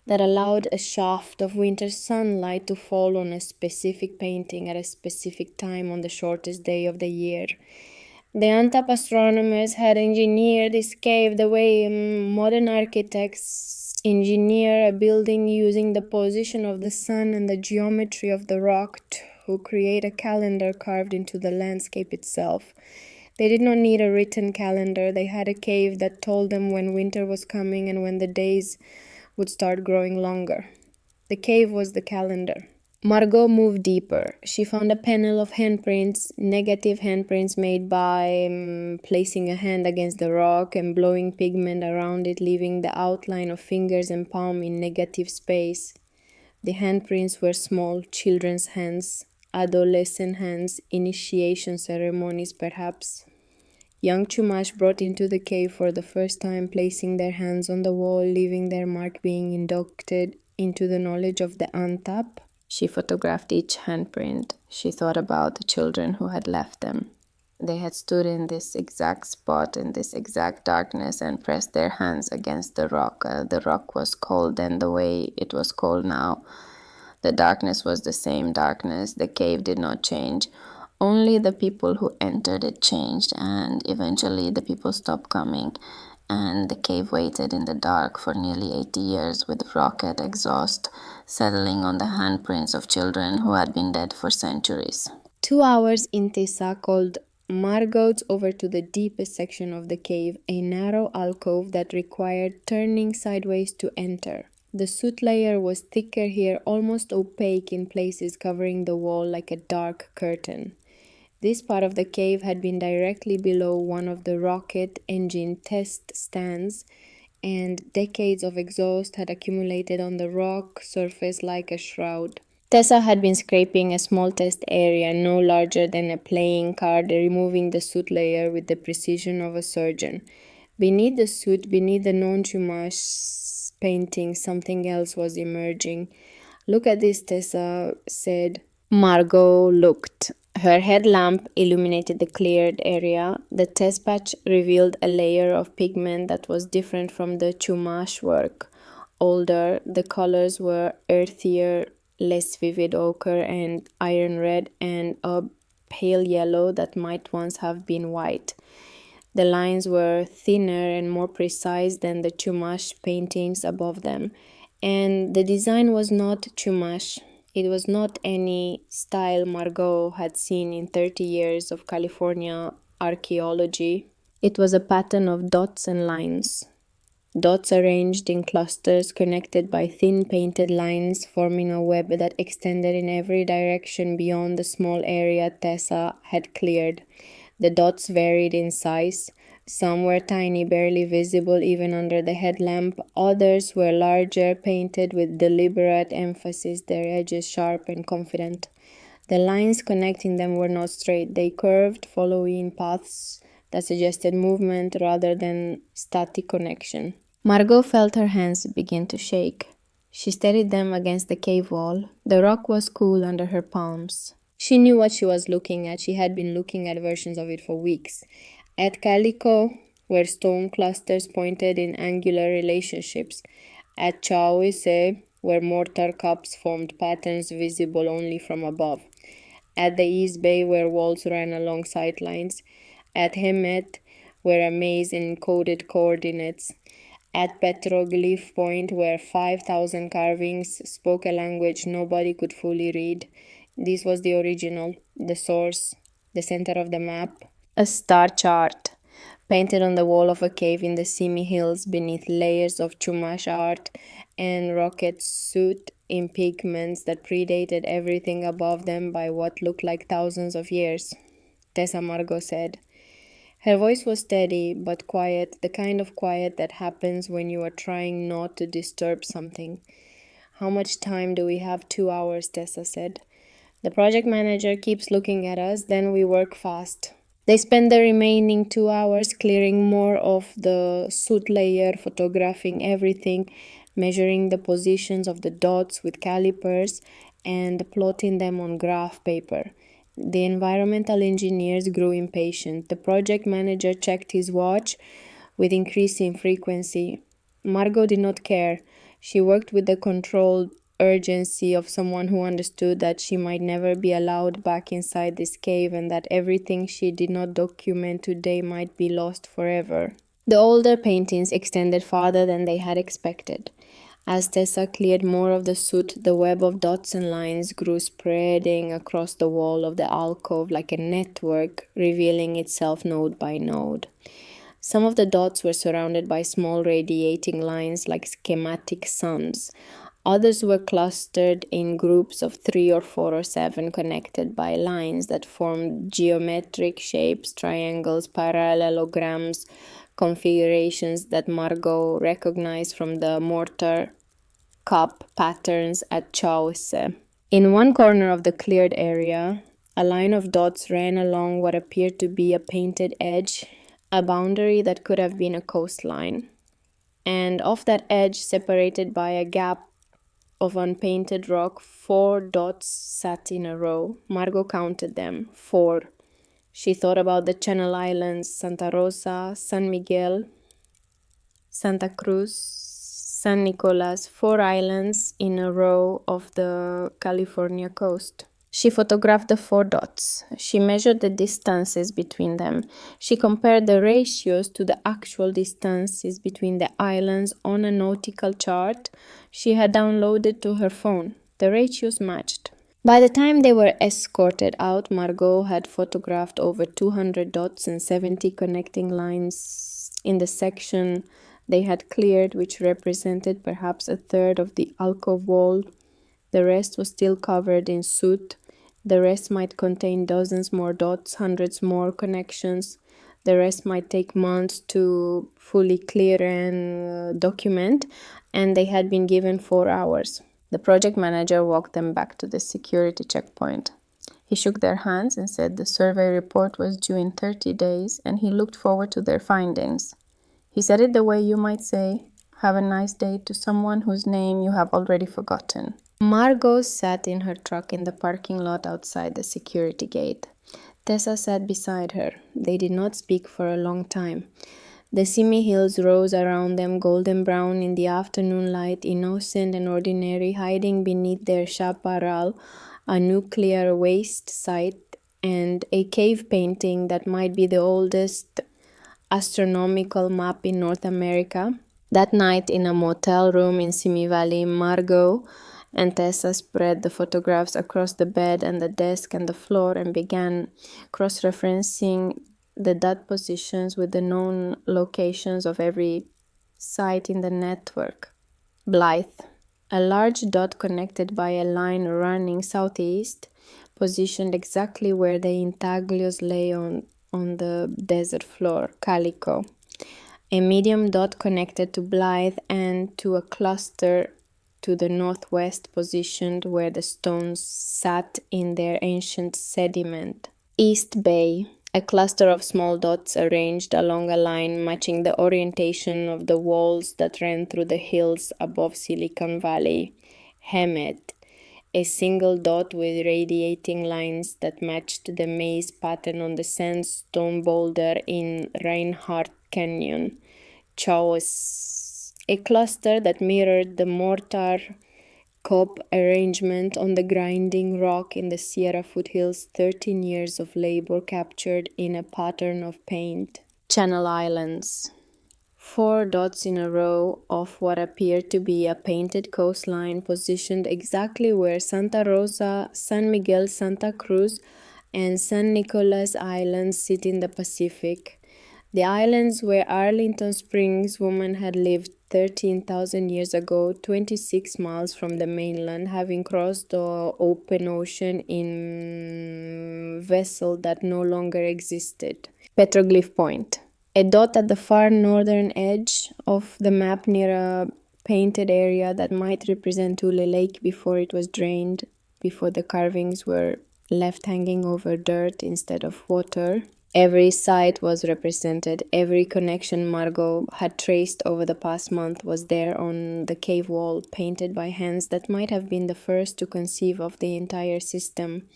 that allowed a shaft of winter sunlight to fall on a specific painting at a specific time on the shortest day of the year. The Antap astronomers had engineered this cave the way modern architects engineer a building, using the position of the sun and the geometry of the rock to create a calendar carved into the landscape itself. They did not need a written calendar. They had a cave that told them when winter was coming and when the days would start growing longer. The cave was the calendar. Margot moved deeper. She found a panel of handprints, negative handprints made by placing a hand against the rock and blowing pigment around it, leaving the outline of fingers and palm in negative space. The handprints were small, children's hands, adolescent hands, initiation ceremonies perhaps. Young Chumash brought into the cave for the first time, placing their hands on the wall, leaving their mark being inducted into the knowledge of the Antap. She photographed each handprint. She thought about the children who had left them. They had stood in this exact spot, in this exact darkness, and pressed their hands against the rock. The rock was cold then the way it was cold now. The darkness was the same darkness. The cave did not change. Only the people who entered it changed, and eventually the people stopped coming, and the cave waited in the dark for nearly 80 years with rocket exhaust settling on the handprints of children who had been dead for centuries. 2 hours in, Tessa called Margot over to the deepest section of the cave, a narrow alcove that required turning sideways to enter. The soot layer was thicker here, almost opaque in places, covering the wall like a dark curtain. This part of the cave had been directly below one of the rocket engine test stands, and decades of exhaust had accumulated on the rock surface like a shroud. Tessa had been scraping a small test area no larger than a playing card, removing the soot layer with the precision of a surgeon. Beneath the soot, beneath the non-Chumash painting, something else was emerging. "Look at this," Tessa said. Margot looked. Her headlamp illuminated the cleared area. The test patch revealed a layer of pigment that was different from the Chumash work. older. The colors were earthier, less vivid ochre and iron red, and a pale yellow that might once have been white. The lines were thinner and more precise than the Chumash paintings above them, and the design was not Chumash. It was not any style Margot had seen in 30 years of California archaeology. It was a pattern of dots and lines. Dots arranged in clusters connected by thin painted lines, forming a web that extended in every direction beyond the small area Tessa had cleared. The dots varied in size. Some were tiny, barely visible even under the headlamp. Others were larger, painted with deliberate emphasis, their edges sharp and confident. The lines connecting them were not straight. They curved, following paths that suggested movement rather than static connection. Margot felt her hands begin to shake. She steadied them against the cave wall. The rock was cool under her palms. She knew what she was looking at. She had been looking at versions of it for weeks. At Calico, where stone clusters pointed in angular relationships. At Chauise, where mortar cups formed patterns visible only from above. At the East Bay, where walls ran along sidelines. At Hemet, where a maze encoded coordinates. At Petroglyph Point, where 5,000 carvings spoke a language nobody could fully read. This was the original, the source, the center of the map. A star chart, painted on the wall of a cave in the Simi Hills beneath layers of Chumash art and rocket soot in pigments that predated everything above them by what looked like thousands of years, Tessa Margot said. Her voice was steady but quiet, the kind of quiet that happens when you are trying not to disturb something. How much time do we have? 2 hours, Tessa said. The project manager keeps looking at us, then we work fast. They spend the remaining 2 hours clearing more of the soot layer, photographing everything, measuring the positions of the dots with calipers, and plotting them on graph paper. The environmental engineers grew impatient. The project manager checked his watch with increasing frequency. Margot did not care. She worked with the controlled urgency of someone who understood that she might never be allowed back inside this cave and that everything she did not document today might be lost forever. The older paintings extended farther than they had expected. As Tessa cleared more of the soot, the web of dots and lines grew, spreading across the wall of the alcove like a network, revealing itself node by node. Some of the dots were surrounded by small radiating lines like schematic suns. Others were clustered in groups of 3 or 4 or 7, connected by lines that formed geometric shapes, triangles, parallelograms, configurations that Margot recognized from the mortar cup patterns at Chauise. In one corner of the cleared area, a line of dots ran along what appeared to be a painted edge, a boundary that could have been a coastline. And off that edge, separated by a gap of unpainted rock, 4 dots sat in a row. Margot counted them, 4. She thought about the Channel Islands, Santa Rosa, San Miguel, Santa Cruz, San Nicolas, 4 islands in a row of the California coast. She photographed the 4 dots. She measured the distances between them. She compared the ratios to the actual distances between the islands on a nautical chart she had downloaded to her phone. The ratios matched. By the time they were escorted out, Margot had photographed over 200 dots and 70 connecting lines in the section they had cleared, which represented perhaps a third of the alcove wall. The rest was still covered in soot. The rest might contain dozens more dots, hundreds more connections. The rest might take months to fully clear and document, and they had been given 4 hours. The project manager walked them back to the security checkpoint. He shook their hands and said the survey report was due in 30 days, and he looked forward to their findings. He said it the way you might say, "Have a nice day" to someone whose name you have already forgotten. Margot sat in her truck in the parking lot outside the security gate. Tessa sat beside her. They did not speak for a long time. The Simi Hills rose around them, golden brown in the afternoon light, innocent and ordinary, hiding beneath their chaparral, a nuclear waste site, and a cave painting that might be the oldest astronomical map in North America. That night, in a motel room in Simi Valley, Margot and Tessa spread the photographs across the bed and the desk and the floor and began cross-referencing the dot positions with the known locations of every site in the network. Blythe, a large dot connected by a line running southeast, positioned exactly where the intaglios lay on the desert floor. Calico, a medium dot connected to Blythe and to a cluster to the northwest, positioned where the stones sat in their ancient sediment. East Bay, a cluster of small dots arranged along a line matching the orientation of the walls that ran through the hills above Silicon Valley. Hemet, a single dot with radiating lines that matched the maze pattern on the sandstone boulder in Reinhardt Canyon. Chaos, a cluster that mirrored the mortar cob arrangement on the grinding rock in the Sierra foothills, 13 years of labor captured in a pattern of paint. Channel Islands, 4 dots in a row of what appeared to be a painted coastline, positioned exactly where Santa Rosa, San Miguel, Santa Cruz, and San Nicolas Islands sit in the Pacific. The islands where Arlington Springs woman had lived 13,000 years ago, 26 miles from the mainland, having crossed the open ocean in vessel that no longer existed. Petroglyph Point, a dot at the far northern edge of the map near a painted area that might represent Tule Lake before it was drained, before the carvings were left hanging over dirt instead of water. Every site was represented. Every connection Margot had traced over the past month was there on the cave wall, painted by hands that might have been the first to conceive of the entire system.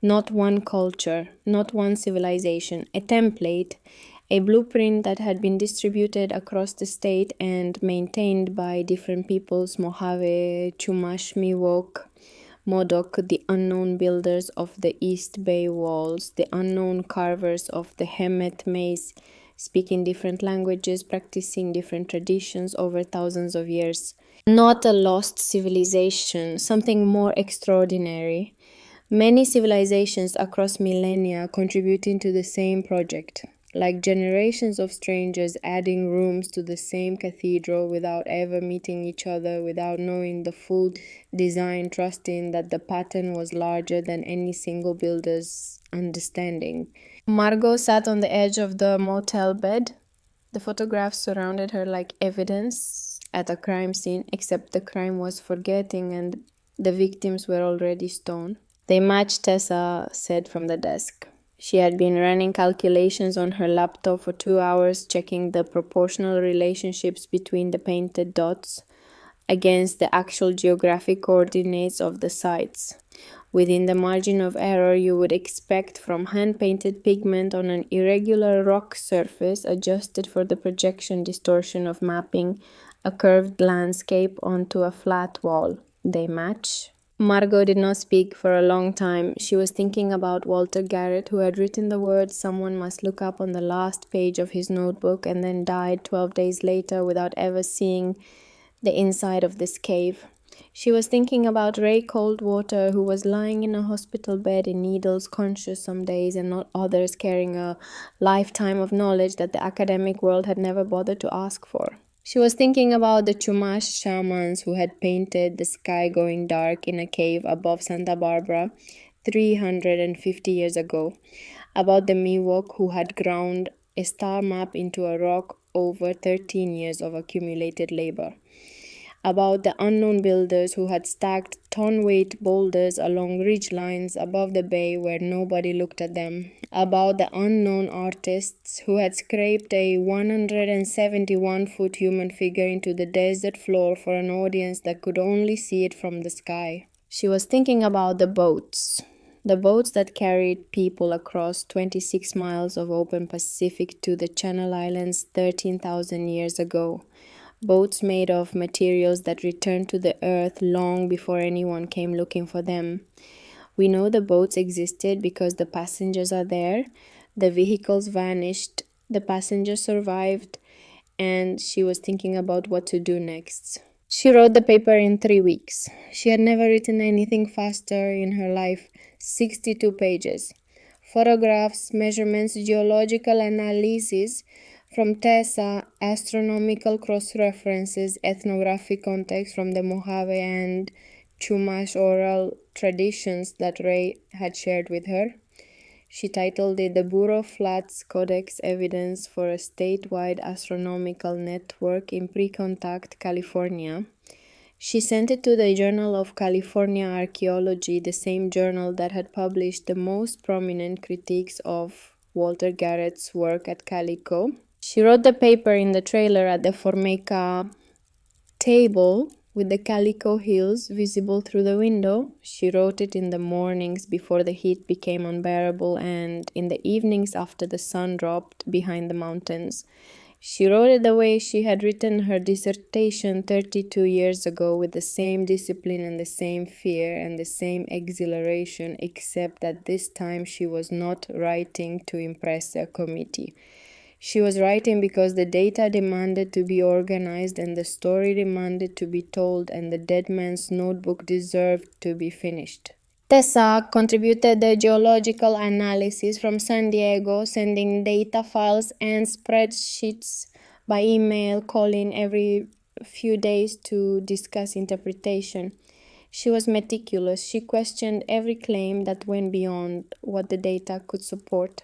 Not one culture, not one civilization, a template, a blueprint that had been distributed across the state and maintained by different peoples: Mojave, Chumash, Miwok, Modoc, the unknown builders of the East Bay walls, the unknown carvers of the Hemet maze, speaking different languages, practicing different traditions over thousands of years. Not a lost civilization, something more extraordinary. Many civilizations across millennia contributing to the same project, like generations of strangers adding rooms to the same cathedral without ever meeting each other, without knowing the full design, trusting that the pattern was larger than any single builder's understanding. Margot sat on the edge of the motel bed. The photographs surrounded her like evidence at a crime scene, except the crime was forgetting and the victims were already stoned. They matched, Tessa said from the desk. She had been running calculations on her laptop for 2 hours, checking the proportional relationships between the painted dots against the actual geographic coordinates of the sites. Within the margin of error you would expect from hand-painted pigment on an irregular rock surface adjusted for the projection distortion of mapping a curved landscape onto a flat wall. They match. Margot did not speak for a long time. She was thinking about Walter Garrett, who had written the words someone must look up on the last page of his notebook, and then died 12 days later without ever seeing the inside of this cave. She was thinking about Ray Coldwater, who was lying in a hospital bed in needles, conscious some days and not others, carrying a lifetime of knowledge that the academic world had never bothered to ask for. She was thinking about the Chumash shamans who had painted the sky going dark in a cave above Santa Barbara 350 years ago, about the Miwok who had ground a star map into a rock over 13 years of accumulated labor, about the unknown builders who had stacked ton-weight boulders along ridge lines above the bay where nobody looked at them, about the unknown artists who had scraped a 171-foot human figure into the desert floor for an audience that could only see it from the sky. She was thinking about the boats The boats that carried people across 26 miles of open Pacific to the Channel Islands 13,000 years ago. Boats made of materials that returned to the earth long before anyone came looking for them. We know the boats existed because the passengers are there, the vehicles vanished, the passengers survived, and she was thinking about what to do next. She wrote the paper in 3 weeks. She had never written anything faster in her life. 62 pages. Photographs, measurements, geological analysis from TESA, astronomical cross-references, ethnographic context from the Mojave and Chumash oral traditions that Ray had shared with her. She titled it The Burro Flats Codex Evidence for a Statewide Astronomical Network in Pre-Contact California. She sent it to the Journal of California Archaeology, the same journal that had published the most prominent critiques of Walter Garrett's work at Calico. She wrote the paper in the trailer at the Formica table with the Calico Hills visible through the window. She wrote it in the mornings before the heat became unbearable and in the evenings after the sun dropped behind the mountains. She wrote it the way she had written her dissertation 32 years ago, with the same discipline and the same fear and the same exhilaration, except that this time she was not writing to impress a committee. She was writing because the data demanded to be organized and the story demanded to be told and the dead man's notebook deserved to be finished. Tessa contributed the geological analysis from San Diego, sending data files and spreadsheets by email, calling every few days to discuss interpretation. She was meticulous. She questioned every claim that went beyond what the data could support.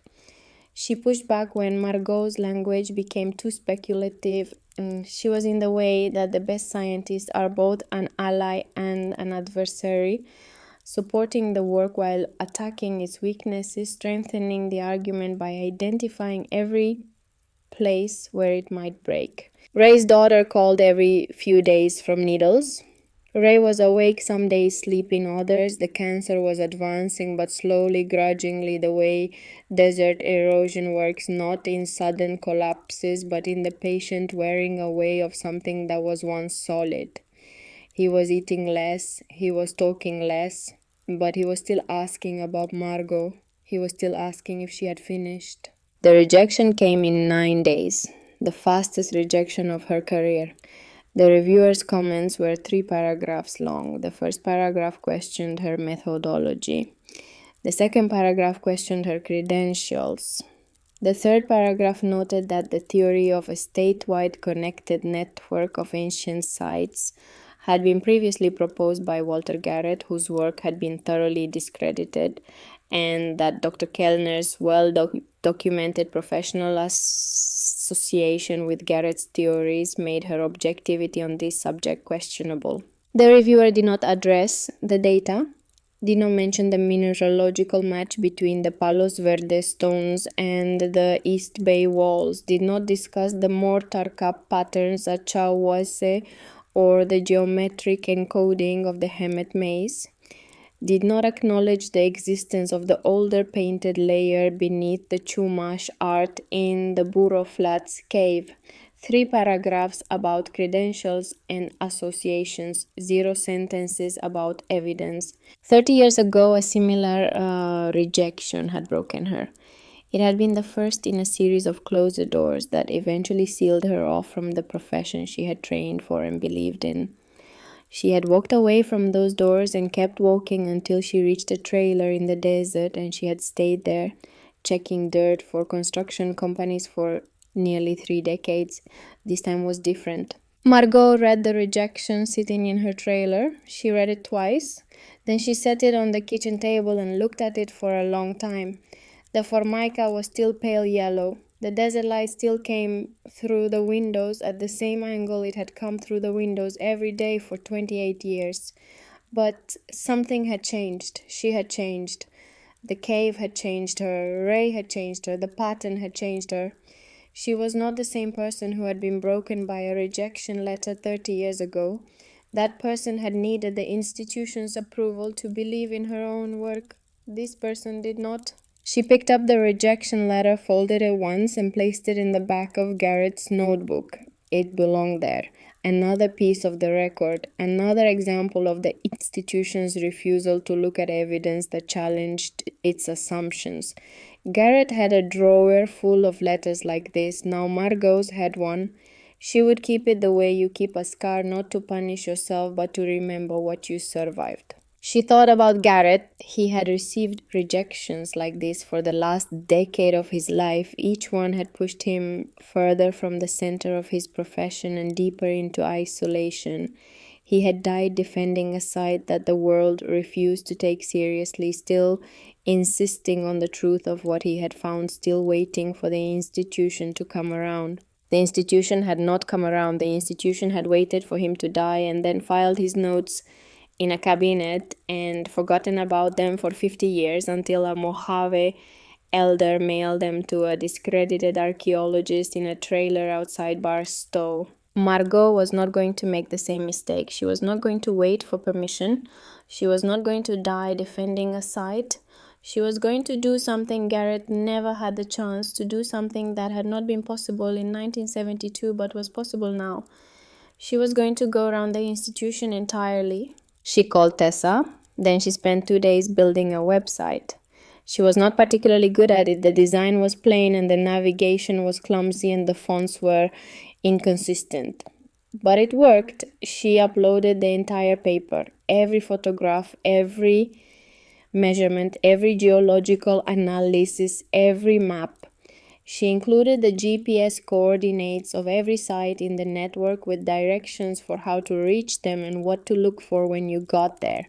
She pushed back when Margot's language became too speculative. She was in the way that the best scientists are both an ally and an adversary, supporting the work while attacking its weaknesses, strengthening the argument by identifying every place where it might break. Ray's daughter called every few days from Needles. Ray was awake some days, sleeping others. The cancer was advancing, but slowly, grudgingly, the way desert erosion works, not in sudden collapses, but in the patient wearing away of something that was once solid. He was eating less, he was talking less, but he was still asking about Margot. He was still asking if she had finished. The rejection came in 9 days, the fastest rejection of her career. The reviewer's comments were 3 paragraphs long. The first paragraph questioned her methodology. The second paragraph questioned her credentials. The third paragraph noted that the theory of a statewide connected network of ancient sites had been previously proposed by Walter Garrett, whose work had been thoroughly discredited, and that Dr. Kellner's well-documented professional association with Garrett's theories made her objectivity on this subject questionable. The reviewer did not address the data, did not mention the mineralogical match between the Palos Verdes stones and the East Bay walls, did not discuss the mortar cup patterns at Chauwese or the geometric encoding of the Hemet maze, did not acknowledge the existence of the older painted layer beneath the Chumash art in the Burro Flats cave. 3 paragraphs about credentials and associations, 0 sentences about evidence. 30 years ago, a similar rejection had broken her. It had been the first in a series of closed doors that eventually sealed her off from the profession she had trained for and believed in. She had walked away from those doors and kept walking until she reached a trailer in the desert, and she had stayed there, checking dirt for construction companies for nearly 3 decades. This time was different. Margot read the rejection sitting in her trailer. She read it twice. Then she set it on the kitchen table and looked at it for a long time. The formica was still pale yellow. The desert light still came through the windows at the same angle it had come through the windows every day for 28 years. But something had changed. She had changed. The cave had changed her. Ray had changed her. The pattern had changed her. She was not the same person who had been broken by a rejection letter 30 years ago. That person had needed the institution's approval to believe in her own work This person did not. She picked up the rejection letter, folded it once, and placed it in the back of Garrett's notebook. It belonged there. Another piece of the record, another example of the institution's refusal to look at evidence that challenged its assumptions. Garrett had a drawer full of letters like this. Now Margot's had one. She would keep it the way you keep a scar, not to punish yourself, but to remember what you survived. She thought about Garrett. He had received rejections like this for the last decade of his life. Each one had pushed him further from the center of his profession and deeper into isolation. He had died defending a side that the world refused to take seriously, still insisting on the truth of what he had found, still waiting for the institution to come around. The institution had not come around. The institution had waited for him to die and then filed his notes in a cabinet and forgotten about them for 50 years until a Mojave elder mailed them to a discredited archaeologist in a trailer outside Barstow. Margot was not going to make the same mistake. She was not going to wait for permission. She was not going to die defending a site. She was going to do something Garrett never had the chance to do, something that had not been possible in 1972 but was possible now. She was going to go around the institution entirely. She called Tessa. Then she spent 2 days building a website. She was not particularly good at it. The design was plain and the navigation was clumsy and the fonts were inconsistent. But it worked. She uploaded the entire paper, every photograph, every measurement, every geological analysis, every map. She included the GPS coordinates of every site in the network with directions for how to reach them and what to look for when you got there.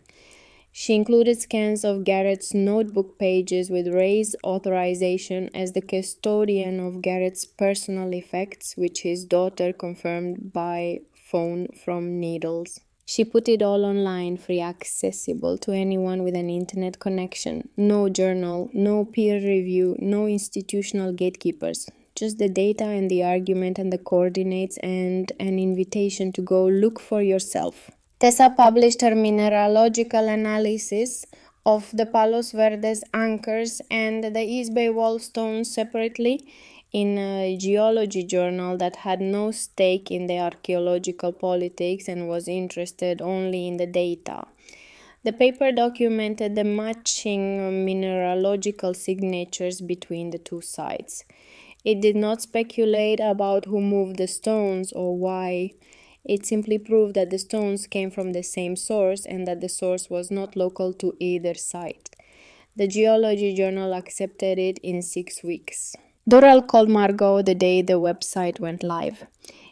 She included scans of Garrett's notebook pages with Ray's authorization as the custodian of Garrett's personal effects, which his daughter confirmed by phone from Needles. She put it all online, free accessible to anyone with an internet connection. No journal, no peer review, no institutional gatekeepers. Just the data and the argument and the coordinates and an invitation to go look for yourself. Tessa published her mineralogical analysis of the Palos Verdes anchors and the East Bay wall stones separately in a geology journal that had no stake in the archaeological politics and was interested only in the data. The paper documented the matching mineralogical signatures between the two sites. It did not speculate about who moved the stones or why. It simply proved that the stones came from the same source and that the source was not local to either site. The Geology Journal accepted it in 6 weeks. Doral called Margot the day the website went live.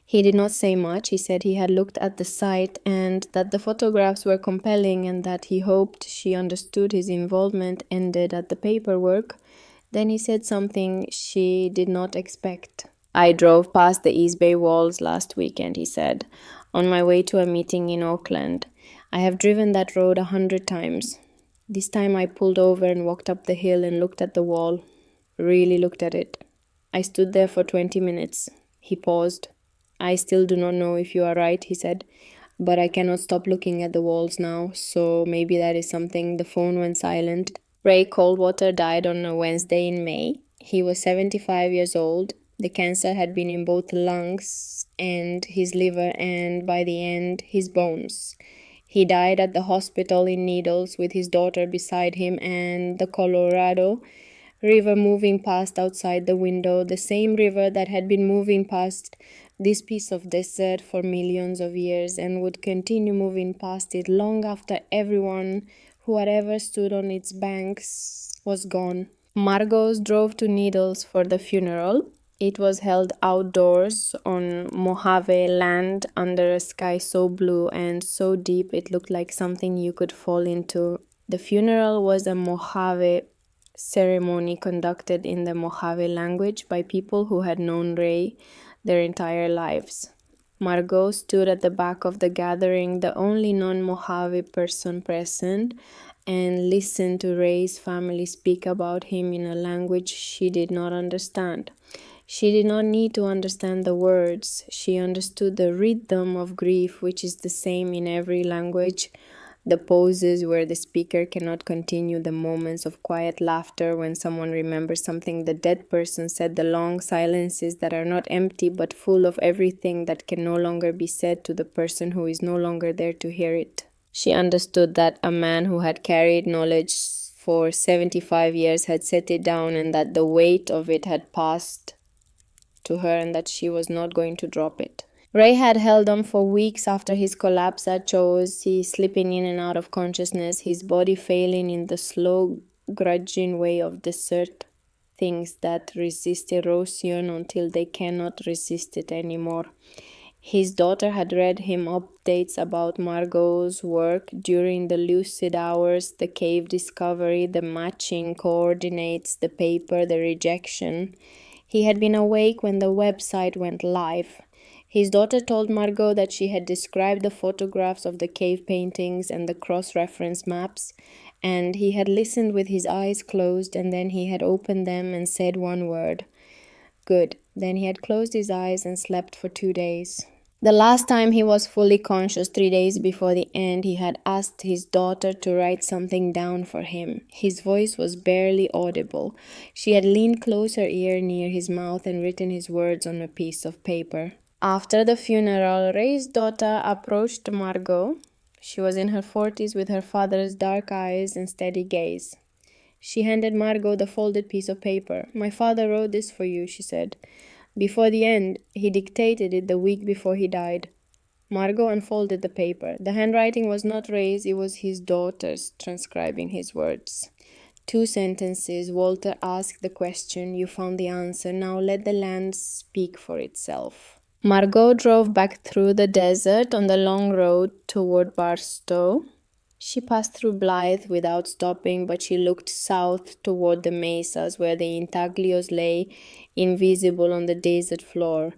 He did not say much. He said he had looked at the site and that the photographs were compelling and that he hoped she understood his involvement ended at the paperwork. Then he said something she did not expect. I drove past the East Bay walls last weekend, he said, on my way to a meeting in Oakland. I have driven that road 100 times. This time I pulled over and walked up the hill and looked at the wall. Really looked at it. I stood there for 20 minutes. He paused. I still do not know if you are right, he said, but I cannot stop looking at the walls now, so maybe that is something. The phone went silent. Ray Coldwater died on a Wednesday in May. He was 75 years old. The cancer had been in both lungs and his liver and, by the end, his bones. He died at the hospital in Needles with his daughter beside him and the Colorado River moving past outside the window, the same river that had been moving past this piece of desert for millions of years and would continue moving past it long after everyone who had ever stood on its banks was gone. Margot drove to Needles for the funeral. It was held outdoors on Mojave land under a sky so blue and so deep it looked like something you could fall into. The funeral was a Mojave ceremony conducted in the Mojave language by people who had known Ray their entire lives. Margot stood at the back of the gathering, the only non-Mojave person present, and listened to Ray's family speak about him in a language she did not understand. She did not need to understand the words. She understood the rhythm of grief, which is the same in every language, the pauses where the speaker cannot continue, the moments of quiet laughter when someone remembers something the dead person said, the long silences that are not empty but full of everything that can no longer be said to the person who is no longer there to hear it. She understood that a man who had carried knowledge for 75 years had set it down, and that the weight of it had passed to her, and that she was not going to drop it. Ray had held on for weeks after his collapse at Cho's, he slipping in and out of consciousness, his body failing in the slow, grudging way of desert things that resist erosion until they cannot resist it anymore. His daughter had read him updates about Margot's work during the lucid hours, the cave discovery, the matching coordinates, the paper, the rejection. He had been awake when the website went live. His daughter told Margot that she had described the photographs of the cave paintings and the cross-reference maps, and he had listened with his eyes closed, and then he had opened them and said one word. Good. Then he had closed his eyes and slept for 2 days. The last time he was fully conscious, 3 days before the end, he had asked his daughter to write something down for him. His voice was barely audible. She had leaned close her ear near his mouth and written his words on a piece of paper. After the funeral, Ray's daughter approached Margot. She was in her 40s with her father's dark eyes and steady gaze. She handed Margot the folded piece of paper. "My father wrote this for you," she said. "Before the end, he dictated it the week before he died." Margot unfolded the paper. The handwriting was not Ray's, it was his daughter's, transcribing his words. 2 sentences. Walter asked the question. You found the answer. Now let the land speak for itself. Margot drove back through the desert on the long road toward Barstow. She passed through Blythe without stopping, but she looked south toward the mesas where the intaglios lay invisible on the desert floor.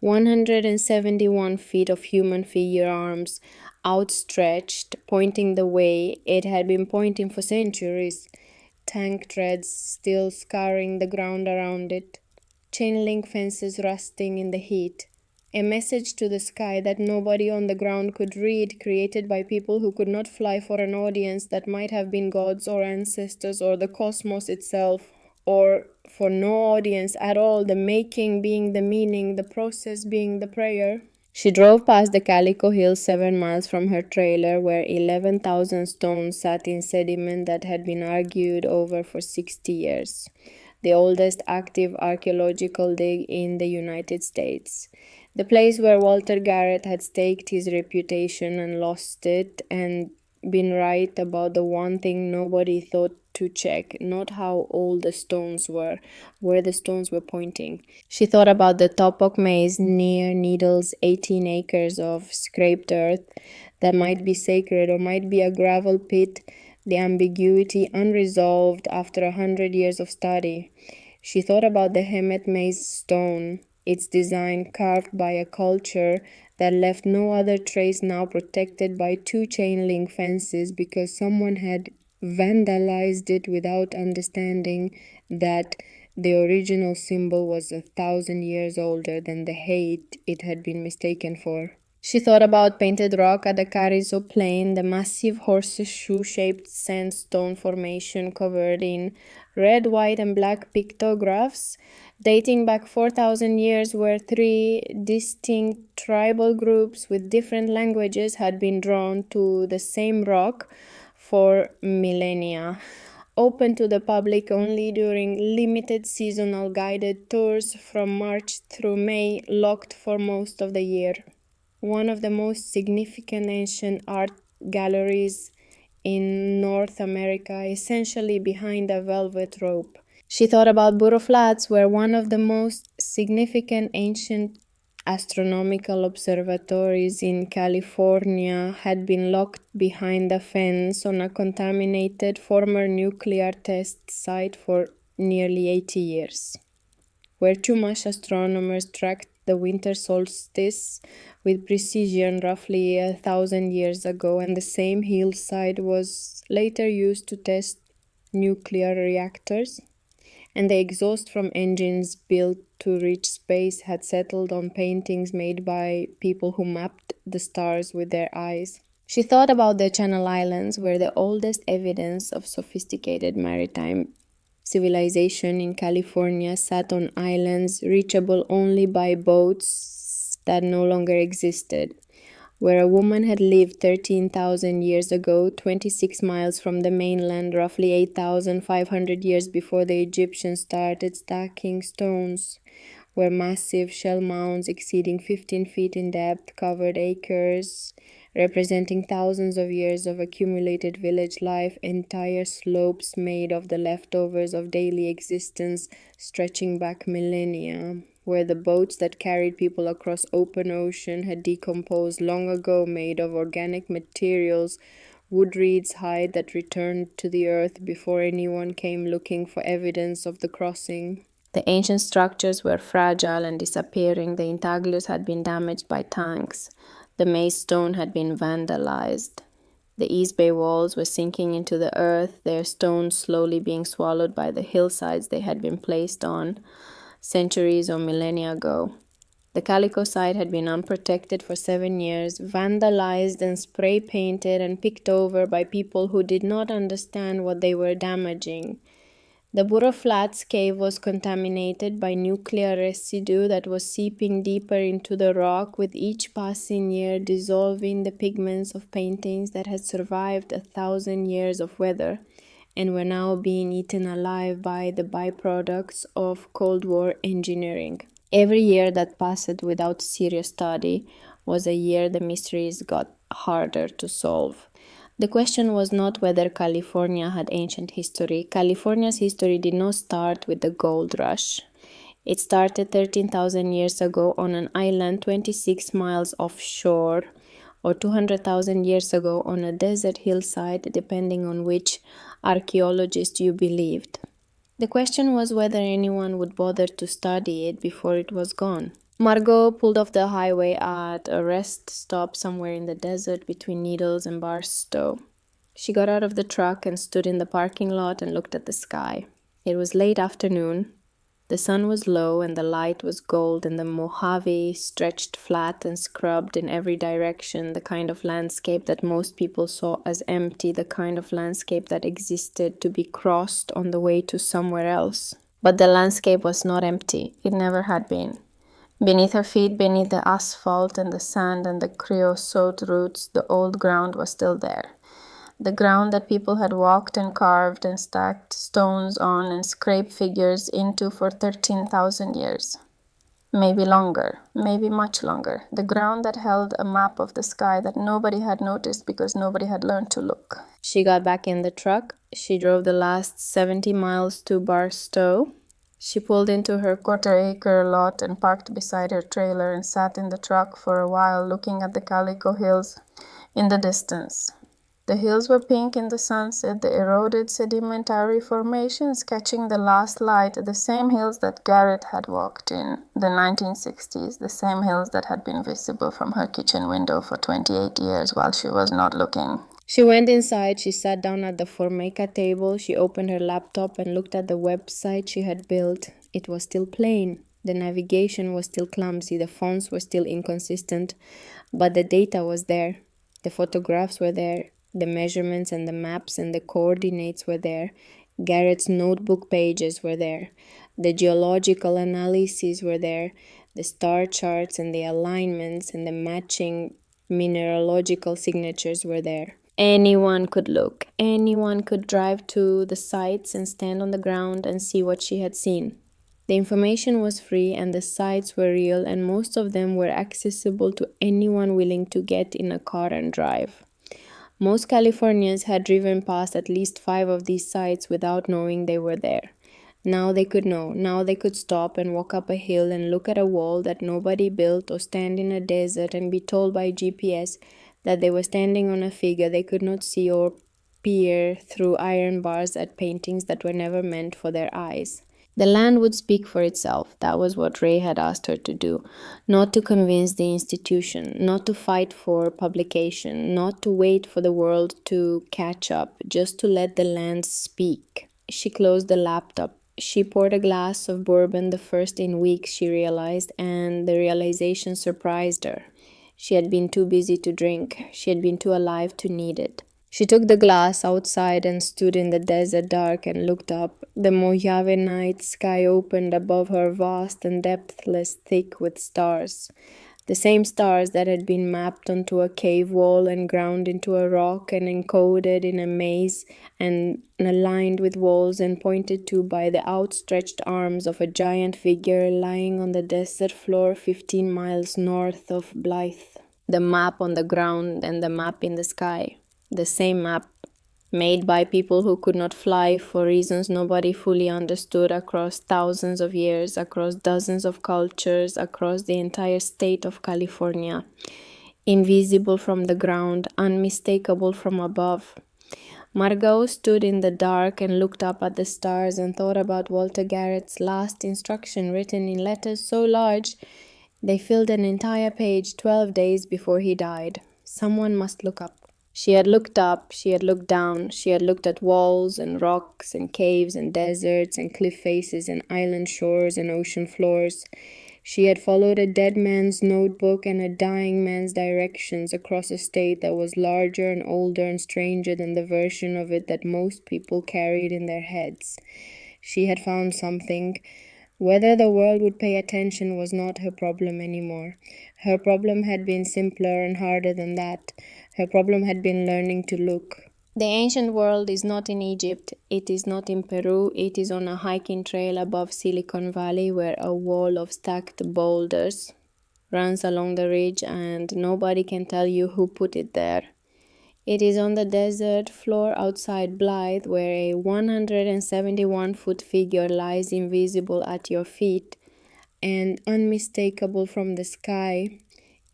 171 feet of human figure arms outstretched, pointing the way it had been pointing for centuries. Tank treads still scarring the ground around it. Chain link fences rusting in the heat. A message to the sky that nobody on the ground could read, created by people who could not fly for an audience that might have been gods or ancestors or the cosmos itself, or for no audience at all, the making being the meaning, the process being the prayer. She drove past the Calico Hills 7 miles from her trailer, where 11,000 stones sat in sediment that had been argued over for 60 years. The oldest active archaeological dig in the United States. The place where Walter Garrett had staked his reputation and lost it, and been right about the one thing nobody thought to check, not how old the stones were, where the stones were pointing. She thought about the Topok maze near Needles, 18 acres of scraped earth that might be sacred or might be a gravel pit, the ambiguity unresolved after 100 years of study. She thought about the Hemet maze stone, its design carved by a culture that left no other trace, now protected by 2 chain link fences because someone had vandalized it without understanding that the original symbol was 1,000 years older than the hate it had been mistaken for. She thought about Painted Rock at the Carrizo Plain, the massive horseshoe-shaped sandstone formation covered in red, white, and black pictographs dating back 4,000 years, where 3 distinct tribal groups with different languages had been drawn to the same rock for millennia. Open to the public only during limited seasonal guided tours from March through May, locked for most of the year. One of the most significant ancient art galleries in North America, essentially behind a velvet rope. She thought about Burro Flats, where one of the most significant ancient astronomical observatories in California had been locked behind a fence on a contaminated former nuclear test site for nearly 80 years, where Chumash astronomers tracked the winter solstice with precision roughly 1,000 years ago, and the same hillside was later used to test nuclear reactors, and the exhaust from engines built to reach space had settled on paintings made by people who mapped the stars with their eyes. She thought about the Channel Islands, where the oldest evidence of sophisticated maritime civilization in California sat on islands reachable only by boats that no longer existed, where a woman had lived 13,000 years ago, 26 miles from the mainland, roughly 8,500 years before the Egyptians started stacking stones, where massive shell mounds exceeding 15 feet in depth covered acres, representing thousands of years of accumulated village life, entire slopes made of the leftovers of daily existence stretching back millennia, where the boats that carried people across open ocean had decomposed long ago, made of organic materials, wood reeds hide that returned to the earth before anyone came looking for evidence of the crossing. The ancient structures were fragile and disappearing. The intaglios had been damaged by tanks. The Maze Stone had been vandalized. The East Bay walls were sinking into the earth, their stones slowly being swallowed by the hillsides they had been placed on centuries or millennia ago. The Calico site had been unprotected for 7 years, vandalized and spray painted and picked over by people who did not understand what they were damaging. The Burro Flats cave was contaminated by nuclear residue that was seeping deeper into the rock with each passing year, dissolving the pigments of paintings that had survived 1,000 years of weather and were now being eaten alive by the byproducts of Cold War engineering. Every year that passed without serious study was a year the mysteries got harder to solve. The question was not whether California had ancient history. California's history did not start with the gold rush. It started 13,000 years ago on an island 26 miles offshore, or 200,000 years ago on a desert hillside, depending on which archaeologist you believed. The question was whether anyone would bother to study it before it was gone. Margot pulled off the highway at a rest stop somewhere in the desert between Needles and Barstow. She got out of the truck and stood in the parking lot and looked at the sky. It was late afternoon. The sun was low and the light was gold, and the Mojave stretched flat and scrubbed in every direction, the kind of landscape that most people saw as empty, the kind of landscape that existed to be crossed on the way to somewhere else. But the landscape was not empty. It never had been. Beneath her feet, beneath the asphalt and the sand and the creosote roots, the old ground was still there. The ground that people had walked and carved and stacked stones on and scraped figures into for 13,000 years. Maybe longer, maybe much longer. The ground that held a map of the sky that nobody had noticed because nobody had learned to look. She got back in the truck. She drove the last 70 miles to Barstow. She pulled into her quarter-acre lot and parked beside her trailer and sat in the truck for a while looking at the Calico Hills in the distance. The hills were pink in the sunset, the eroded sedimentary formations catching the last light, the same hills that Garrett had walked in the 1960s, the same hills that had been visible from her kitchen window for 28 years while she was not looking. She went inside, she sat down at the Formica table, she opened her laptop and looked at the website she had built. It was still plain. The navigation was still clumsy, the fonts were still inconsistent, but the data was there. The photographs were there. The measurements and the maps and the coordinates were there. Garrett's notebook pages were there. The geological analyses were there. The star charts and the alignments and the matching mineralogical signatures were there. Anyone could look. Anyone could drive to the sites and stand on the ground and see what she had seen. The information was free and the sites were real, and most of them were accessible to anyone willing to get in a car and drive. Most Californians had driven past at least 5 of these sites without knowing they were there. Now they could know. Now they could stop and walk up a hill and look at a wall that nobody built, or stand in a desert and be told by GPS that they were standing on a figure they could not see, or peer through iron bars at paintings that were never meant for their eyes. The land would speak for itself. That was what Ray had asked her to do. Not to convince the institution, not to fight for publication, not to wait for the world to catch up, just to let the land speak. She closed the laptop. She poured a glass of bourbon, the first in weeks, she realized, and the realization surprised her. She had been too busy to drink. She had been too alive to need it. She took the glass outside and stood in the desert dark and looked up. The Mojave night sky opened above her, vast and depthless, thick with stars. The same stars that had been mapped onto a cave wall and ground into a rock and encoded in a maze and aligned with walls and pointed to by the outstretched arms of a giant figure lying on the desert floor 15 miles north of Blythe. The map on the ground and the map in the sky. The same map, made by people who could not fly for reasons nobody fully understood across thousands of years, across dozens of cultures, across the entire state of California. Invisible from the ground, unmistakable from above. Margot stood in the dark and looked up at the stars and thought about Walter Garrett's last instruction written in letters so large they filled an entire page 12 days before he died. Someone must look up. She had looked up, she had looked down, she had looked at walls and rocks and caves and deserts and cliff faces and island shores and ocean floors. She had followed a dead man's notebook and a dying man's directions across a state that was larger and older and stranger than the version of it that most people carried in their heads. She had found something. Whether the world would pay attention was not her problem anymore. Her problem had been simpler and harder than that. Her problem had been learning to look. The ancient world is not in Egypt, it is not in Peru, it is on a hiking trail above Silicon Valley where a wall of stacked boulders runs along the ridge and nobody can tell you who put it there. It is on the desert floor outside Blythe where a 171-foot figure lies invisible at your feet and unmistakable from the sky.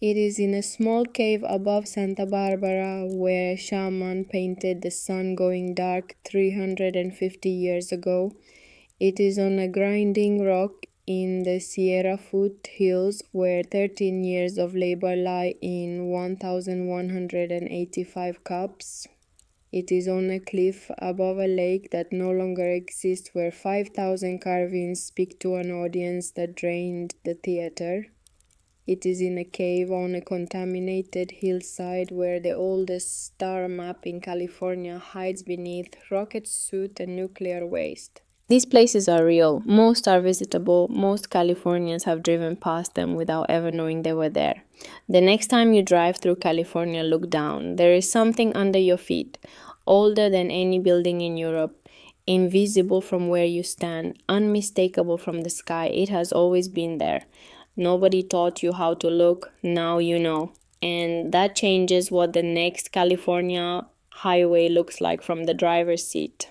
It is in a small cave above Santa Barbara where a shaman painted the sun going dark 350 years ago. It is on a grinding rock in the Sierra foothills where 13 years of labor lie in 1,185 cups. It is on a cliff above a lake that no longer exists where 5,000 carvings speak to an audience that drained the theater. It is in a cave on a contaminated hillside where the oldest star map in California hides beneath rocket soot and nuclear waste. These places are real. Most are visitable. Most Californians have driven past them without ever knowing they were there. The next time you drive through California, look down. There is something under your feet, older than any building in Europe, invisible from where you stand, unmistakable from the sky. It has always been there. Nobody taught you how to look. Now you know. And that changes what the next California highway looks like from the driver's seat.